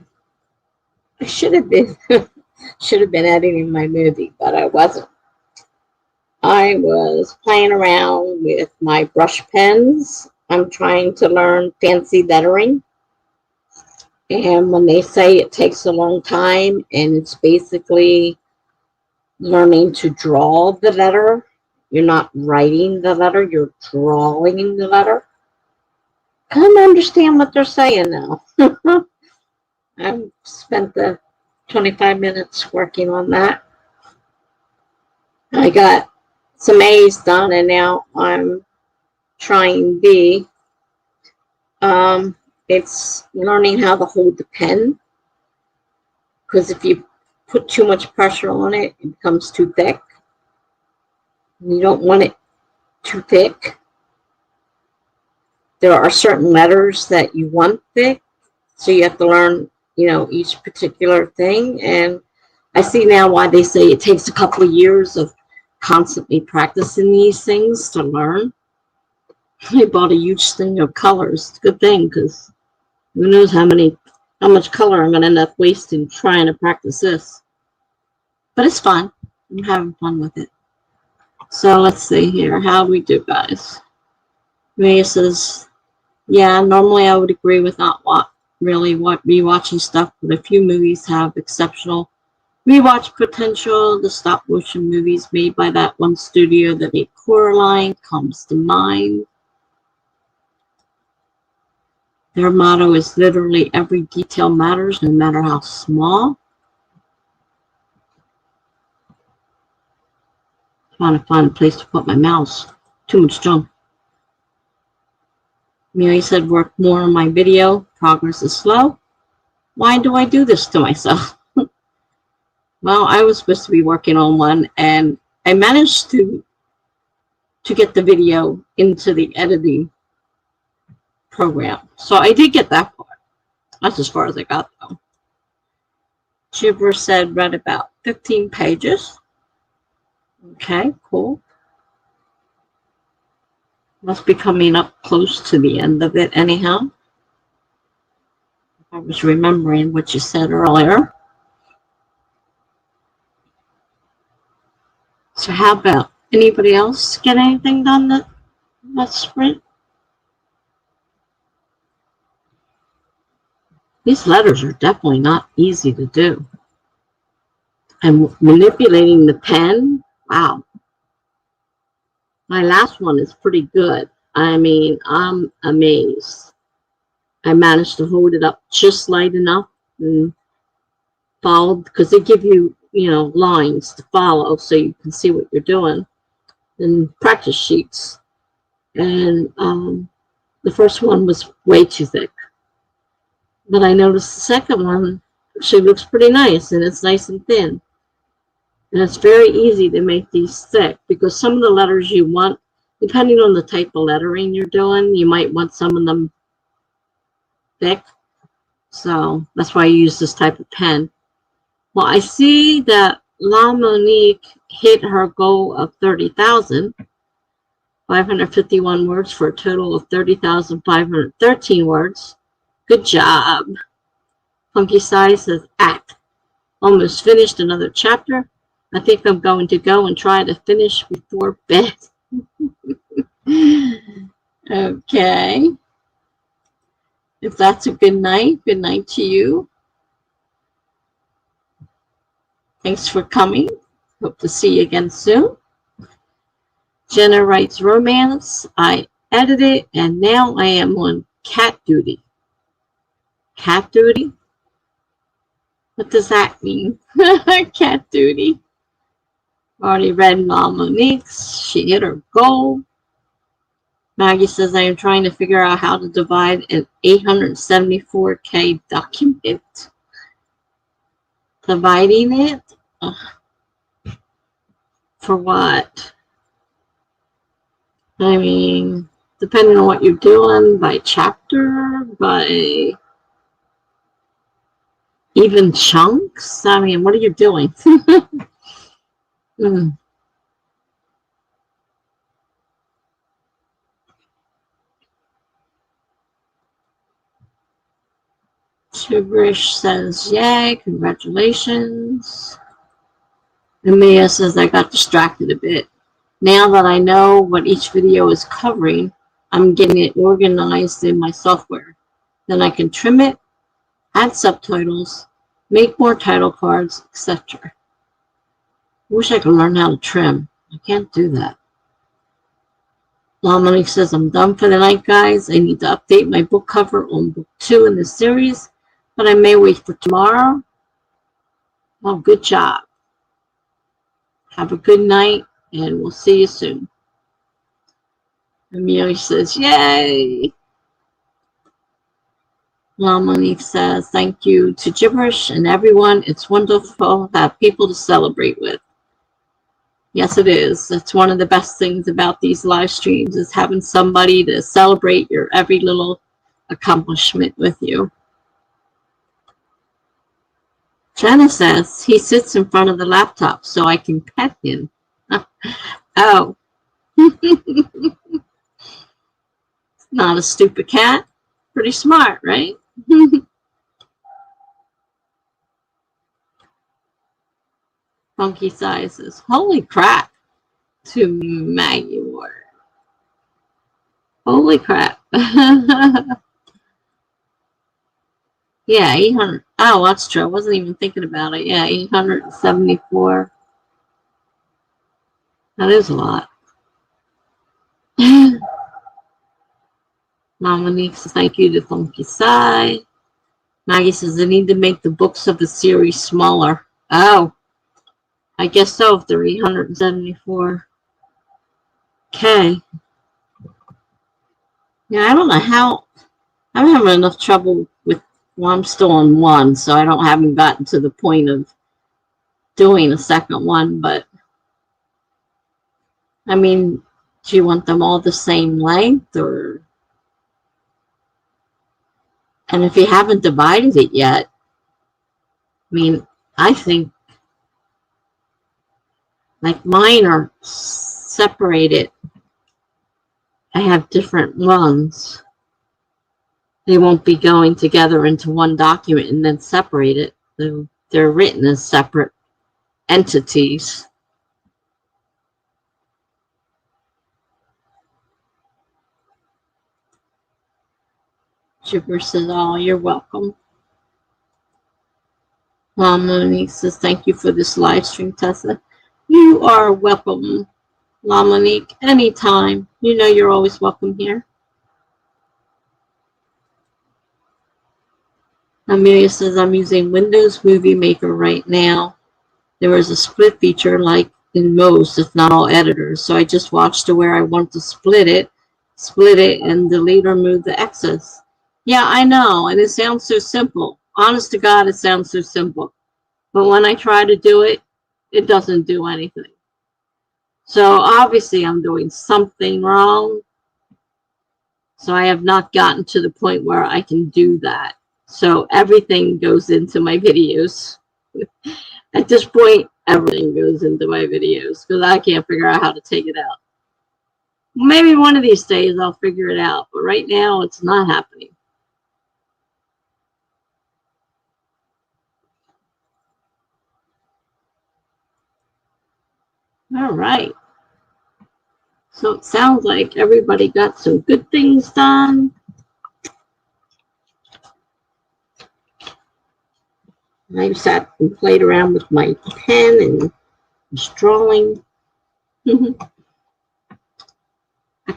I should have been editing my movie, but I wasn't. I was playing around with my brush pens. I'm trying to learn fancy lettering. And when they say it takes a long time, and it's basically learning to draw the letter, you're not writing the letter, you're drawing the letter. I don't understand what they're saying now. I've spent the 25 minutes working on that. I got some A's done, and now I'm trying B. It's learning how to hold the pen, because if you put too much pressure on it, it becomes too thick. You don't want it too thick. There are certain letters that you want thick, so you have to learn, each particular thing. And I see now why they say it takes a couple of years of constantly practicing these things to learn. I bought a huge thing of colors. It's a good thing, because who knows how much color I'm going to end up wasting trying to practice this. But it's fun. I'm having fun with it. So let's see here. How do we do, guys? Mia says, yeah, normally I would agree with not rewatching stuff, but a few movies have exceptional rewatch potential. The stop motion movies made by that one studio that made Coraline comes to mind. Their motto is literally every detail matters, no matter how small. Trying to find a place to put my mouse. Too much junk. Mary said, work more on my video. Progress is slow. Why do I do this to myself? Well, I was supposed to be working on one, and I managed to get the video into the editing program. So I did get that far. That's as far as I got, though. Gibber said, read about 15 pages. Okay, cool. Must be coming up close to the end of it anyhow. I was remembering what you said earlier. So how about anybody else get anything done that sprint? These letters are definitely not easy to do. And manipulating the pen, wow. My last one is pretty good. I mean, I'm amazed. I managed to hold it up just light enough and follow, because they give you, lines to follow so you can see what you're doing, and practice sheets. And the first one was way too thick. But I noticed the second one actually looks pretty nice, and it's nice and thin. And it's very easy to make these thick, because some of the letters you want, depending on the type of lettering you're doing, you might want some of them thick. So that's why I use this type of pen. Well, I see that La Monique hit her goal of 30,551 words for a total of 30,513 words. Good job. Funky Size says, act. Almost finished another chapter. I think I'm going to go and try to finish before bed. Okay. If that's a good night to you. Thanks for coming. Hope to see you again soon. Jenna writes romance. I edited, and now I am on cat duty. Cat duty? What does that mean? Cat duty. Already read Monique's. She hit her goal. Maggie says, I am trying to figure out how to divide an 874K document. Dividing it? For what? I mean, depending on what you're doing, by chapter, by even chunks. I mean, what are you doing? Gibberish says, yay, congratulations. And Mia says, I got distracted a bit. Now that I know what each video is covering, I'm getting it organized in my software. Then I can trim it, add subtitles, make more title cards, etc. Wish I could learn how to trim. I can't do that. Dominic says, I'm done for the night, guys. I need to update my book cover on book 2 in the series, but I may wait for tomorrow. Well, good job. Have a good night, and we'll see you soon. Amelia says, yay. Dominic says, thank you to Gibberish and everyone. It's wonderful to have people to celebrate with. Yes, it is. That's one of the best things about these live streams is having somebody to celebrate your every little accomplishment with you. Jenna says, he sits in front of the laptop so I can pet him. Oh. Not a stupid cat. Pretty smart, right? Funky sizes. Holy crap. To Memoir. Holy crap. Yeah, 800. Oh, that's true. I wasn't even thinking about it. Yeah, 874. That is a lot. Monique says, thank you to Funky Side. Maggie says, I need to make the books of the series smaller. Oh, I guess so, if they're 874. Okay. Yeah, I don't know how. I'm having enough trouble with, well, I'm still on one, so I haven't gotten to the point of doing a second one, but I mean, do you want them all the same length, or? And if you haven't divided it yet, I mean, I think like mine are separated. I have different ones. They won't be going together into one document and then separate it. They're written as separate entities. Chipper says, oh, you're welcome. Monique says, thank you for this live stream, Tessa. You are welcome, Monique, anytime. You know you're always welcome here. Amelia says, I'm using Windows Movie Maker right now. There is a split feature like in most, if not all editors. So I just watched to where I want to split it, and delete or remove the excess. Yeah, I know. And it sounds so simple. Honest to God, it sounds so simple. But when I try to do it, it doesn't do anything. So obviously I'm doing something wrong. So I have not gotten to the point where I can do that. So everything goes into my videos. At this point, everything goes into my videos because I can't figure out how to take it out. Maybe one of these days I'll figure it out, but right now it's not happening. All right. So it sounds like everybody got some good things done. I sat and played around with my pen and just drawing. I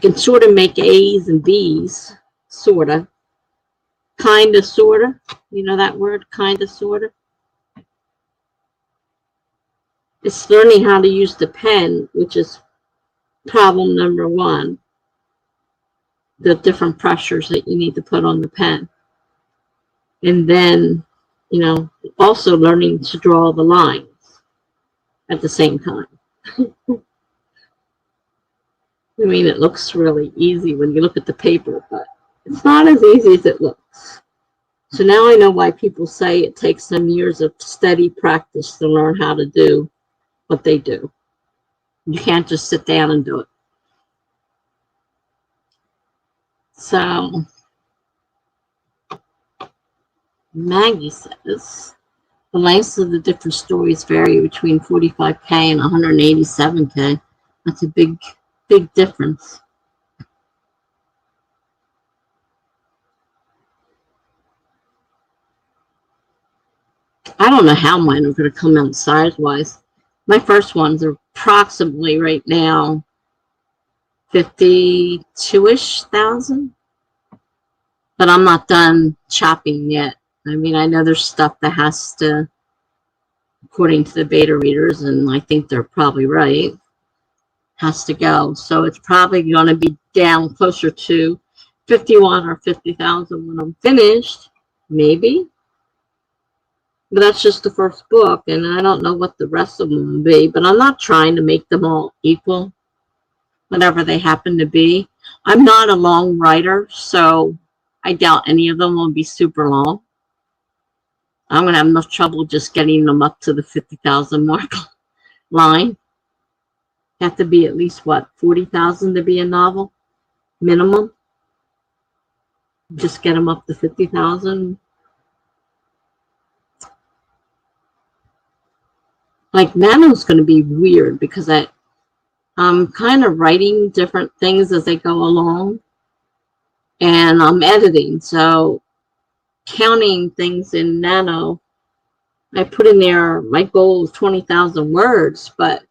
can sort of make A's and B's, sort of. Kind of, sort of. You know that word, kind of, sort of? It's learning how to use the pen, which is problem number one. The different pressures that you need to put on the pen. And then, you know, also learning to draw the lines at the same time. I mean, it looks really easy when you look at the paper, but it's not as easy as it looks. So now I know why people say it takes them years of steady practice to learn how to do what they do. You can't just sit down and do it. So Maggie says, the lengths of the different stories vary between 45K and 187K. That's a big difference. I don't know how mine are going to come out size-wise. My first ones are approximately right now 52-ish thousand. But I'm not done chopping yet. I mean, I know there's stuff that has to, according to the beta readers, and I think they're probably right, has to go. So it's probably going to be down closer to 51 or 50,000 when I'm finished, maybe. But that's just the first book, and I don't know what the rest of them will be. But I'm not trying to make them all equal, whatever they happen to be. I'm not a long writer, so I doubt any of them will be super long. I'm going to have enough trouble just getting them up to the 50,000 mark line. Have to be at least, what, 40,000 to be a novel? Minimum. Just get them up to 50,000. Like, NaNo's going to be weird because I'm kind of writing different things as I go along. And I'm editing. So, counting things in NaNo, I put in there, my goal is 20,000 words, but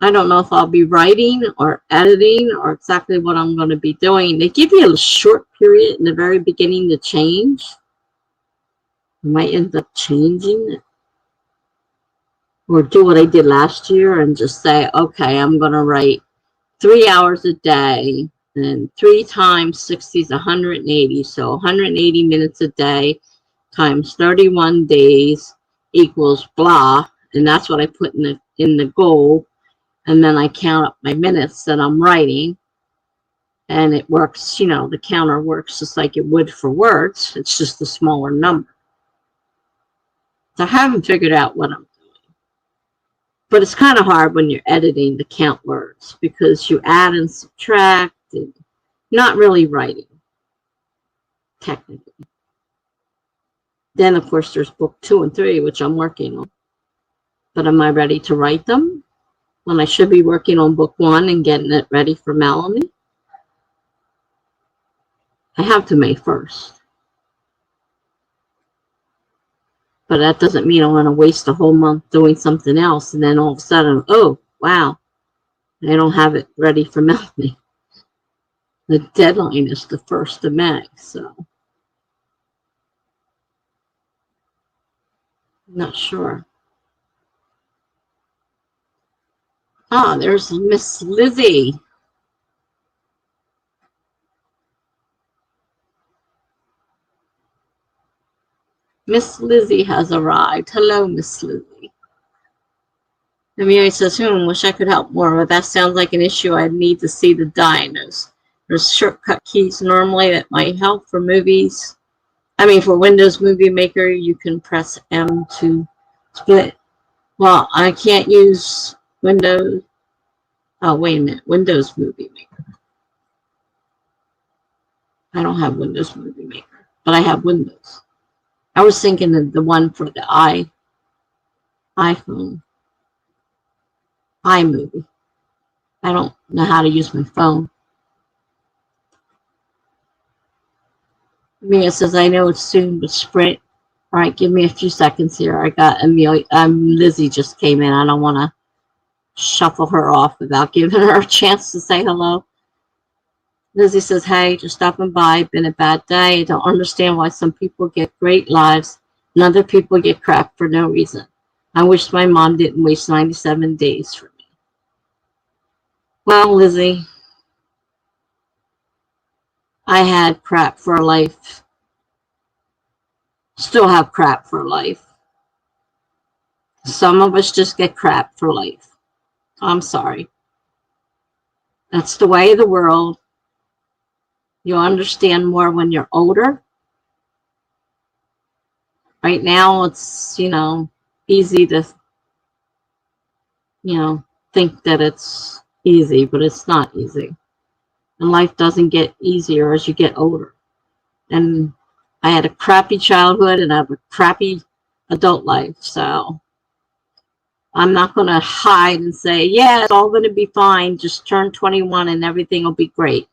I don't know if I'll be writing or editing or exactly what I'm going to be doing. They give you a short period in the very beginning to change. I might end up changing it. Or do what I did last year and just say, okay, I'm going to write 3 hours a day. And 3 times 60 is 180. So 180 minutes a day times 31 days equals blah. And that's what I put in the goal. And then I count up my minutes that I'm writing. And it works, you know, the counter works just like it would for words. It's just a smaller number. So I haven't figured out what I'm doing. But it's kind of hard when you're editing to count words because you add and subtract and not really writing, technically. Then, of course, there's book 2 and 3, which I'm working on. But am I ready to write them when I should be working on book 1 and getting it ready for Melanie? I have to May 1st. But that doesn't mean I want to waste a whole month doing something else and then all of a sudden, oh, wow, I don't have it ready for Melanie. The deadline is the 1st of May, so I'm not sure. Ah, there's Miss Lizzie. Miss Lizzie has arrived. Hello, Miss Lizzie. And Mary says, wish I could help more, but that sounds like an issue I'd need to see the diagnose. There's shortcut keys normally that might help for movies. I mean, for Windows Movie Maker, you can press M to split. Well, I can't use Windows. Oh, wait a minute. Windows Movie Maker. I don't have Windows Movie Maker, but I have Windows. I was thinking of the one for the iPhone. iMovie. I don't know how to use my phone. Mia says, I know it's soon, but sprint. All right, give me a few seconds here. I got Amelia. Lizzie just came in. I don't want to shuffle her off without giving her a chance to say hello. Lizzie says, hey, just stopping by. Been a bad day. I don't understand why some people get great lives and other people get crap for no reason. I wish my mom didn't waste 97 days for me. Well, Lizzie, I had crap for life. Still have crap for life. Some of us just get crap for life. I'm sorry. That's the way of the world. You'll understand more when you're older. Right now, it's, easy to, think that it's easy, but it's not easy. And life doesn't get easier as you get older. And I had a crappy childhood and I have a crappy adult life. So I'm not going to hide and say, yeah, it's all going to be fine. Just turn 21 and everything will be great.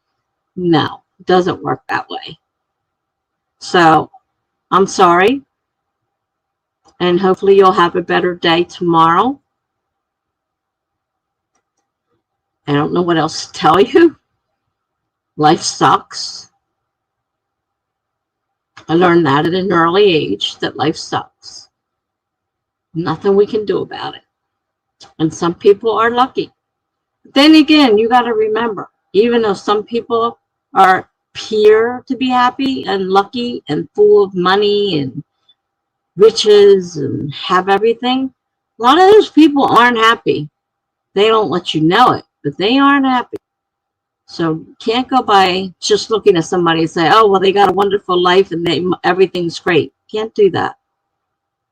No, it doesn't work that way. So I'm sorry. And hopefully you'll have a better day tomorrow. I don't know what else to tell you. Life sucks. I learned that at an early age, that life sucks. Nothing we can do about it. And some people are lucky. But then again, you got to remember, even though some people appear to be happy and lucky and full of money and riches and have everything, a lot of those people aren't happy. They don't let you know it, but they aren't happy. So can't go by just looking at somebody and say, oh, well, they got a wonderful life and everything's great. Can't do that.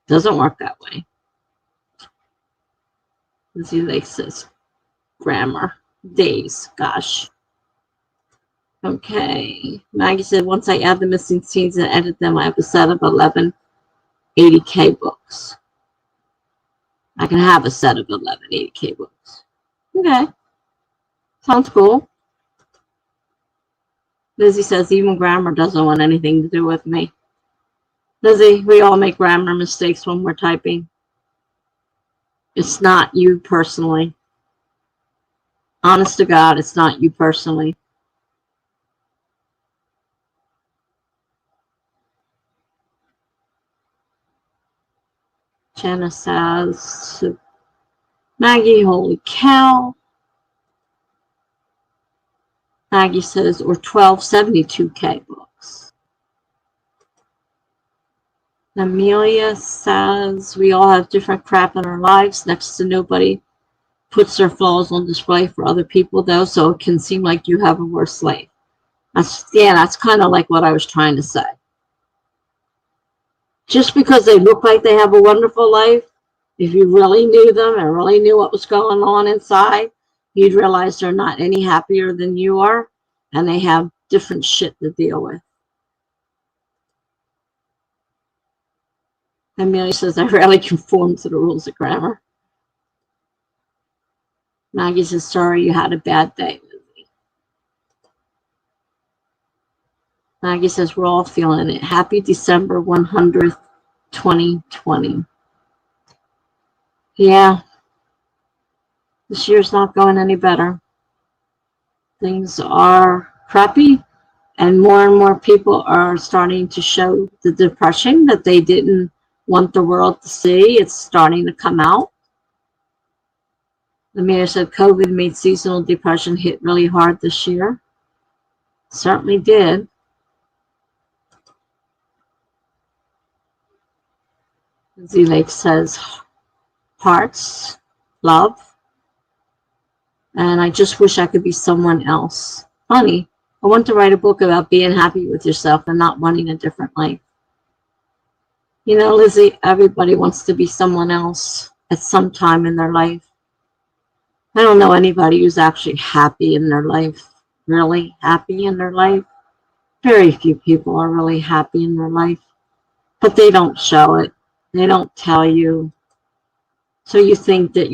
Doesn't work that way. Let's see, like says grammar. Days. Gosh. Okay. Maggie said, once I add the missing scenes and edit them, I have a set of 11 80K books. I can have a set of 11 80K books. Okay. Sounds cool. Lizzie says, even grammar doesn't want anything to do with me. Lizzie, we all make grammar mistakes when we're typing. It's not you personally. Honest to God, it's not you personally. Jenna says, Maggie, holy cow. Maggie says, or 12 72K books. Amelia says, we all have different crap in our lives. Next to nobody puts their flaws on display for other people, though, so it can seem like you have a worse life. That's kind of like what I was trying to say. Just because they look like they have a wonderful life, if you really knew them and really knew what was going on inside, you'd realize they're not any happier than you are, and they have different shit to deal with. Amelia says, I rarely conform to the rules of grammar. Maggie says, sorry you had a bad day, Lizzie. Maggie says, we're all feeling it. Happy December 100th, 2020. Yeah. This year's not going any better. Things are crappy, and more people are starting to show the depression that they didn't want the world to see. It's starting to come out. The mayor said COVID made seasonal depression hit really hard this year. Certainly did. Z Lake says hearts, love, and I just wish I could be someone else. Funny, I want to write a book about being happy with yourself and not wanting a different life. You know, Lizzie, everybody wants to be someone else at some time in their life. I don't know anybody who's actually happy in their life, really happy in their life. Very few people are really happy in their life, but they don't show it. They don't tell you. So you think that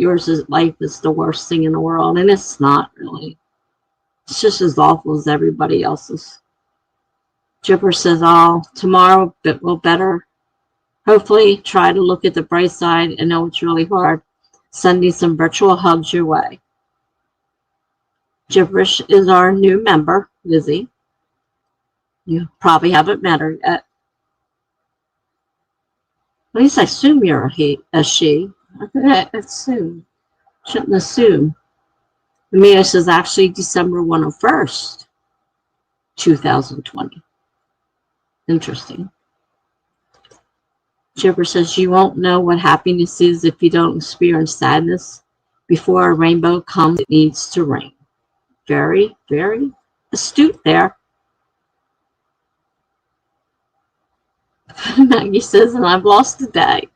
life is the worst thing in the world, and it's not really. It's just as awful as everybody else's. Jipper says, oh, tomorrow will better. Hopefully, try to look at the bright side. I know it's really hard. Sending some virtual hugs your way. Gibberish is our new member, Lizzie. You probably haven't met her yet. At least I assume you're a she. I assume. Shouldn't assume. Mia says actually December 1st, 2020. Interesting. Gibber says you won't know what happiness is if you don't experience sadness. Before a rainbow comes, it needs to rain. Very, very astute there. Maggie says, and I've lost a day.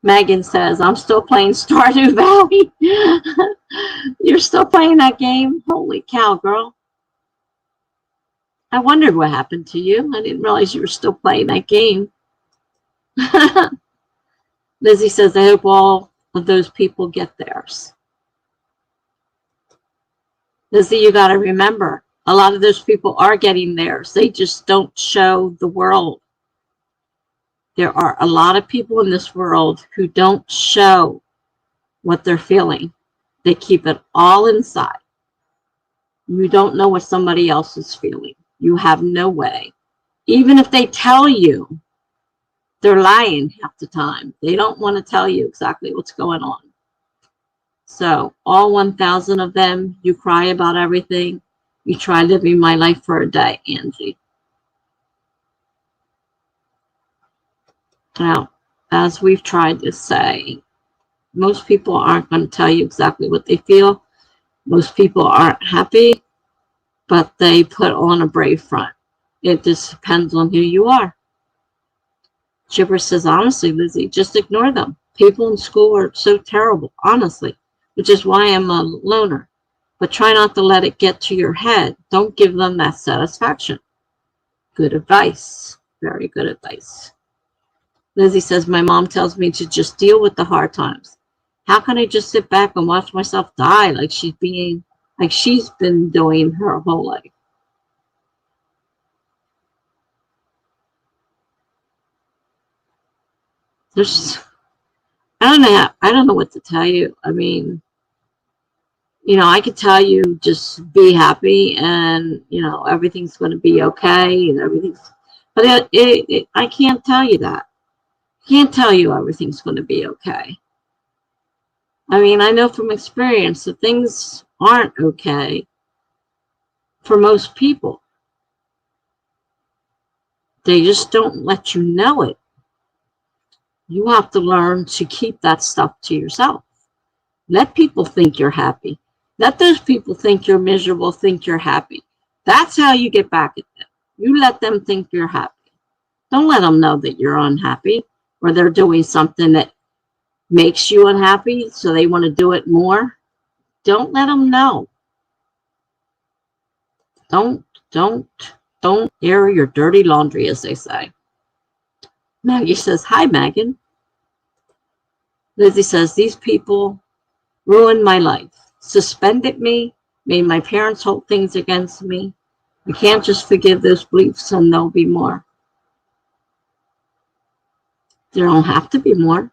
Megan says, I'm still playing Stardew Valley. You're still playing that game? Holy cow, girl. I wondered what happened to you. I didn't realize you were still playing that game. Lizzie says, I hope all of those people get theirs. Lizzie, you got to remember, a lot of those people are getting theirs. They just don't show the world. There are a lot of people in this world who don't show what they're feeling. They keep it all inside. You don't know what somebody else is feeling. You have no way. Even if they tell you, they're lying half the time. They don't want to tell you exactly what's going on. So all 1,000 of them, you cry about everything. You try living my life for a day, Angie. Now, as we've tried to say, most people aren't going to tell you exactly what they feel. Most people aren't happy, but they put on a brave front. It just depends on who you are. Chipper says, honestly, Lizzie, just ignore them. People in school are so terrible, honestly, which is why I'm a loner. But try not to let it get to your head. Don't give them that satisfaction. Good advice. Very good advice. Lizzie says, my mom tells me to just deal with the hard times. How can I just sit back and watch myself die like she's been doing her whole life? There's, I don't know what to tell you. I mean, I could tell you just be happy and, everything's going to be okay and everything's, but I can't tell you that. I can't tell you everything's going to be okay. I mean, I know from experience that things aren't okay for most people. They just don't let you know it. You have to learn to keep that stuff to yourself. Let people think you're happy. Let those people think you're miserable, think you're happy. That's how you get back at them. You let them think you're happy. Don't let them know that you're unhappy or they're doing something that makes you unhappy so they want to do it more. Don't let them know. Don't air your dirty laundry, as they say. Maggie says, hi, Megan. Lizzie says, these people ruined my life, suspended me, made my parents hold things against me. I can't just forgive those beliefs and there'll be more. There don't have to be more.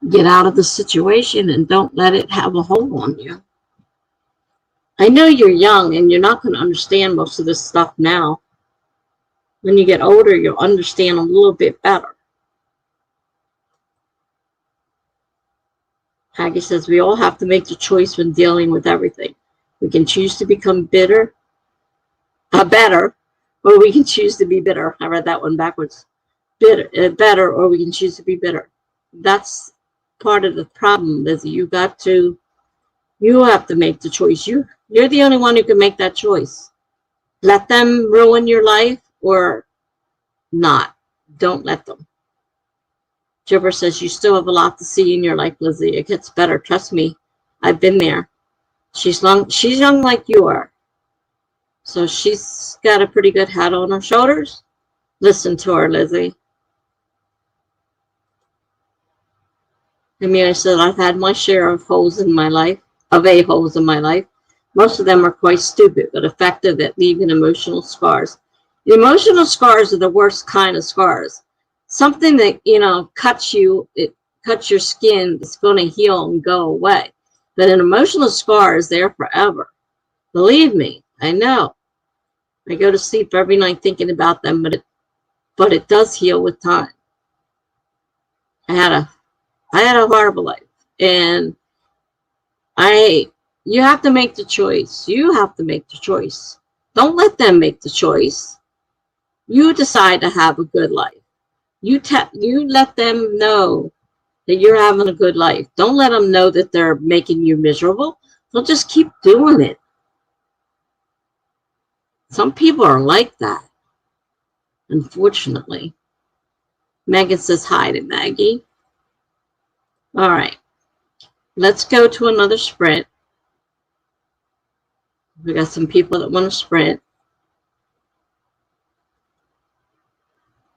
Get out of the situation and don't let it have a hold on you. I know you're young and you're not going to understand most of this stuff now. When you get older, you'll understand a little bit better. Maggie says, we all have to make the choice when dealing with everything. We can choose to become better, or we can choose to be bitter. I read that one backwards. Better, or we can choose to be bitter. That's part of the problem, Lizzie. You have to make the choice. You're the only one who can make that choice. Let them ruin your life or not. Don't let them. Gibber says, you still have a lot to see in your life, Lizzie. It gets better. Trust me. I've been there. She's young like you are. So she's got a pretty good head on her shoulders. Listen to her, Lizzie. Amira said, I've had my share of a-holes in my life. Most of them are quite stupid, but effective at leaving emotional scars. The emotional scars are the worst kind of scars. Something that, cuts you, it cuts your skin, it's going to heal and go away. But an emotional scar is there forever. Believe me, I know. I go to sleep every night thinking about them, but it does heal with time. I had a horrible life, and you have to make the choice. You have to make the choice. Don't let them make the choice. You decide to have a good life. You let them know that you're having a good life. Don't let them know that they're making you miserable. They'll just keep doing it. Some people are like that, unfortunately. Megan says hi to Maggie. All right. Let's go to another sprint. We got some people that want to sprint.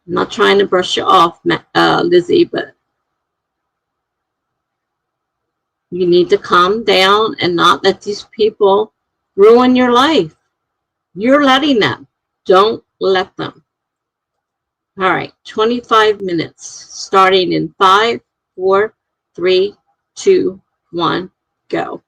I'm not trying to brush you off, Lizzie, but you need to calm down and not let these people ruin your life. You're letting them. Don't let them. All right, 25 minutes, starting in 5, 4, 3, 2, 1, go.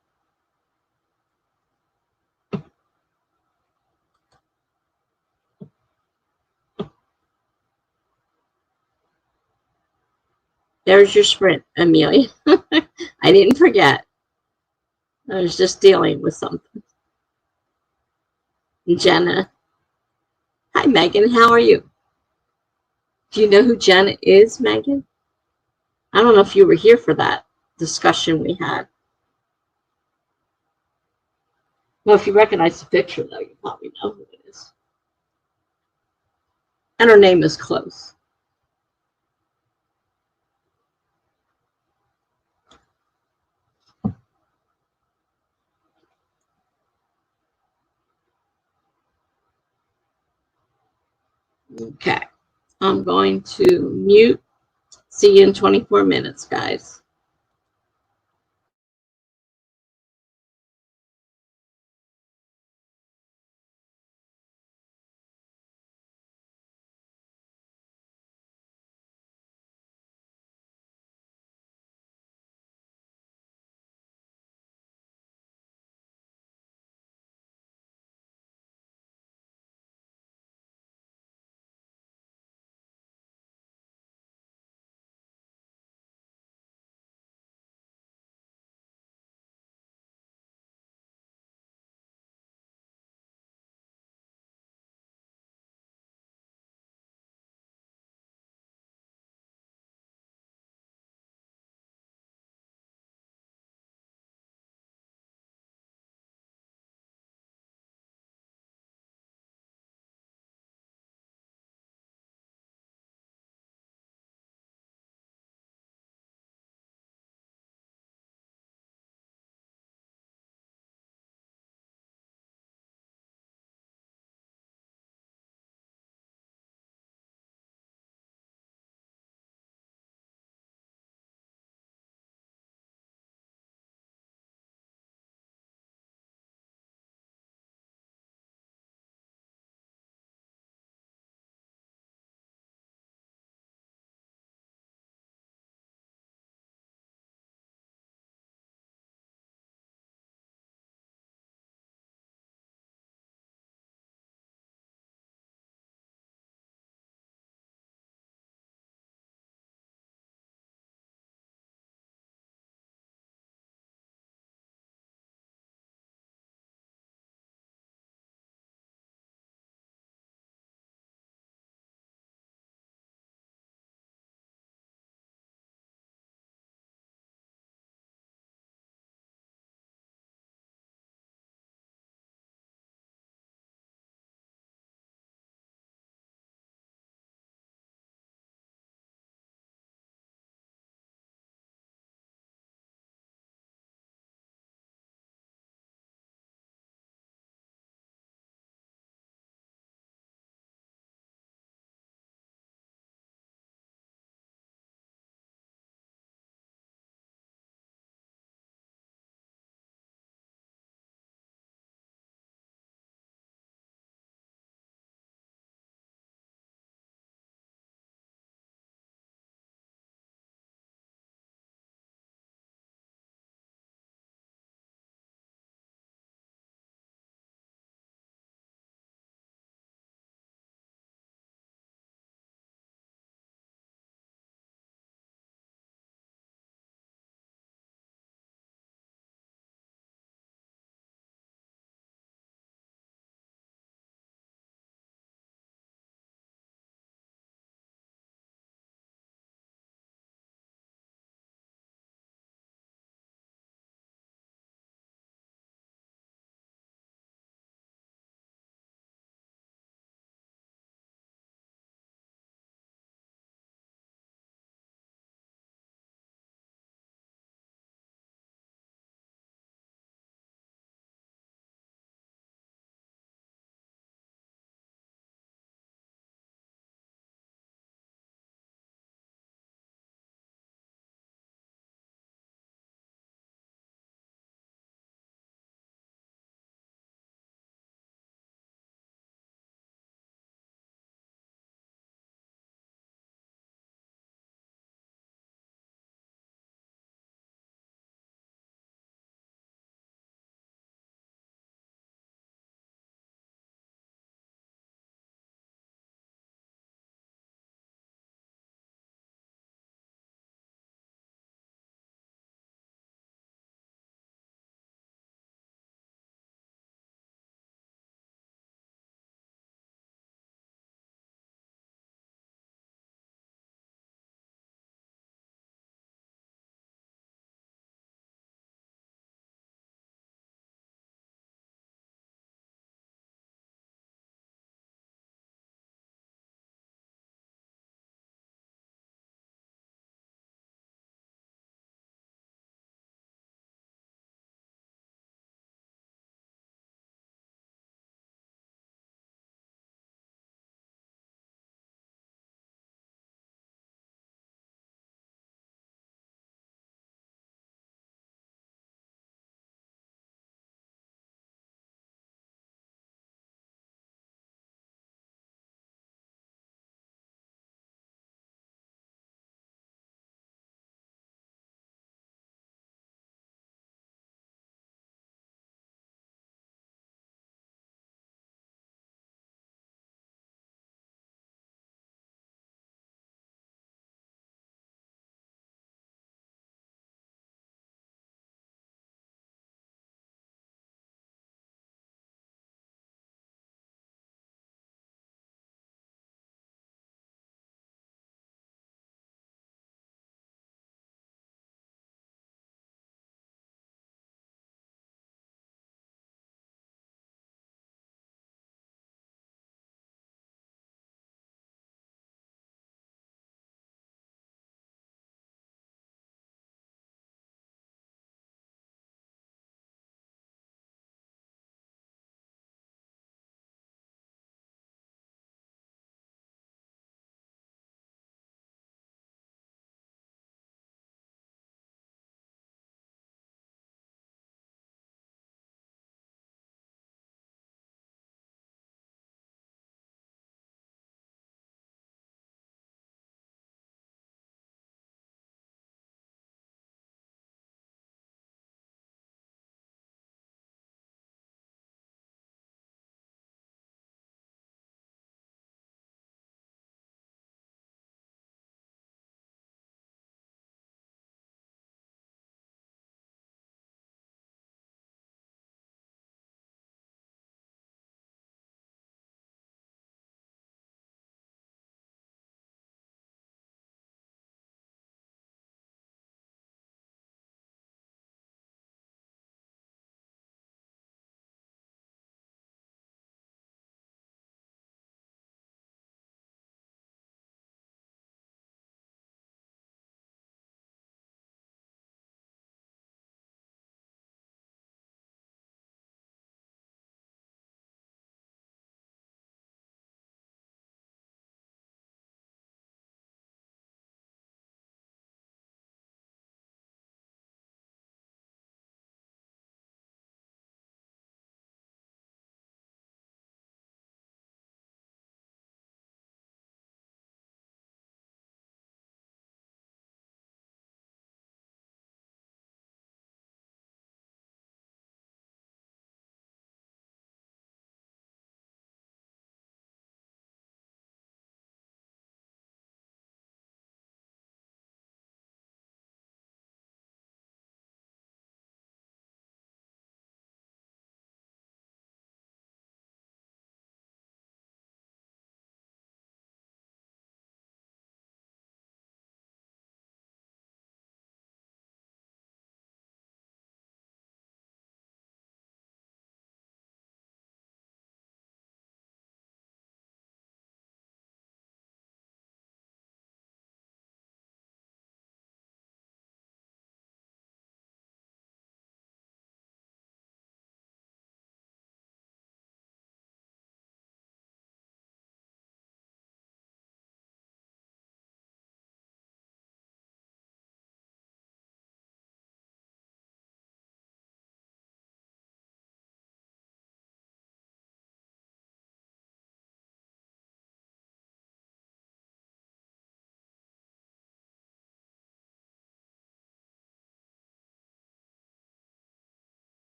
There's your sprint, Amelia. I didn't forget. I was just dealing with something. Jenna. Hi, Megan. How are you? Do you know who Jenna is, Megan? I don't know if you were here for that discussion we had. Well, if you recognize the picture, though, you probably know who it is. And her name is close. Okay. I'm going to mute. See you in 24 minutes, guys.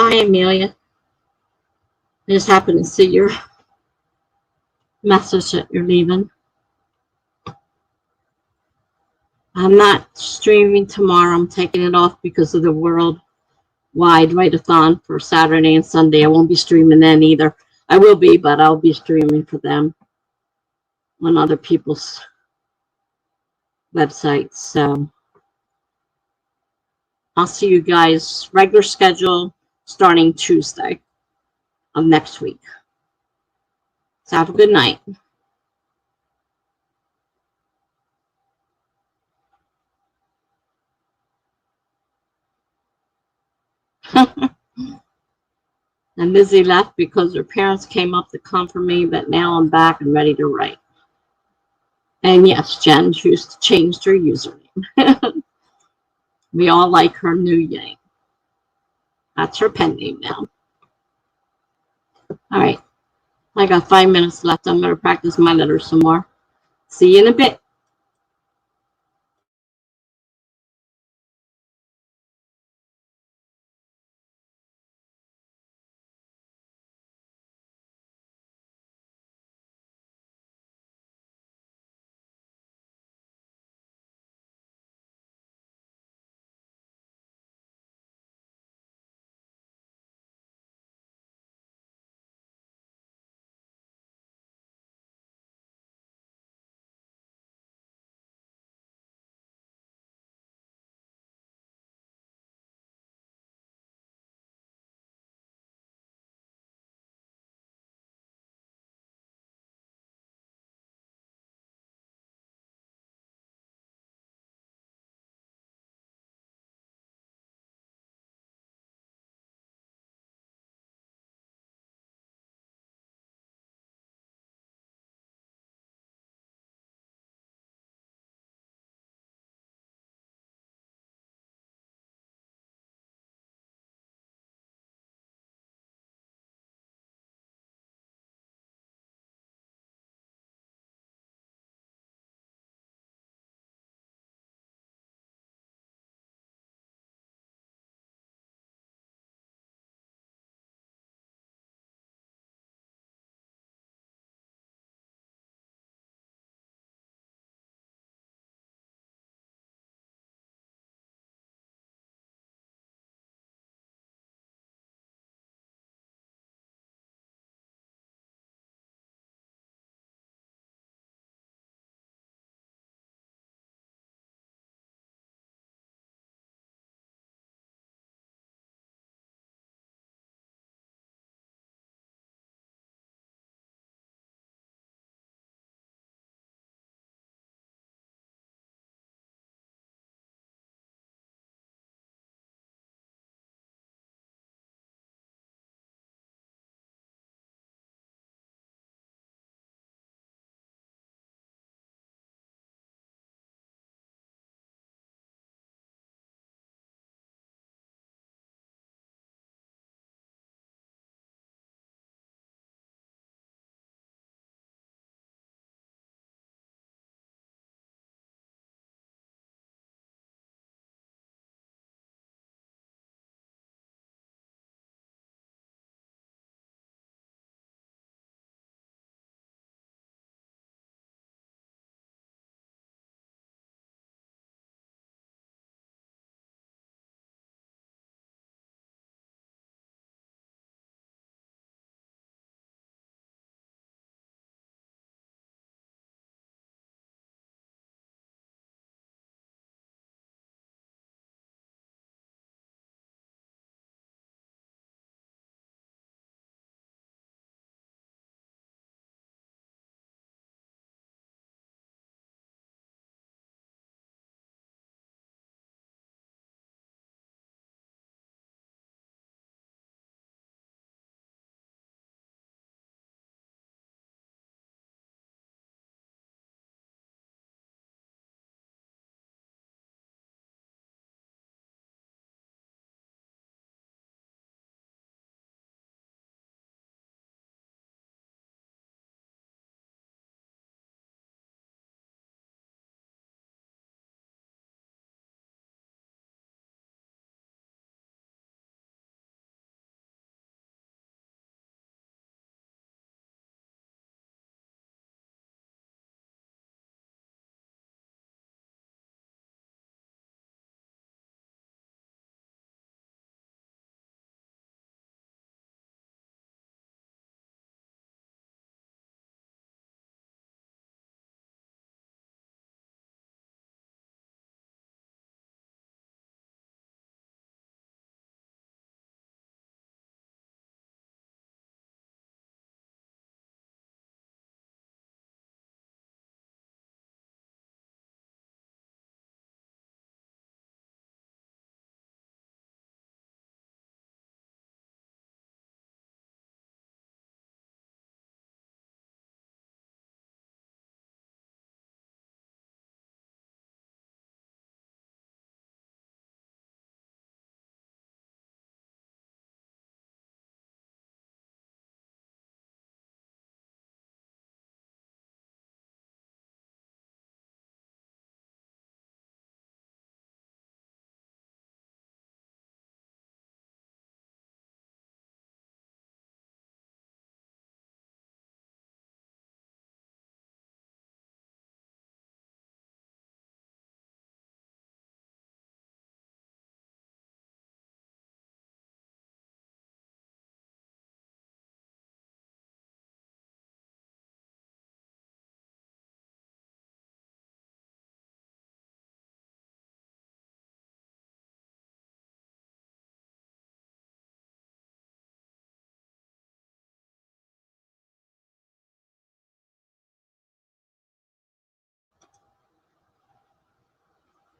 Hi, Amelia. I just happened to see your message that you're leaving. I'm not streaming tomorrow. I'm taking it off because of the worldwide write-a-thon for Saturday and Sunday. I won't be streaming then either. I will be, but I'll be streaming for them on other people's websites. So I'll see you guys regular schedule starting Tuesday of next week. So have a good night. And Lizzie left because her parents came up to comfort me, but now I'm back and ready to write. And yes, Jen changed her username. We all like her new name. That's her pen name now. All right. I got 5 minutes left. I'm going to practice my letters some more. See you in a bit.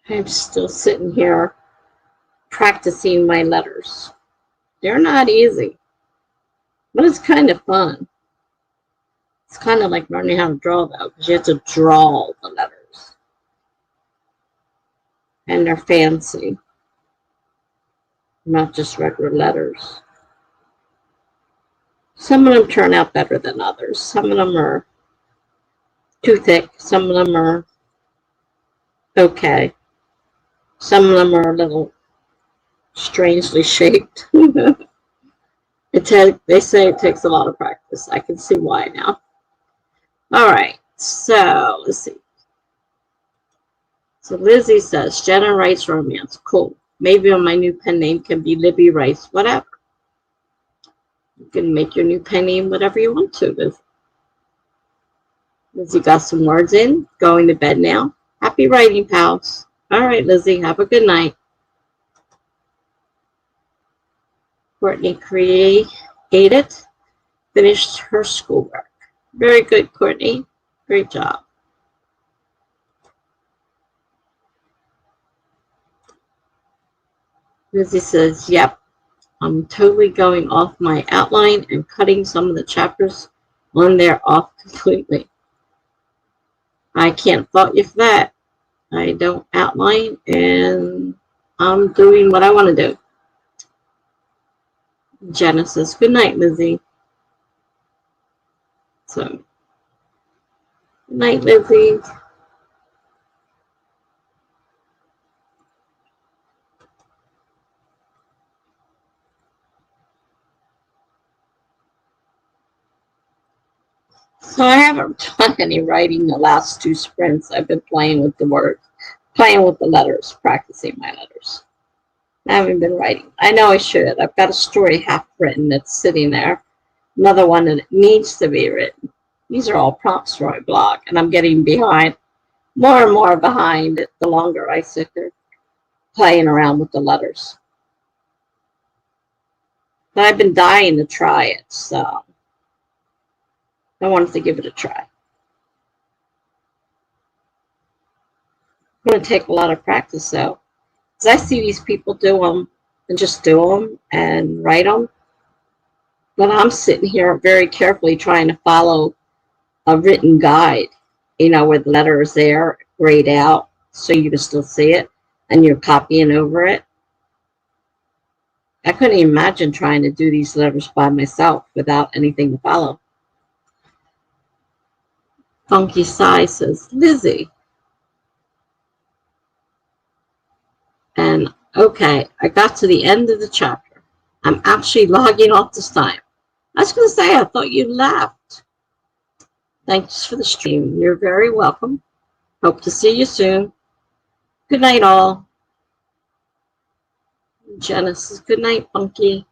I'm still sitting here practicing my letters. They're not easy, but it's kind of fun. It's kind of like learning how to draw, though, because you have to draw the letters. And they're fancy, not just regular letters. Some of them turn out better than others. Some of them are too thick. Some of them are okay. Some of them are a little strangely shaped. They say it takes a lot of practice. I can see why now. All right, so let's see. So Lizzie says, Jenna writes romance. Cool. Maybe my new pen name can be Libby Rice, whatever. You can make your new pen name whatever you want to, Liz. Lizzie got some words in. Going to bed now. Happy writing, pals. All right, Lizzie, have a good night. Courtney created, finished her schoolwork. Very good, Courtney. Great job. Lizzie says, yep, I'm totally going off my outline and cutting some of the chapters on there off completely. I can't fault you for that. I don't outline, and I'm doing what I want to do. Jenna says, good night, Lizzie. So, good night, Lizzie. So I haven't done any writing the last 2 sprints. I've been playing with the words, playing with the letters, practicing my letters. I haven't been writing. I know I should. I've got a story half written that's sitting there. Another one that needs to be written. These are all prompts for my blog, and I'm getting behind, more and more behind it the longer I sit there playing around with the letters. But I've been dying to try it, so I wanted to give it a try. It's going to take a lot of practice, though. Because I see these people do them and just do them and write them. But I'm sitting here very carefully trying to follow a written guide, where the letter is there, grayed out, so you can still see it, and you're copying over it. I couldn't imagine trying to do these letters by myself without anything to follow. Funky Sigh says, Lizzie. And okay, I got to the end of the chapter. I'm actually logging off this time. I was going to say, I thought you left. Thanks for the stream. You're very welcome. Hope to see you soon. Good night, all. Jenna says, good night, Funky.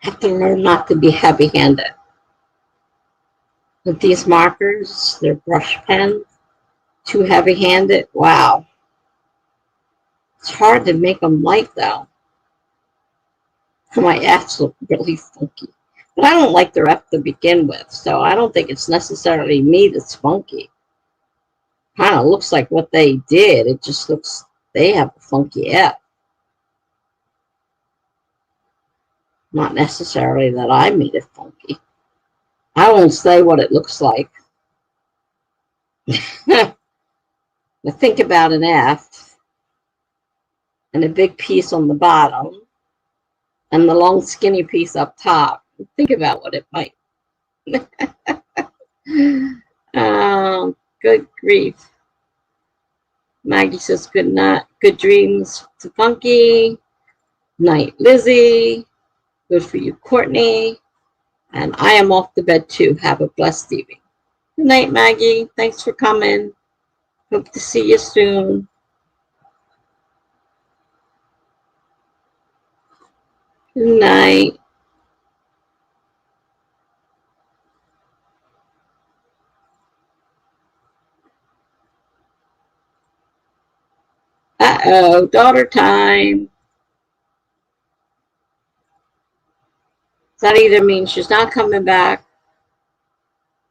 Have to learn not to be heavy-handed. With these markers, they're brush pens, too heavy-handed. Wow. It's hard to make them light, though. My F's look really funky. But I don't like their F to begin with, so I don't think it's necessarily me that's funky. Kind of looks like what they did. It just looks, they have a funky F. Not necessarily that I made it funky. I won't say what it looks like. Now think about an F and a big piece on the bottom and the long skinny piece up top. Think about what it might. Good grief. Maggie says good night, good dreams to Funky. Night, Lizzie. Good for you, Courtney. And I am off to bed too. Have a blessed evening. Good night, Maggie. Thanks for coming. Hope to see you soon. Good night. Uh-oh, daughter time. That either means she's not coming back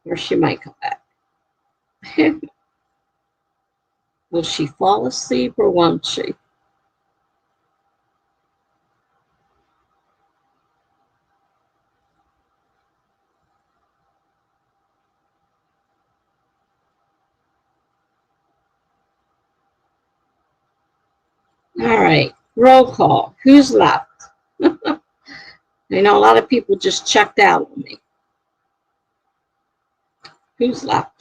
or she might come back. Will she fall asleep or won't she? All right, roll call. Who's left? I know a lot of people just checked out on me. Who's left?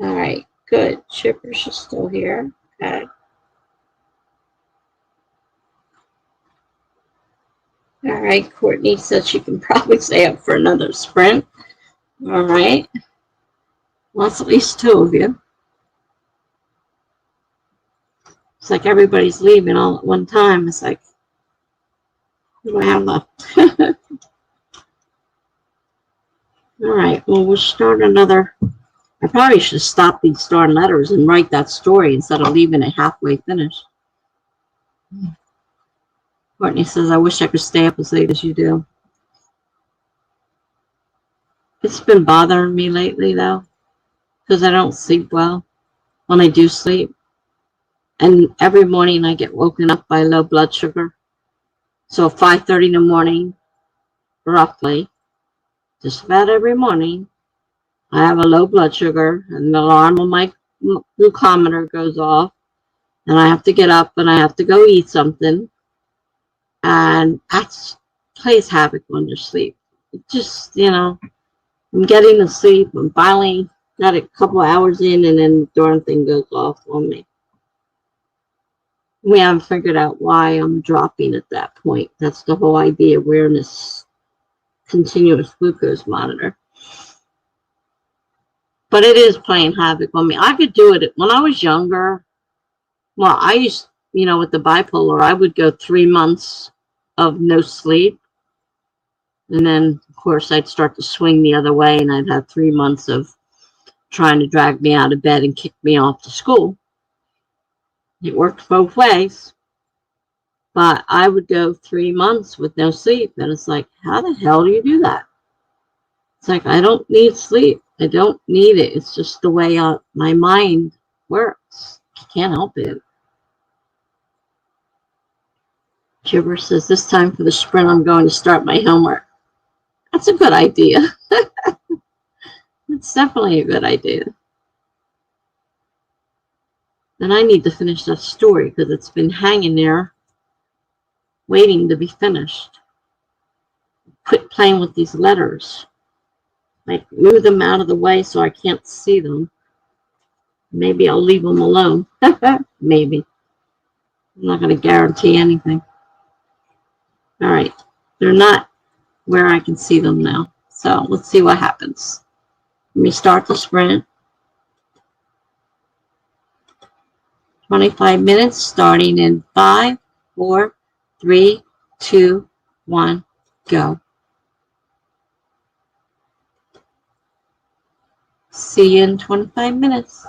All right, good. Chippers is still here. Okay. All right, Courtney says she can probably stay up for another sprint. All right. Well, that's at least two of you. It's like everybody's leaving all at one time. It's like, who do I have left? All right, well, we'll start another. I probably should stop these star letters and write that story instead of leaving it halfway finished. Courtney says, I wish I could stay up as late as you do. It's been bothering me lately, though, because I don't sleep well when I do sleep. And every morning I get woken up by low blood sugar. So at 5:30 in the morning, roughly, just about every morning, I have a low blood sugar and the alarm on my glucometer goes off. And I have to get up and I have to go eat something. And that plays havoc on your sleep. It just, I'm getting to sleep. I'm finally got a couple of hours in and then the darn thing goes off on me. We haven't figured out why I'm dropping at that point. That's the whole idea, wearing this continuous glucose monitor. But it is playing havoc on me. I could do it when I was younger. Well, I used, with the bipolar, I would go 3 months of no sleep. And then, of course, I'd start to swing the other way, and I'd have 3 months of trying to drag me out of bed and kick me off to school. It worked both ways. But I would go 3 months with no sleep. And it's like, how the hell do you do that? It's like, I don't need sleep. I don't need it. It's just the way my mind works. I can't help it. Gibber says, this time for the sprint, I'm going to start my homework. That's a good idea. It's definitely a good idea. And I need to finish that story because it's been hanging there waiting to be finished. Quit playing with these letters. Like, move them out of the way so I can't see them. Maybe I'll leave them alone. Maybe. I'm not going to guarantee anything. All right. They're not where I can see them now. So let's see what happens. Let me start the sprint. 25 minutes starting in 5, 4, 3, 2, 1, go. See you in 25 minutes.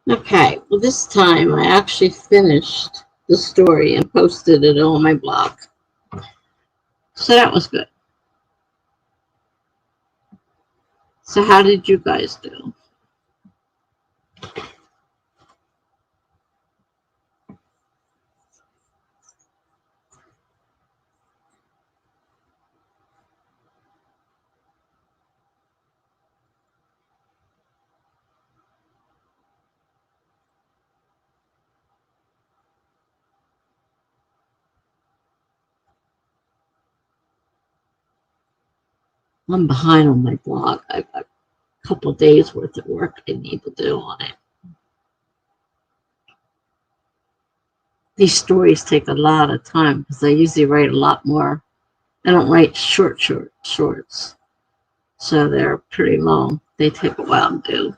Okay, well this time I actually finished the story and posted it on my blog. So that was good. So how did you guys do? I'm behind on my blog. I've got a couple days worth of work I need to do on it. These stories take a lot of time because I usually write a lot more. I don't write shorts. So they're pretty long. They take a while to do.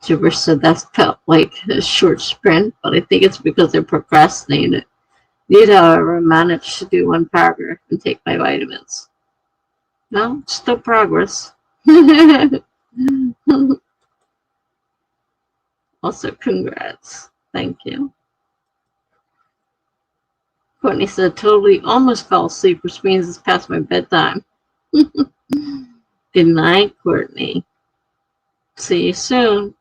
Jibber said that's felt like a short sprint, but I think it's because they're procrastinating. Need, however, manage to do one paragraph and take my vitamins. No, still progress. Also, congrats. Thank you. Courtney said, totally almost fell asleep, which means it's past my bedtime. Good night, Courtney. See you soon.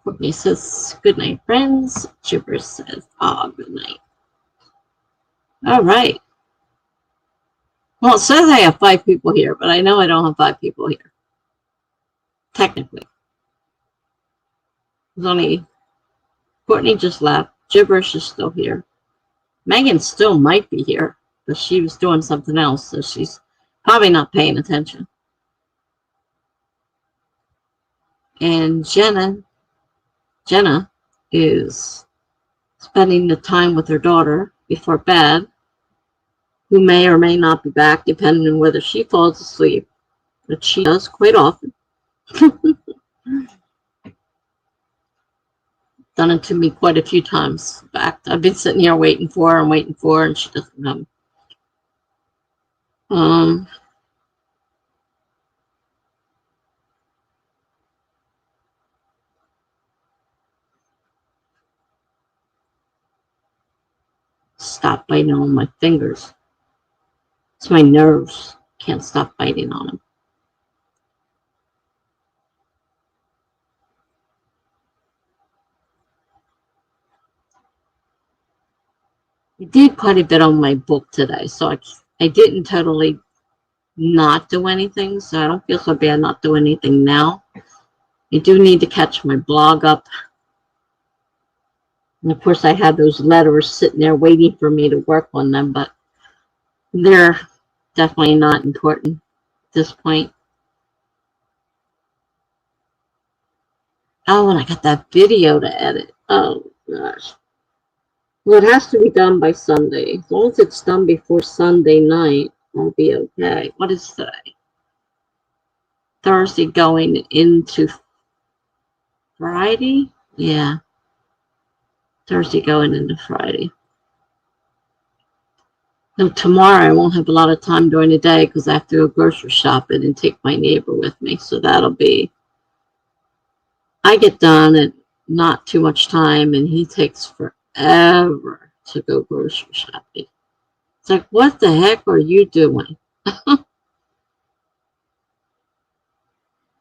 Courtney says, good night, friends. Jibber says, good night. All right. Well, it says I have 5 people here, but I know I don't have 5 people here. Technically. There's only Courtney just left. Gibberish is still here. Megan still might be here, but she was doing something else, so she's probably not paying attention. And Jenna is spending the time with her daughter before bed, who may or may not be back, depending on whether she falls asleep, which she does quite often. Done it to me quite a few times. In fact, I've been sitting here waiting for her, and she doesn't come. Stop biting on my fingers. It's my nerves. Can't stop biting on them. I did quite a bit on my book today, so I didn't totally not do anything, so I don't feel so bad not doing anything now. I do need to catch my blog up. And of course, I had those letters sitting there waiting for me to work on them, but they're definitely not important at this point. Oh, and I got that video to edit. Oh, gosh. Well, it has to be done by Sunday. As long as it's done before Sunday night, I'll be okay. What is today? Thursday going into Friday? Yeah. Thursday going into Friday. So tomorrow I won't have a lot of time during the day because I have to go grocery shopping and take my neighbor with me. So that'll be, I get done at not too much time and he takes forever to go grocery shopping. It's like, what the heck are you doing? I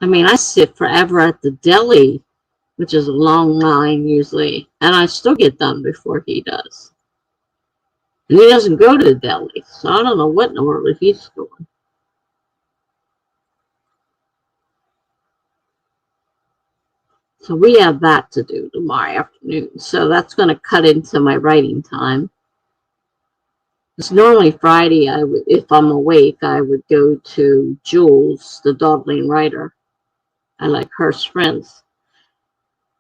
mean, I sit forever at the deli, which is a long line usually, and I still get done before he does. And he doesn't go to the deli, so I don't know what in the world he's doing. So we have that to do tomorrow afternoon. So that's going to cut into my writing time. Because normally Friday, if I'm awake, I would go to Jules, the dawdling writer. I like her sprints.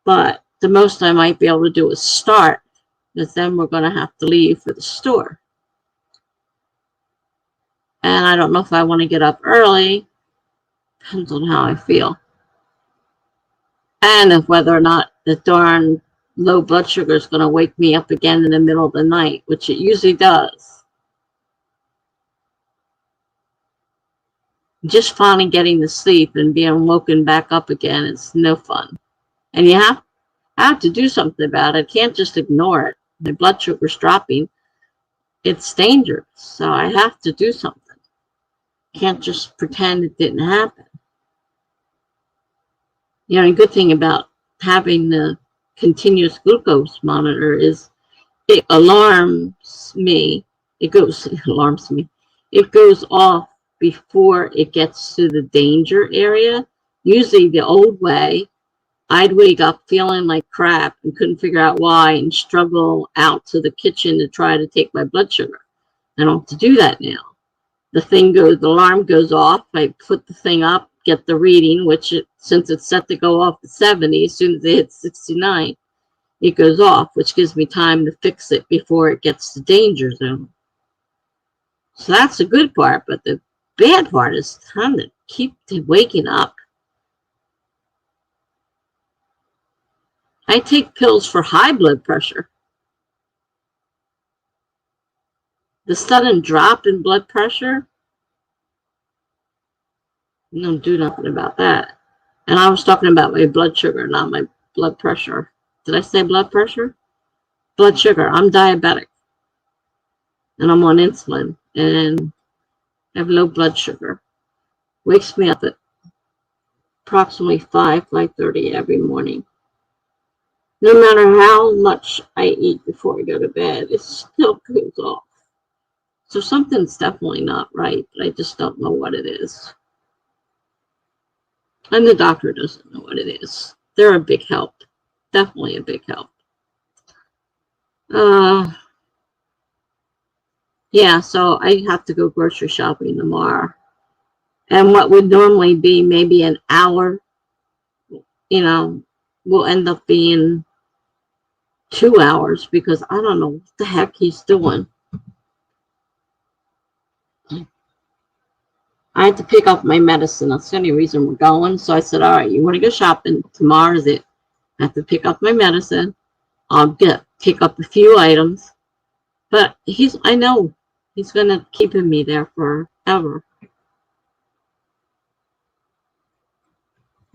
But the most I might be able to do is start because then we're going to have to leave for the store. And I don't know if I want to get up early. Depends on how I feel. And if whether or not the darn low blood sugar is going to wake me up again in the middle of the night, which it usually does. Just finally getting to sleep and being woken back up again is no fun. And you have to do something about it. I can't just ignore it. My blood sugar's dropping. It's dangerous. So I have to do something. Can't just pretend it didn't happen. You know, a good thing about having the continuous glucose monitor is it alarms me. It alarms me. It goes off before it gets to the danger area. Usually the old way, I'd wake up feeling like crap and couldn't figure out why and struggle out to the kitchen to try to take my blood sugar. I don't have to do that now. The alarm goes off. I put the thing up, get the reading, which since it's set to go off at 70, as soon as it hits 69, it goes off, which gives me time to fix it before it gets to danger zone. So that's the good part, but the bad part is time to keep waking up. I take pills for high blood pressure. The sudden drop in blood pressure, you don't do nothing about that. And I was talking about my blood sugar, not my blood pressure. Did I say blood pressure? Blood sugar. I'm diabetic. And I'm on insulin. And I have low blood sugar. Wakes me up at approximately 5:30 every morning. No matter how much I eat before I go to bed, it still goes off. So something's definitely not right, but I just don't know what it is. And the doctor doesn't know what it is. They're a big help. Definitely a big help. Yeah, so I have to go grocery shopping tomorrow. And what would normally be maybe an hour, you know, will end up being 2 hours because I don't know what the heck he's doing. I had to pick up my medicine. That's the only reason we're going. So I said, all right, you want to go shopping? Tomorrow's it. I have to pick up my medicine. I'll pick up a few items. But I know he's going to keep me there forever.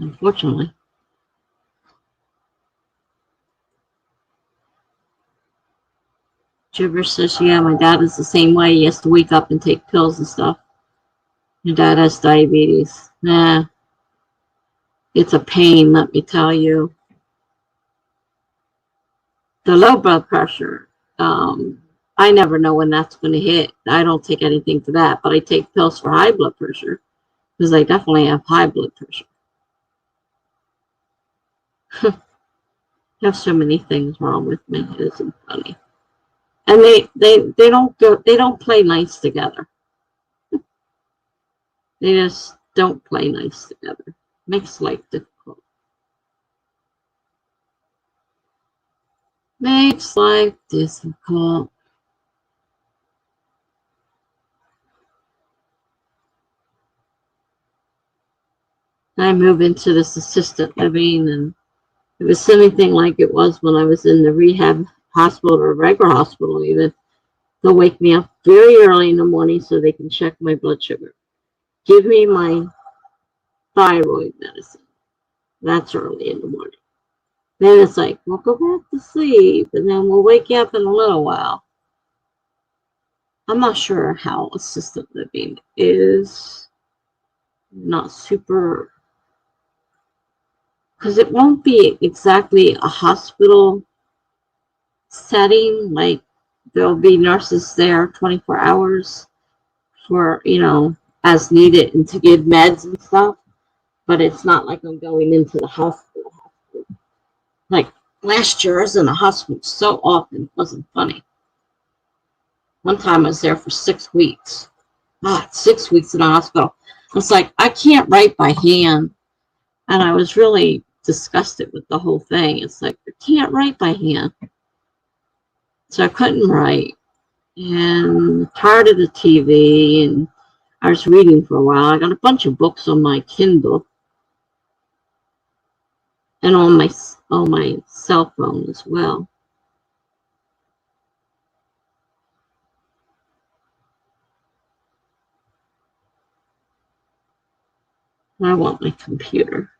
Unfortunately. Jibber says, yeah, my dad is the same way. He has to wake up and take pills and stuff. Your dad has diabetes. Nah. It's a pain, let me tell you. The low blood pressure, I never know when that's going to hit. I don't take anything for that, but I take pills for high blood pressure because I definitely have high blood pressure. I have so many things wrong with me. It isn't funny. And they don't play nice together. They just don't play nice together. Makes life difficult. Makes life difficult. I move into this assisted living, and if it's anything like it was when I was in the rehab hospital or regular hospital even, they'll wake me up very early in the morning so they can check my blood sugar. Give me my thyroid medicine. That's early in the morning. Then it's like, we'll go back to sleep, and then we'll wake you up in a little while. I'm not sure how assisted living is. Not super, because it won't be exactly a hospital setting. Like there'll be nurses there 24 hours for, as needed and to give meds and stuff. But it's not like I'm going into the hospital. Like last year I was in the hospital so often, it wasn't funny. One time I was there for 6 weeks. 6 weeks in the hospital. It's like, I can't write by hand. And I was really disgusted with the whole thing. It's like, I can't write by hand. So I couldn't write. And tired of the TV, and I was reading for a while. I got a bunch of books on my Kindle and on my cell phone as well. I want my computer,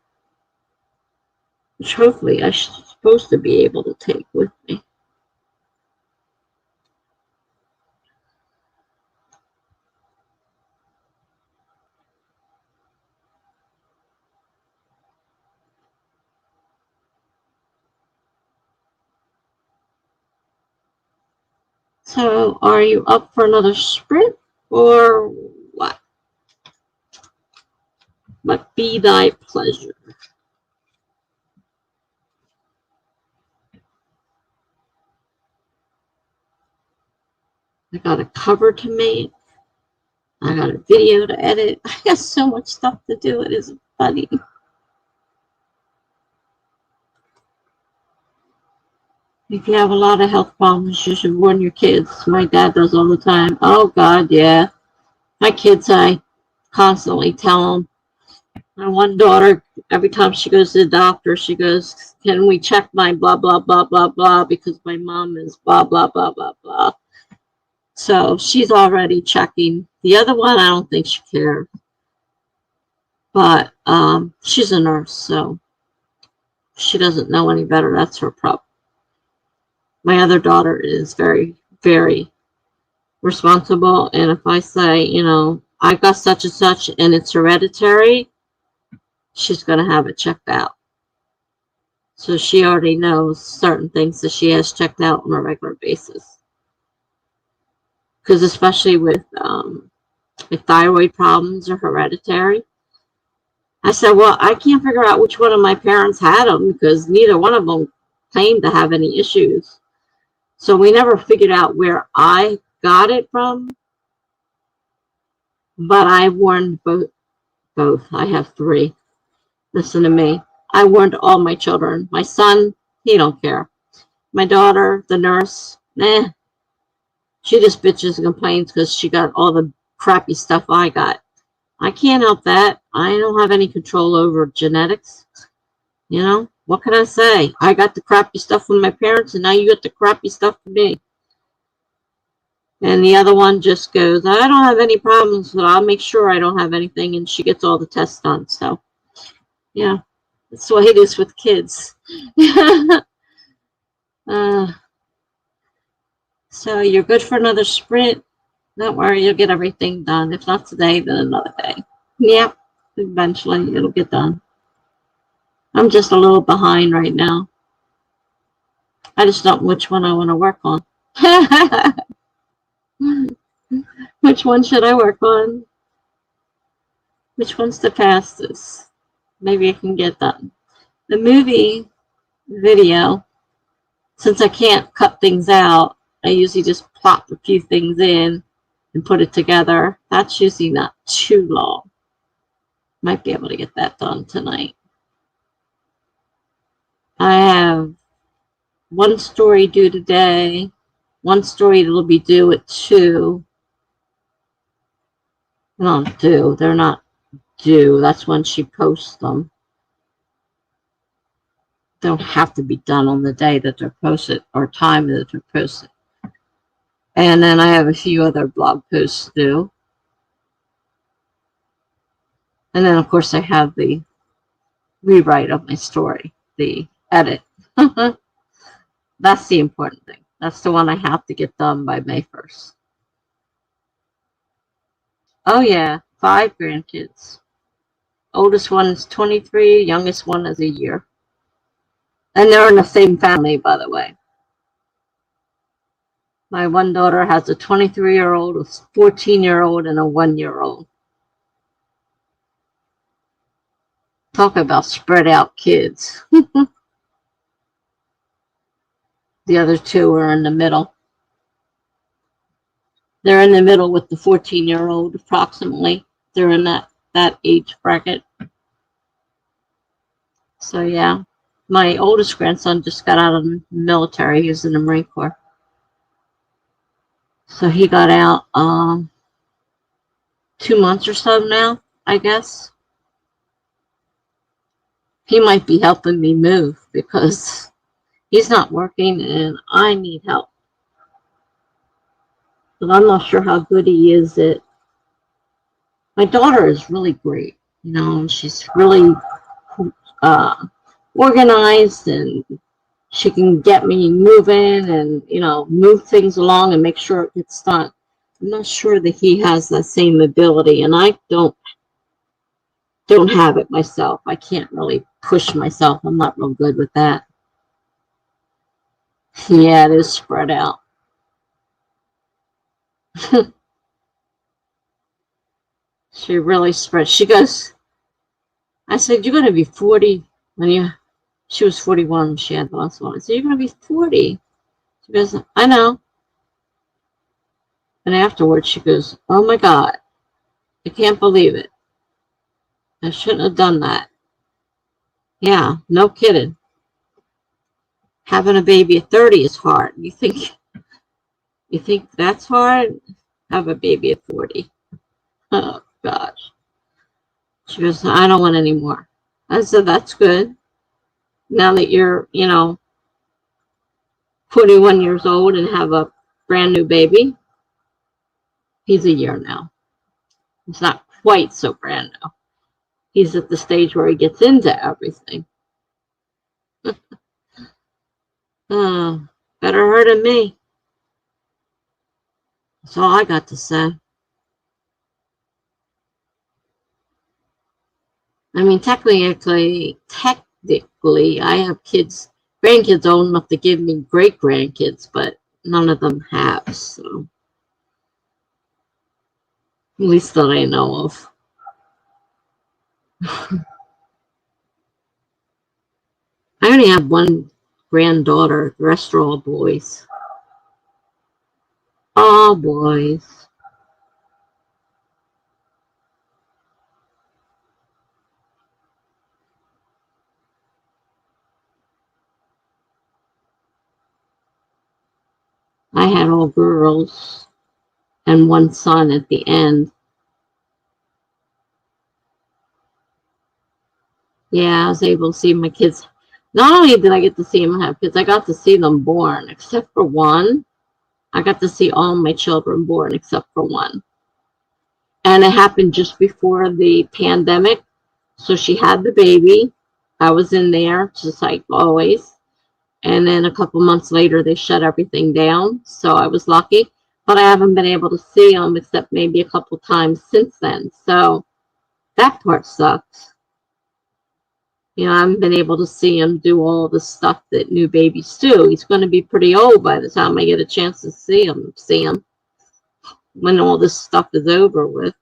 which hopefully I'm supposed to be able to take with me. So, are you up for another sprint or what? But be thy pleasure. I got a cover to make. I got a video to edit. I got so much stuff to do. It isn't funny. If you have a lot of health problems, you should warn your kids. My dad does all the time. Oh, God, yeah. My kids, I constantly tell them. My one daughter, every time she goes to the doctor, she goes, can we check my blah, blah, blah, blah, blah, because my mom is blah, blah, blah, blah, blah. So she's already checking. The other one, I don't think she cares. But she's a nurse, so she doesn't know any better. That's her problem. My other daughter is very, very responsible. And if I say, you know, I've got such and such and it's hereditary, she's going to have it checked out. So she already knows certain things that she has checked out on a regular basis. Because especially with thyroid problems are hereditary. I said, well, I can't figure out which one of my parents had them because neither one of them claimed to have any issues. So we never figured out where I got it from. But I warned both. I have 3. Listen to me. I warned all my children. My son, he don't care. My daughter, the nurse, she just bitches and complains because she got all the crappy stuff I got. I can't help that. I don't have any control over genetics. You know, what can I say? I got the crappy stuff from my parents, and now you got the crappy stuff from me. And the other one just goes, I don't have any problems, but I'll make sure I don't have anything. And she gets all the tests done. So, yeah, that's the way it is with kids. So you're good for another sprint. Don't worry, you'll get everything done. If not today, then another day. Yep, eventually it'll get done. I'm just a little behind right now. I just don't know which one I want to work on. Which one should I work on? Which one's the fastest? Maybe I can get done. The movie video, since I can't cut things out, I usually just plop a few things in and put it together. That's usually not too long. Might be able to get that done tonight. I have one story due today, one story that'll be due at 2. No, due. They're not due. That's when she posts them. They don't have to be done on the day that they're posted or time that they're posted. And then I have a few other blog posts due. And then, of course, I have the rewrite of my story, the edit. That's the important thing. That's the one I have to get done by May 1st. Oh, yeah, 5 grandkids. Oldest one is 23, youngest one is a year. And they're in the same family, by the way. My one daughter has a 23-year-old, a 14-year-old, and a 1-year-old. Talk about spread out kids. The other 2 are in the middle. They're in the middle with the 14-year-old, approximately. They're in that age bracket. So, yeah. My oldest grandson just got out of the military. He was in the Marine Corps. So he got out 2 months or so now, I guess. He might be helping me move because he's not working and I need help. But I'm not sure how good he is at. My daughter is really great, you know, she's really uh, organized, and she can get me moving and, you know, move things along and make sure it gets done. I'm not sure that he has that same ability, and I don't have it myself. I can't really push myself. I'm not real good with that. Yeah, it is spread out. She really spread. She goes, I said, you're going to be 40 when you, she was 41 when she had the last one. I said, you're going to be 40. She goes, I know. And afterwards she goes, oh my God, I can't believe it. I shouldn't have done that. Yeah, no kidding. Having a baby at 30 is hard. You think that's hard? Have a baby at 40. Oh gosh. She goes, I don't want any more. I said, that's good. Now that you're, you know, 41 years old and have a brand new baby. He's a year now. He's not quite so brand new. He's at the stage where he gets into everything. Oh, better her than me. That's all I got to say. I mean, technically, I have grandkids old enough to give me great grandkids, but none of them have. So, at least that I know of. I only have one granddaughter. The rest are all boys. All boys. I had all girls and one son at the end. Yeah, I was able to see my kids. Not only did I get to see them have kids, I got to see them born, except for one. I got to see all my children born except for one. And it happened just before the pandemic. So she had the baby. I was in there, just like always. And then a couple months later, they shut everything down. So I was lucky. But I haven't been able to see them except maybe a couple times since then. So that part sucks. You know, I haven't been able to see him do all the stuff that new babies do. He's going to be pretty old by the time I get a chance to see him when all this stuff is over with.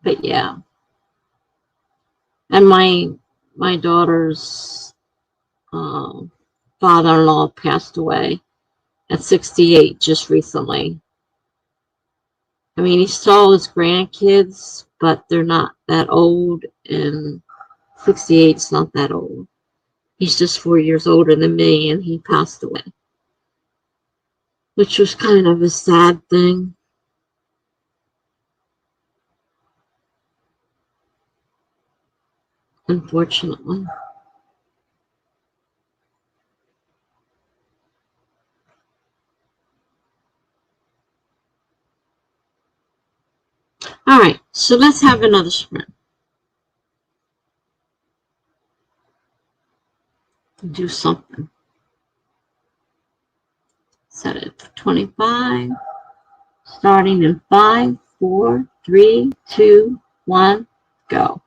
But yeah. And my daughter's father-in-law passed away at 68 just recently. I mean, he saw his grandkids, but they're not that old, and 68's not that old. He's just 4 years older than me, and he passed away, which was kind of a sad thing. Unfortunately. All right, so let's have another sprint. Do something. Set it for 25. Starting in 5, 4, 3, 2, 1, go.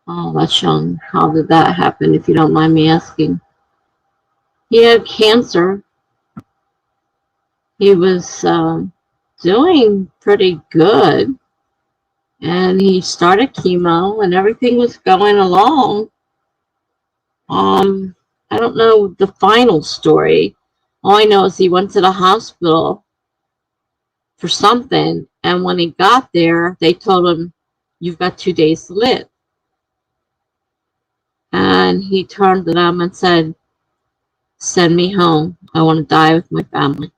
Oh, that's young. How did that happen, if you don't mind me asking? He had cancer. He was doing pretty good, and he started chemo, and everything was going along. I don't know the final story. All I know is he went to the hospital for something, and when he got there, they told him, "You've got 2 days to live." And he turned to them and said, "Send me home. I want to die with my family."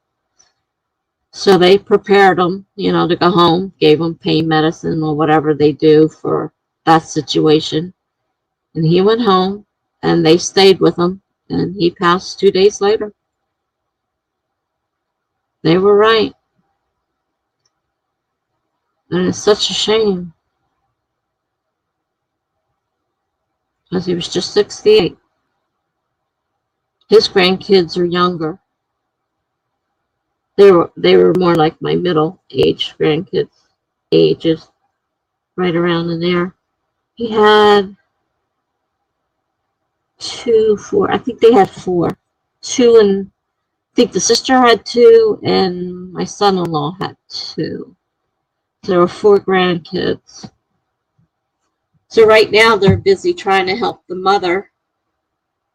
So they prepared him, to go home, gave him pain medicine or whatever they do for that situation. And he went home, and they stayed with him, and he passed 2 days later. They were right. And it's such a shame because he was just 68. His grandkids are younger. They were more like my middle age grandkids ages, right around in there. He had two, four. I think they had four. Two, and I think the sister had two, and my son-in-law had two. So there were four grandkids. So right now they're busy trying to help the mother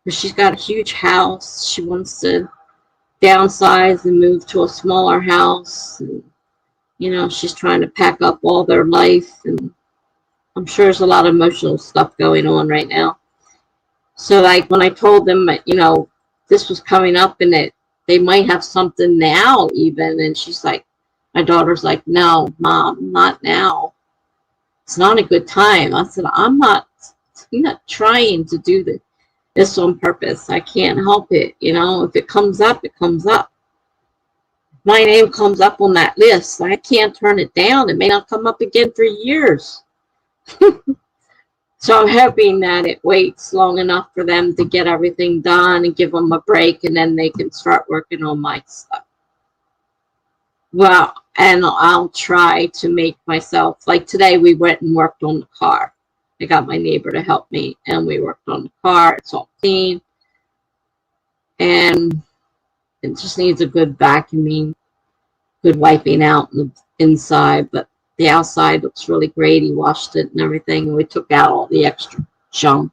because she's got a huge house. She wants to downsize and move to a smaller house. And, she's trying to pack up all their life, and I'm sure there's a lot of emotional stuff going on right now. So like when I told them, this was coming up and that they might have something now even, and my daughter's like, "No, Mom, not now. It's not a good time." I said, I'm not trying to do this on purpose. I can't help it. If it comes up, it comes up. My name comes up on that list. I can't turn it down. It may not come up again for years. So I'm hoping that it waits long enough for them to get everything done and give them a break, and then they can start working on my stuff. Well, and I'll try to make myself, like today we went and worked on the car. I got my neighbor to help me, and we worked on the car. It's all clean, and it just needs a good vacuuming, good wiping out the inside, but the outside looks really great. He washed it and everything, and we took out all the extra junk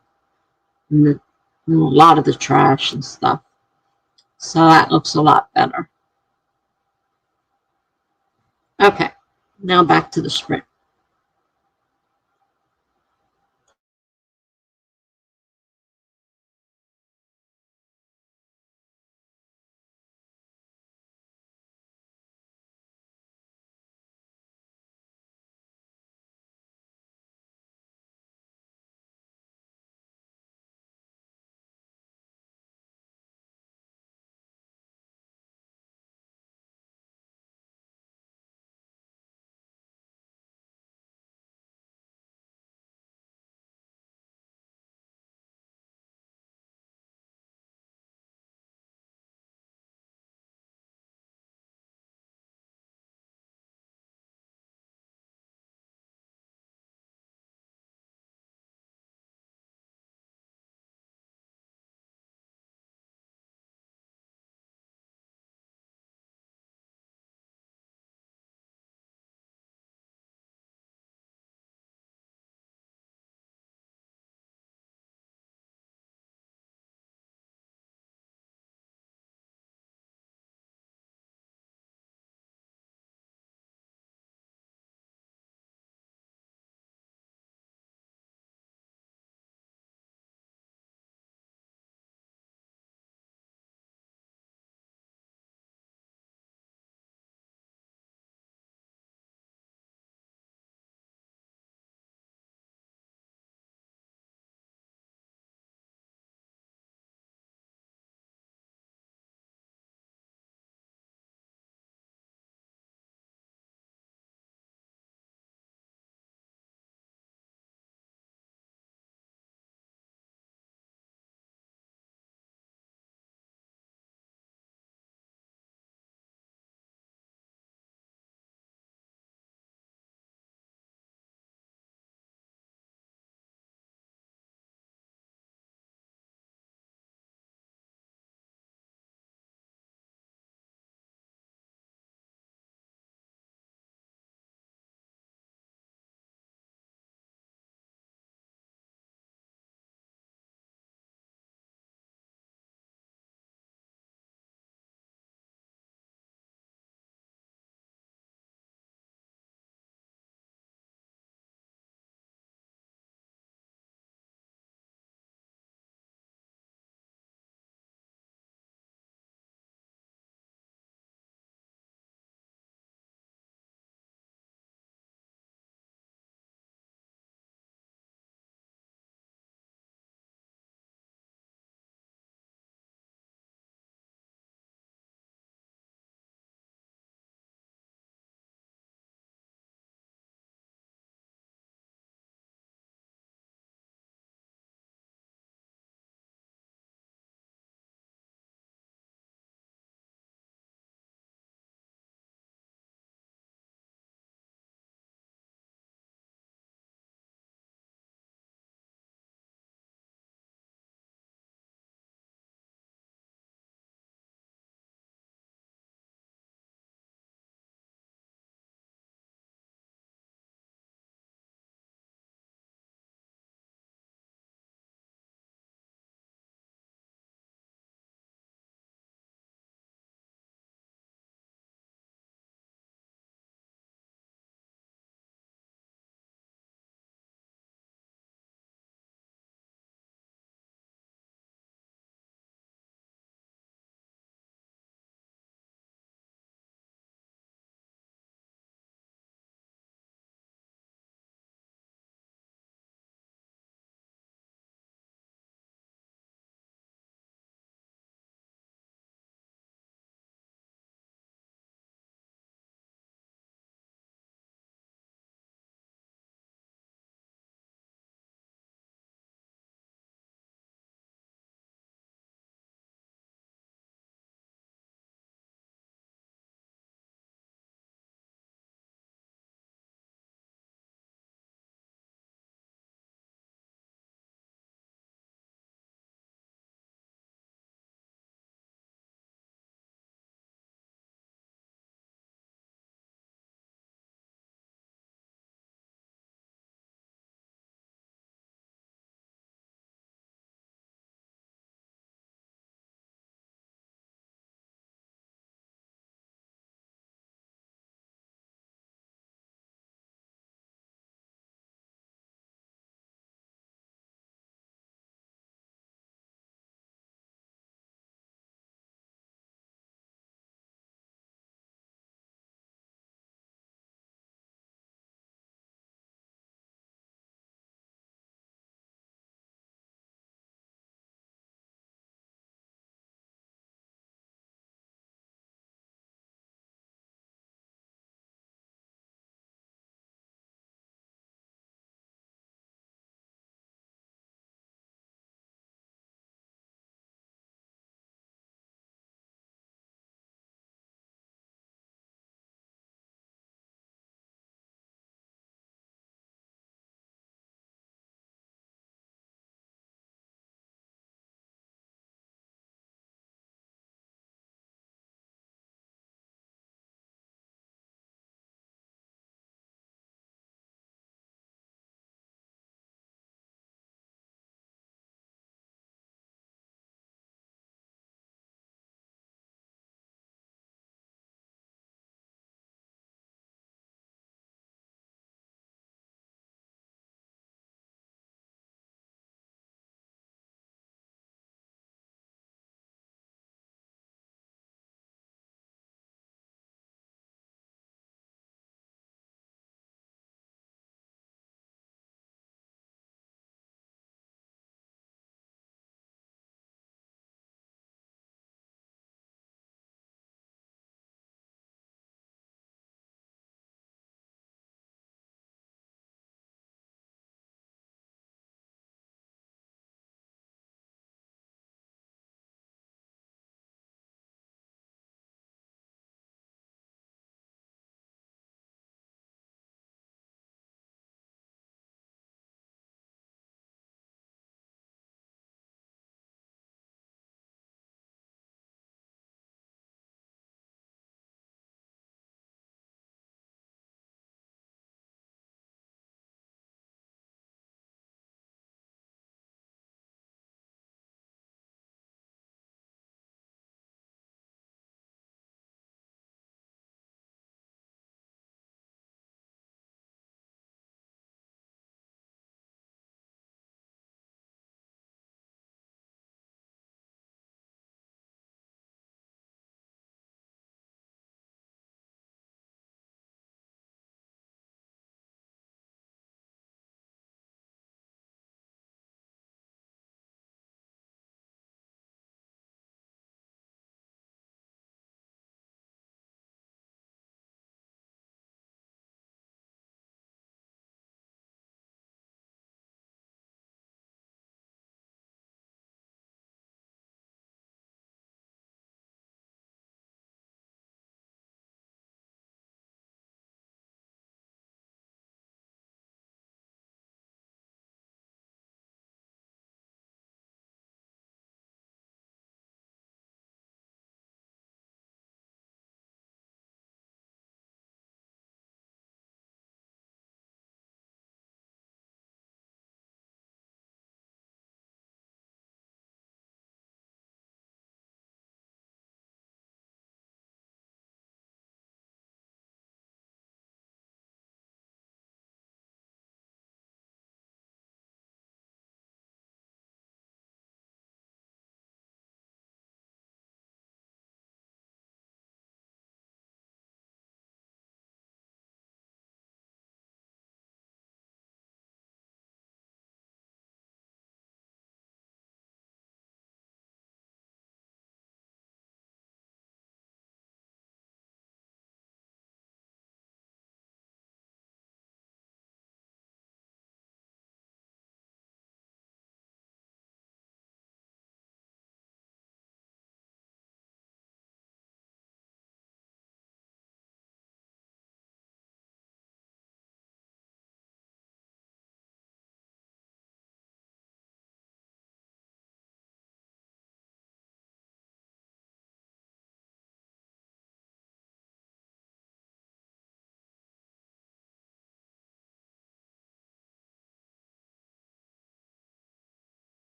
and a lot of the trash and stuff. So that looks a lot better. Okay, now back to the sprint.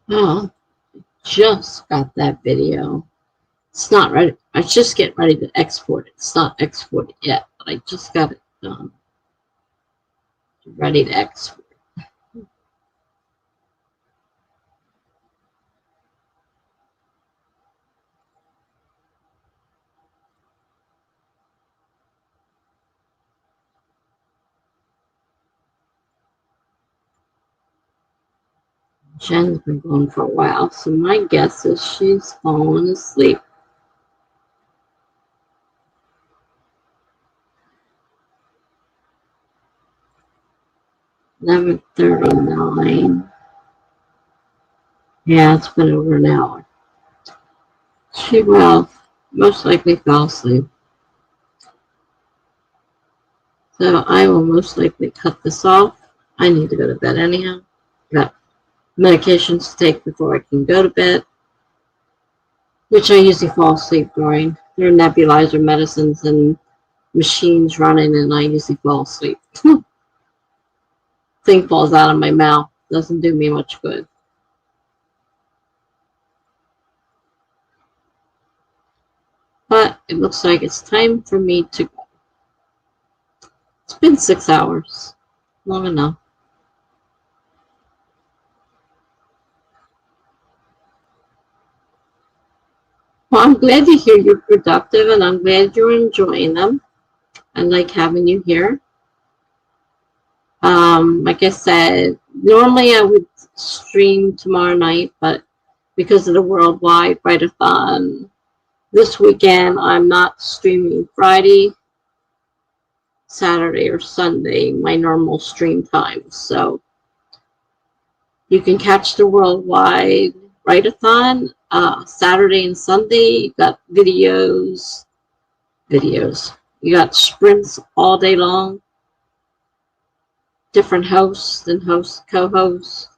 Oh, just got that video. It's not ready. I just get ready to export it. It's not exported yet, but I just got it done. Ready to export. Jen's been gone for a while, so my guess is she's fallen asleep. $11:39. Yeah, it's been over an hour. She will most likely fall asleep. So I will most likely cut this off. I need to go to bed anyhow. Got medications to take before I can go to bed, which I usually fall asleep during. There are nebulizer medicines and machines running, and I usually fall asleep. Thing falls out of my mouth. Doesn't do me much good. But it looks like it's time for me to go. It's been 6 hours. Long enough. Well, I'm glad to hear you're productive, and I'm glad you're enjoying them. I like having you here. Like I said, normally I would stream tomorrow night, but because of the worldwide write-a-thon this weekend, I'm not streaming Friday, Saturday, or Sunday, my normal stream times. So you can catch the worldwide write-a-thon Saturday and Sunday. You got videos. You got sprints all day long. Different hosts and co-hosts.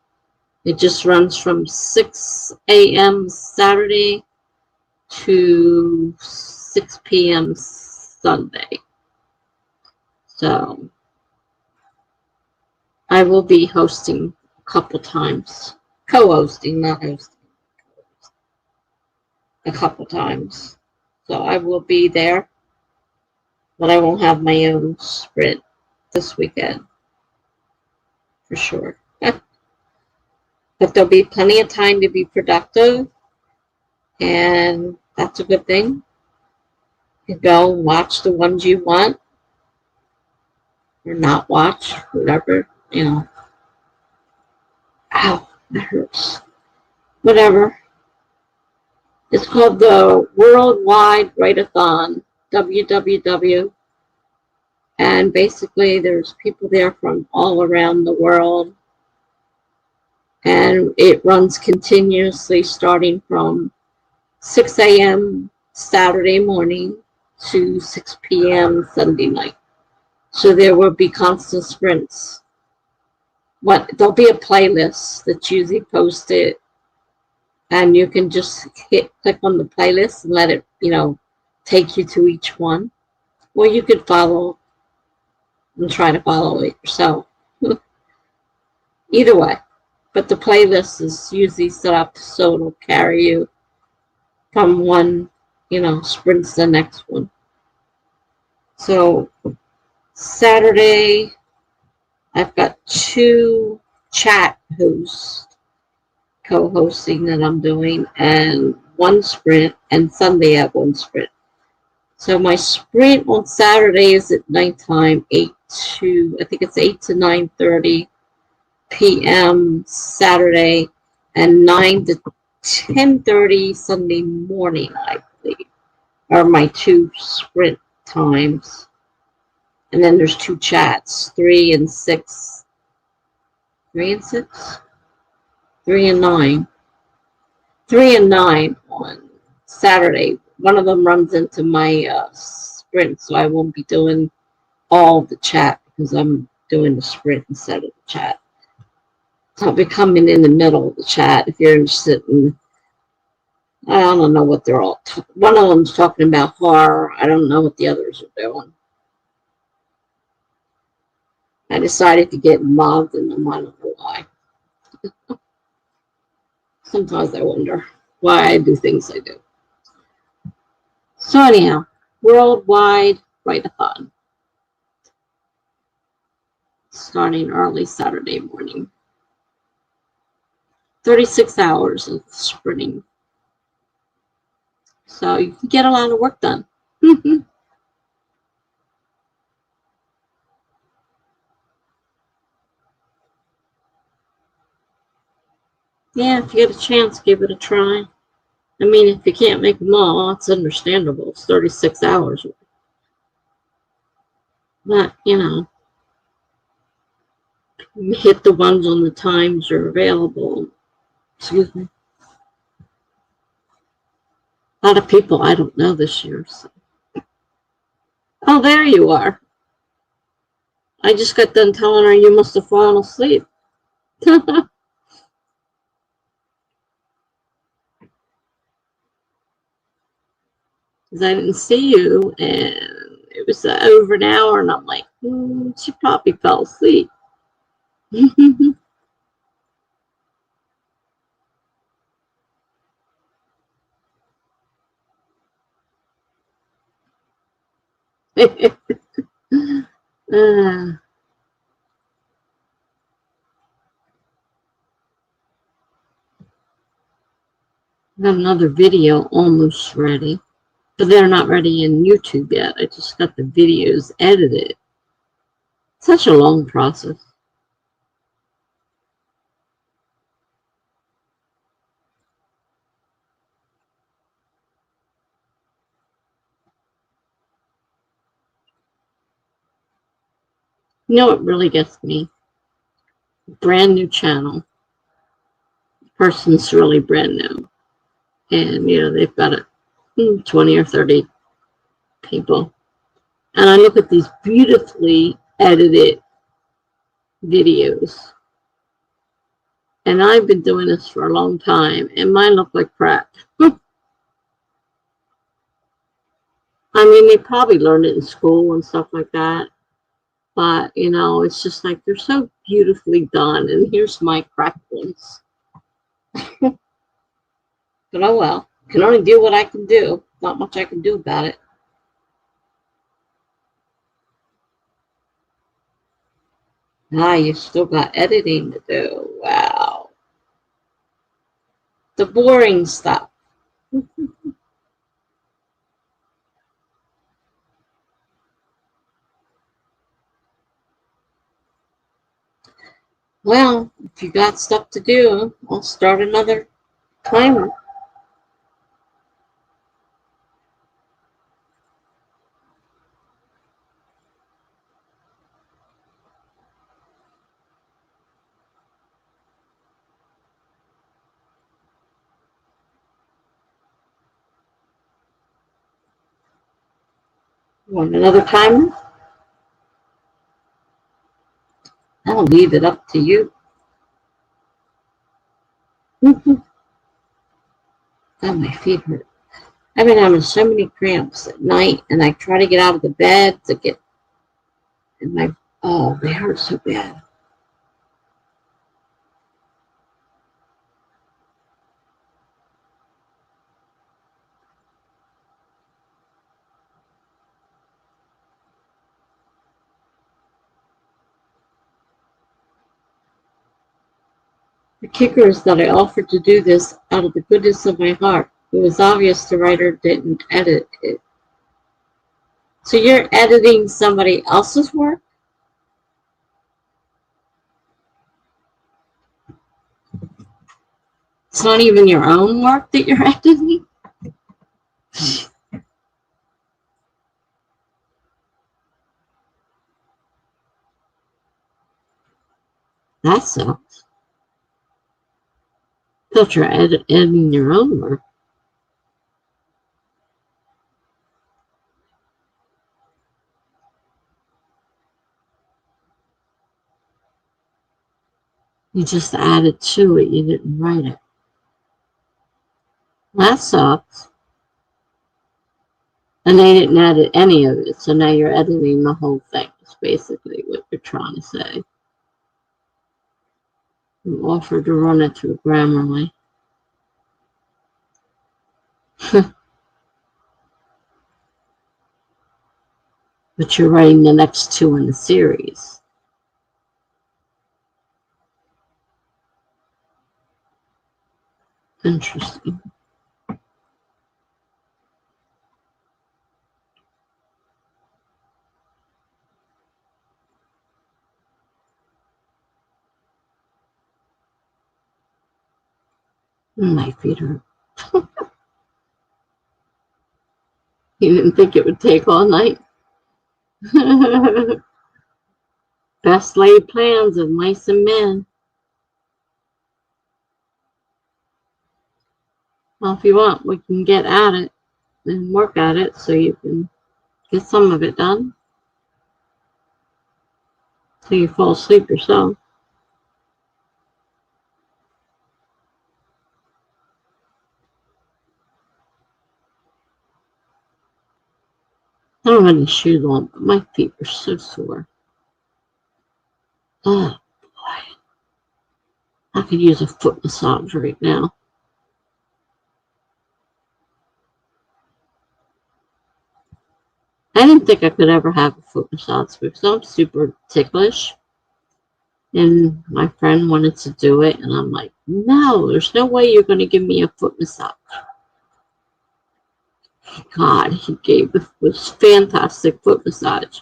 It just runs from 6 a.m. Saturday to 6 p.m. Sunday. So I will be hosting a couple times. Co-hosting, not hosting. A couple times. So I will be there, but I won't have my own sprint this weekend. For sure. But there'll be plenty of time to be productive, and that's a good thing. You go watch the ones you want, or not watch, whatever, Ow, that hurts. Whatever. It's called the Worldwide Write-a-thon, WWW, and basically there's people there from all around the world, and it runs continuously starting from 6 a.m. Saturday morning to 6 p.m. Sunday night. So there will be constant sprints. There'll be a playlist that's usually posted, and you can just click on the playlist and let it, take you to each one. Or you could follow and try to follow it yourself. Either way. But the playlist is usually set up so it'll carry you from one, sprint to the next one. So Saturday, I've got 2 chat hosts co-hosting that I'm doing, and 1 sprint, and Sunday I have 1 sprint. So my sprint on Saturday is at nighttime, 8 to 9:30 p.m. Saturday, and 9 to 10:30 Sunday morning, I believe, are my 2 sprint times. And then there's 2 chats, 3 and 6. 3 and 6? 3 and 9. 3 and 9 on Saturday. One of them runs into my sprint, so I won't be doing all the chat because I'm doing the sprint instead of the chat. So I'll be coming in the middle of the chat if you're interested in. I don't know what they're all. One of them's talking about horror. I don't know what the others are doing. I decided to get involved in them. I don't know why. Sometimes I wonder why I do things I do. So anyhow, worldwide write-a-thon starting early Saturday morning. 36 hours of sprinting. So you can get a lot of work done. Yeah, if you get a chance, give it a try. I mean, if you can't make them all, it's understandable. It's 36 hours. But, you know, hit the ones on the times are available. Excuse me. A lot of people I don't know this year. So. Oh, there you are. I just got done telling her you must have fallen asleep. Because I didn't see you, and it was over an hour, and I'm like, she probably fell asleep. Got another video almost ready, but they're not ready in YouTube yet. I just got the videos edited. Such a long process. You know what really gets me? Brand new channel. Person's really brand new. And, you know, they've got 20 or 30 people. And I look at these beautifully edited videos. And I've been doing this for a long time, and mine look like crap. I mean, they probably learned it in school and stuff like that. But, you know, it's just like they're so beautifully done. And here's my cracked ones. But oh well. Can only do what I can do. Not much I can do about it. Ah, you still got editing to do. Wow. The boring stuff. Well, if you got stuff to do, I'll start another timer. Want another timer? I'll leave it up to you. God, my feet hurt. I've been having so many cramps at night, and I try to get out of the bed to get, and they hurt so bad. The kicker is that I offered to do this out of the goodness of my heart. It was obvious the writer didn't edit it. So you're editing somebody else's work? It's not even your own work that you're editing? That sucks. Thought you're editing your own work. You just added to it. You didn't write it. That sucks. And they didn't edit any of it, so now you're editing the whole thing. That's basically what you're trying to say. You offered to run it through Grammarly. But you're writing the next 2 in the series. Interesting. My feet hurt. You didn't think it would take all night? Best laid plans of mice and men. Well, if you want, we can get at it and work at it so you can get some of it done. So you fall asleep yourself. I don't have any shoes on, but my feet are so sore. Oh, boy. I could use a foot massage right now. I didn't think I could ever have a foot massage because I'm super ticklish. And my friend wanted to do it, and I'm like, no, there's no way you're going to give me a foot massage. God, he gave this fantastic foot massage.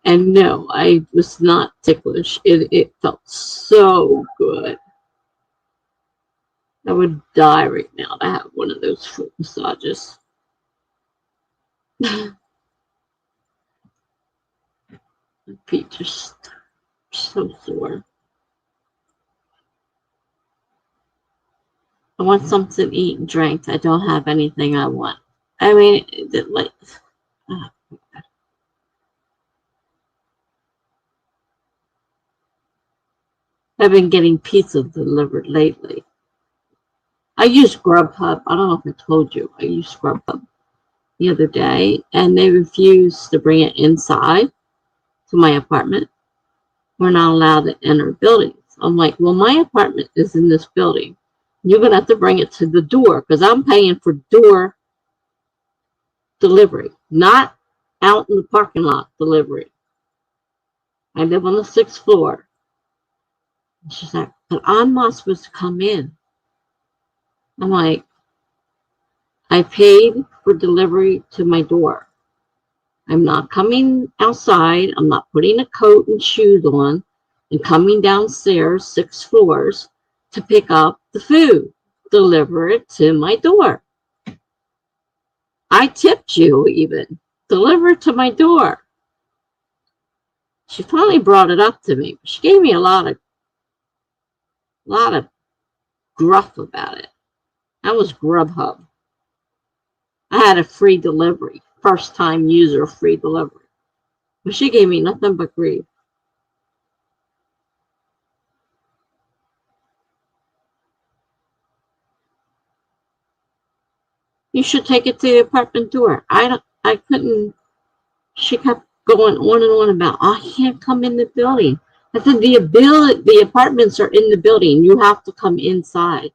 And no, I was not ticklish. It felt so good. I would die right now to have one of those foot massages. My feet just so sore. I want something to eat and drink. I don't have anything I want. I mean, like, oh, I've been getting pizza delivered lately. I use Grubhub. I don't know if I told you. I used Grubhub the other day, and they refused to bring it inside to my apartment. We're not allowed to enter buildings. I'm like, well, my apartment is in this building. You're going to have to bring it to the door because I'm paying for door delivery, not out in the parking lot delivery. I live on the 6th floor. She's like, but I'm not supposed to come in. I'm like, I paid for delivery to my door. I'm not coming outside. I'm not putting a coat and shoes on and coming downstairs 6 floors to pick up the food. Deliver it to my door. I tipped you even. Deliver it to my door. She finally brought it up to me. She gave me a lot of gruff about it. That was Grubhub. I had a free delivery. First time user free delivery. But she gave me nothing but grief. You should take it to the apartment door. I couldn't. She kept going on and on about, I can't come in the building. I said, the apartments are in the building. You have to come inside.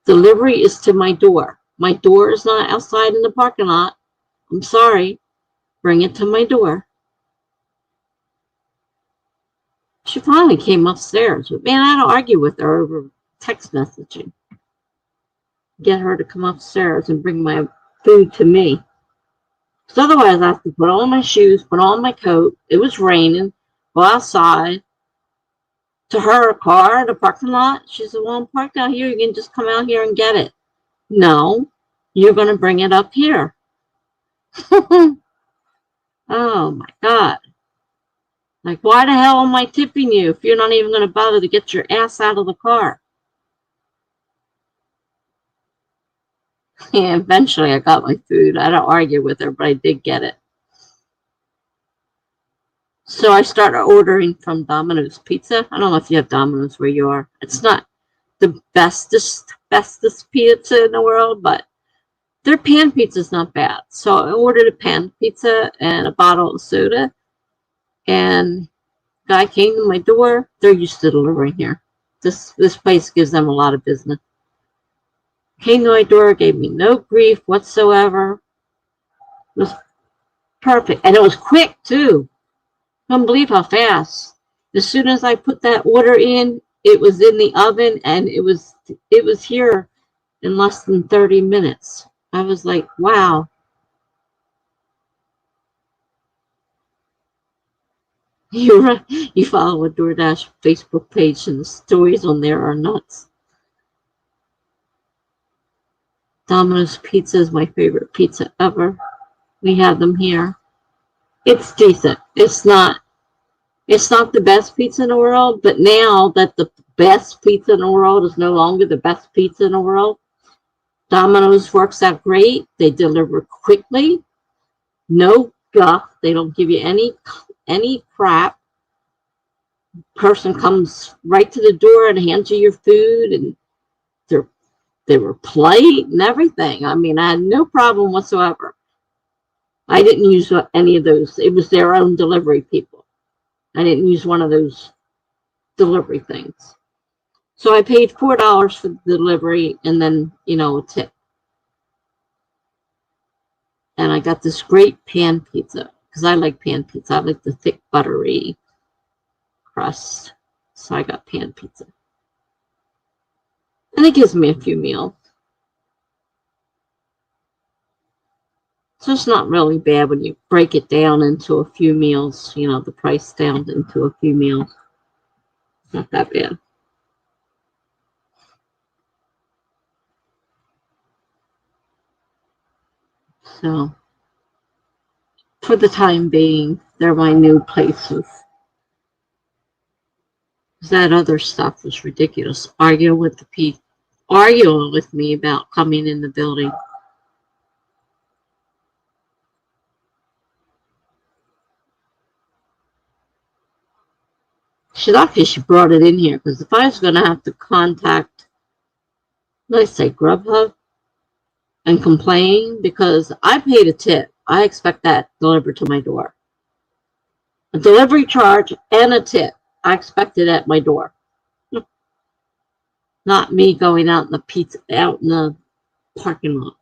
Delivery is to my door. My door is not outside in the parking lot. I'm sorry. Bring it to my door. She finally came upstairs. But man, I had to argue with her over text messaging. Get her to come upstairs and bring my food to me. Because otherwise I have to put on my shoes, put on my coat. It was raining. Go outside. To her car in the parking lot. She said, well, I'm parked out here. You can just come out here and get it. No, you're going to bring it up here. Oh, my God. Like, why the hell am I tipping you if you're not even going to bother to get your ass out of the car? Yeah, eventually I got my food. I don't argue with her, but I did get it. So I started ordering from Domino's Pizza. I don't know if you have Domino's where you are. It's not the bestest pizza in the world, but their pan pizza is not bad. So I ordered a pan pizza and a bottle of soda, and guy came to my door. They're used to delivering here. This place gives them a lot of business. Came to my door, gave me no grief whatsoever. It was perfect. And it was quick, too. Couldn't believe how fast. As soon as I put that order in, it was in the oven and it was here in less than 30 minutes. I was like, wow. You follow a DoorDash Facebook page and the stories on there are nuts. Domino's Pizza is my favorite pizza ever. We have them here. It's decent. It's not the best pizza in the world, but now that the best pizza in the world is no longer the best pizza in the world, Domino's works out great. They deliver quickly. No guff. They don't give you any crap. Person comes right to the door and hands you your food, and they're they were polite and everything. I mean, I had no problem whatsoever. I didn't use any of those. It was their own delivery people. I didn't use one of those delivery things. So I paid $4 for the delivery and then, a tip. And I got this great pan pizza because I like pan pizza. I like the thick, buttery crust. So I got pan pizza. And it gives me a few meals. So it's not really bad when you break it down into a few meals, the price down into a few meals. It's not that bad. So for the time being, they're my new places. That other stuff was ridiculous. Arguing with me about coming in the building. She's lucky she brought it in here, because if I was going to have to contact, let's say, Grubhub and complain, because I paid a tip, I expect that delivered to my door. A delivery charge and a tip, I expect it at my door. Not me going out in the parking lot.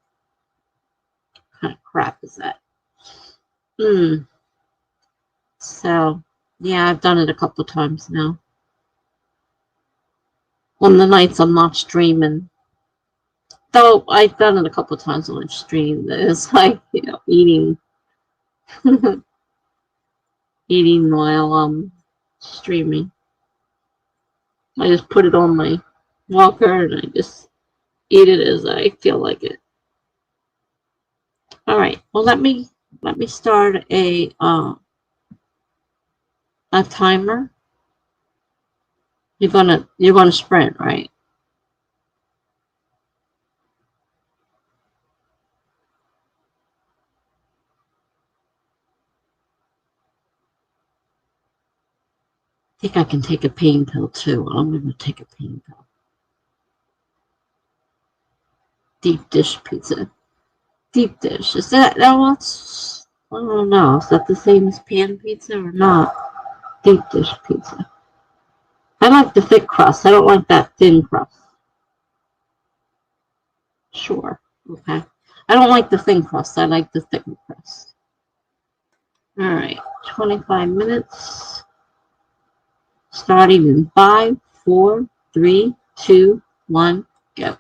What kind of crap is that? So, yeah, I've done it a couple of times now. On the nights I'm not streaming. Though I've done it a couple of times on stream. It's like, eating eating while I'm streaming. I just put it on my walker and I just eat it as I feel like it. All right. Well, let me start a timer. You're gonna sprint, right? I think I can take a pain pill too. I'm gonna take a pain pill. Deep dish pizza. Deep dish. Is that what's? I don't know. Is that the same as pan pizza or not? Deep dish pizza. I like the thick crust. I don't like that thin crust. Sure. Okay. I don't like the thin crust. I like the thick crust. All right. 25 minutes. Starting in 5, 4, 3, 2, 1, go.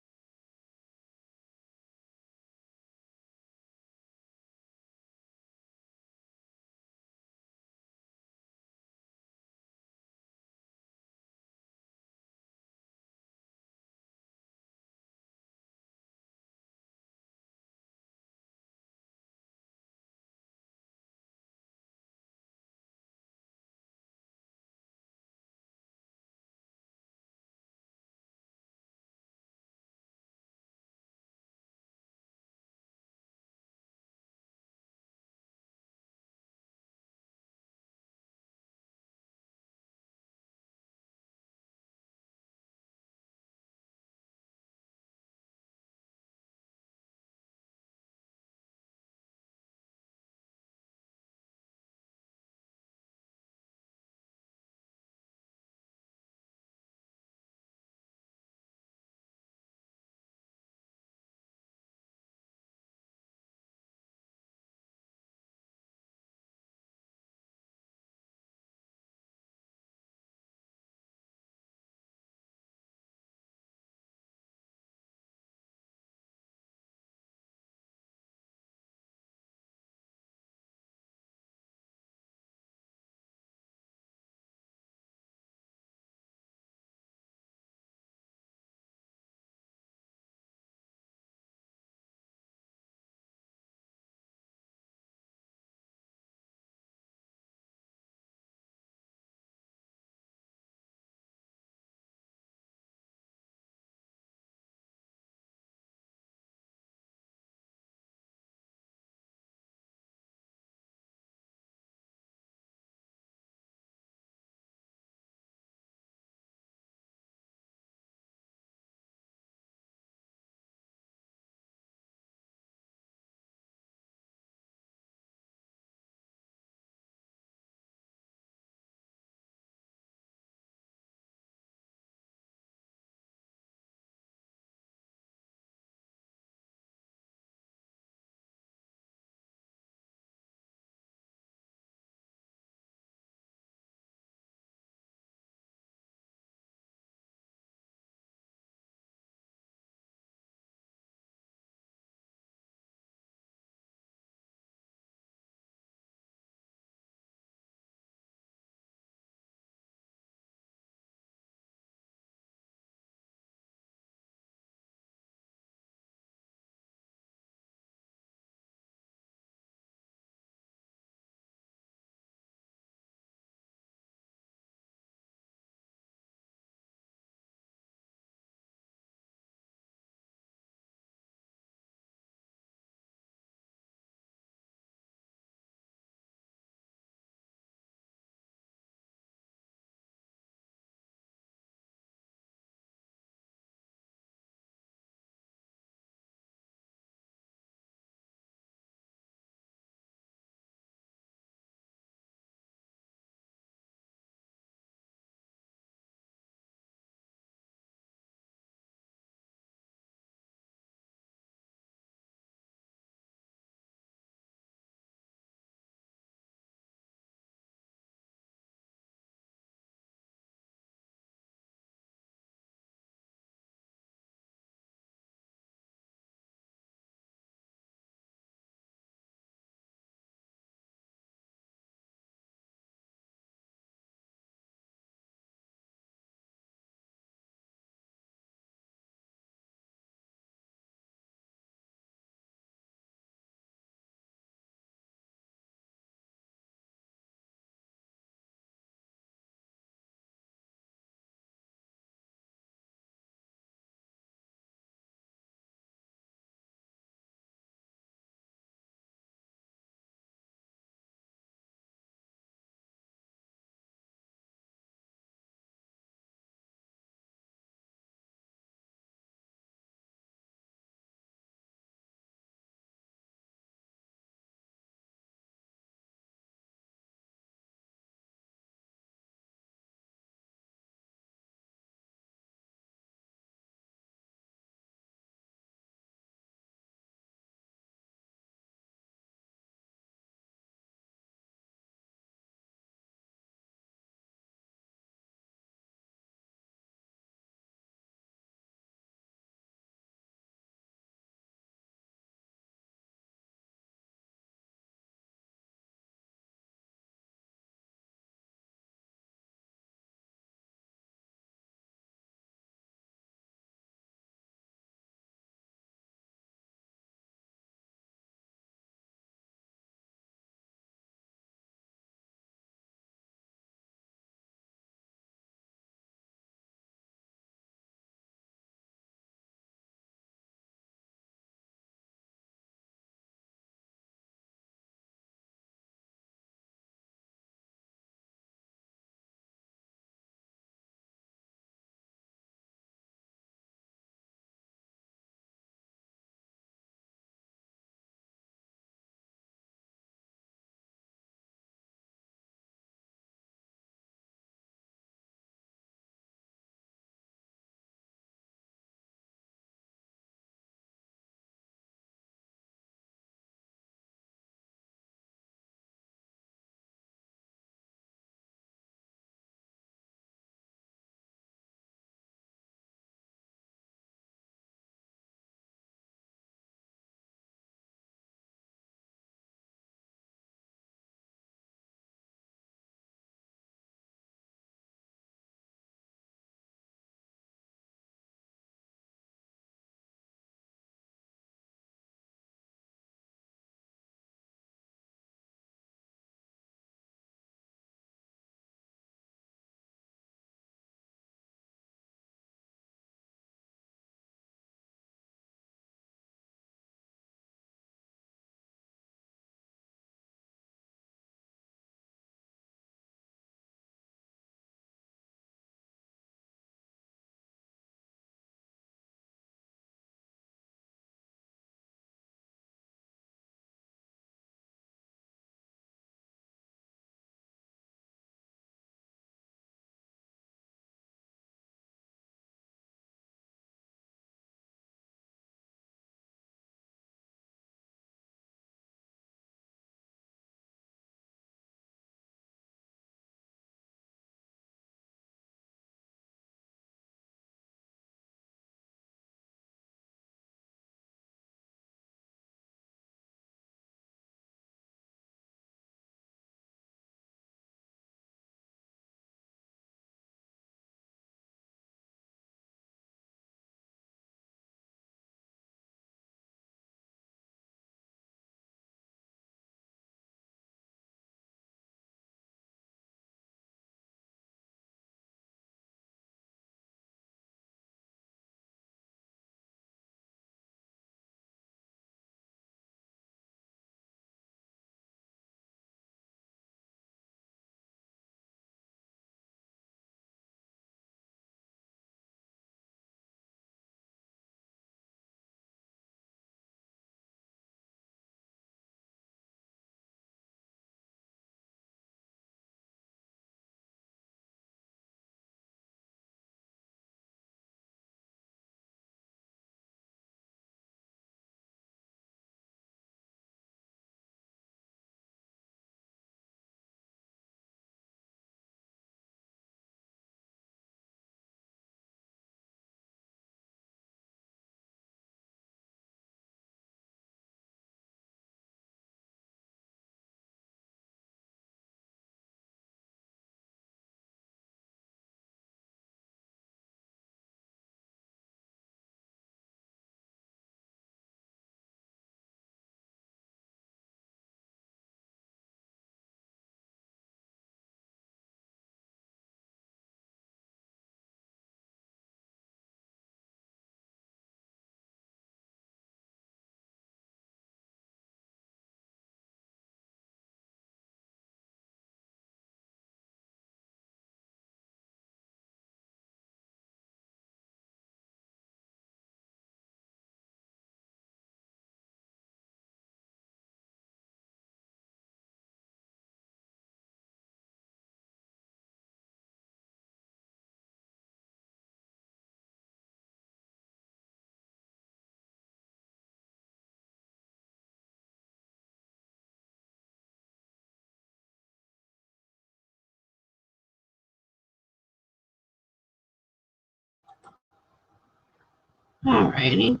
Alrighty.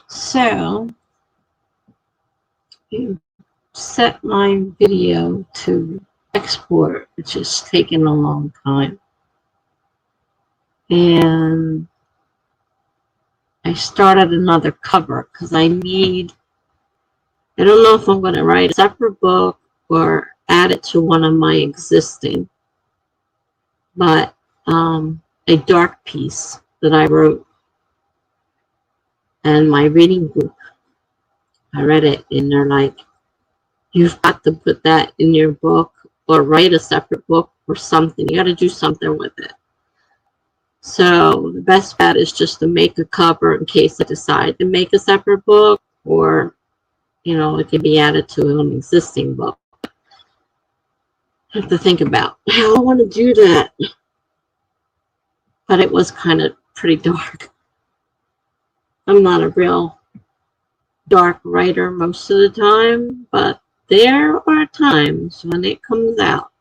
So, you set my video to export, which is taking a long time. And I started another cover because I don't know if I'm going to write a separate book or add it to one of my existing, but a dark piece that I wrote and my reading group, I read it and they're like, you've got to put that in your book or write a separate book or something. You got to do something with it. So the best bet is just to make a cover in case I decide to make a separate book, or, you know, it can be added to an existing book. I have to think about how I want to do that. But it was kind of pretty dark. I'm not a real dark writer most of the time, but there are times when it comes out.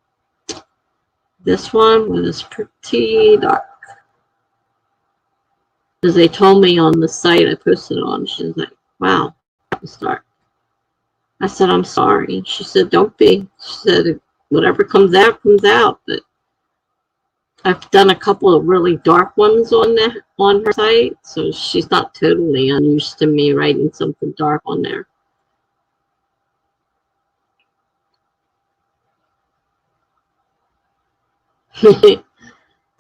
This one was pretty dark. As they told me on the site I posted on, she was like, wow, that was dark. I said, I'm sorry. She said, don't be. She said, whatever comes out, comes out. But I've done a couple of really dark ones on her site, so she's not totally unused to me writing something dark on there.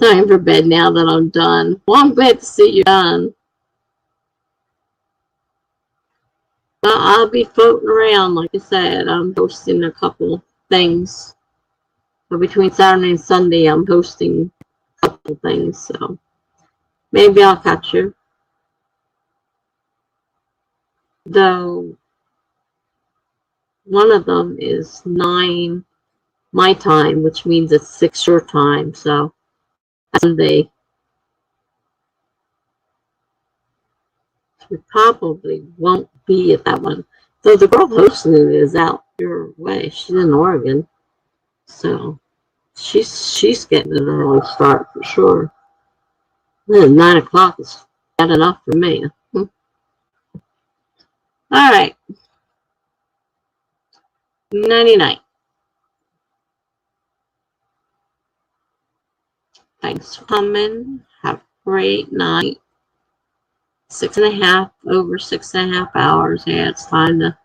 Time for bed now that I'm done. Well, I'm glad to see you done. Well, I'll be floating around, like I said. I'm hosting a couple things. But between Saturday and Sunday, I'm hosting a couple things, so maybe I'll catch you. Though one of them is 9 my time, which means it's 6 your time, so Sunday. We probably won't be at that one. Though the girl hosting it is out your way. She's in Oregon. So she's getting an early start for sure. 9 o'clock is bad enough for me. All right. Nighty night. Thanks for coming. Have a great night. 6.5 hours. Yeah, it's time to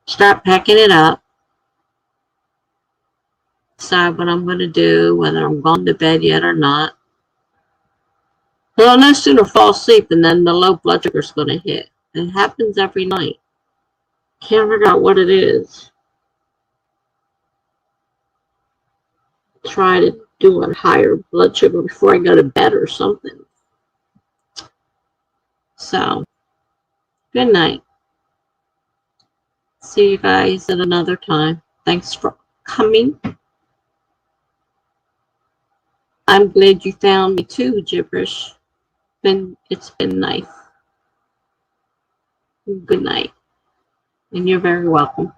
start packing it up. Decide what I'm going to do, whether I'm going to bed yet or not. Well, I'll no sooner fall asleep and then the low blood sugar is going to hit. It happens every night. Can't figure out what it is. Try to do a higher blood sugar before I go to bed or something. So, good night. See you guys at another time. Thanks for coming. I'm glad you found me too, Gibberish. It's been nice. Good night. And you're very welcome.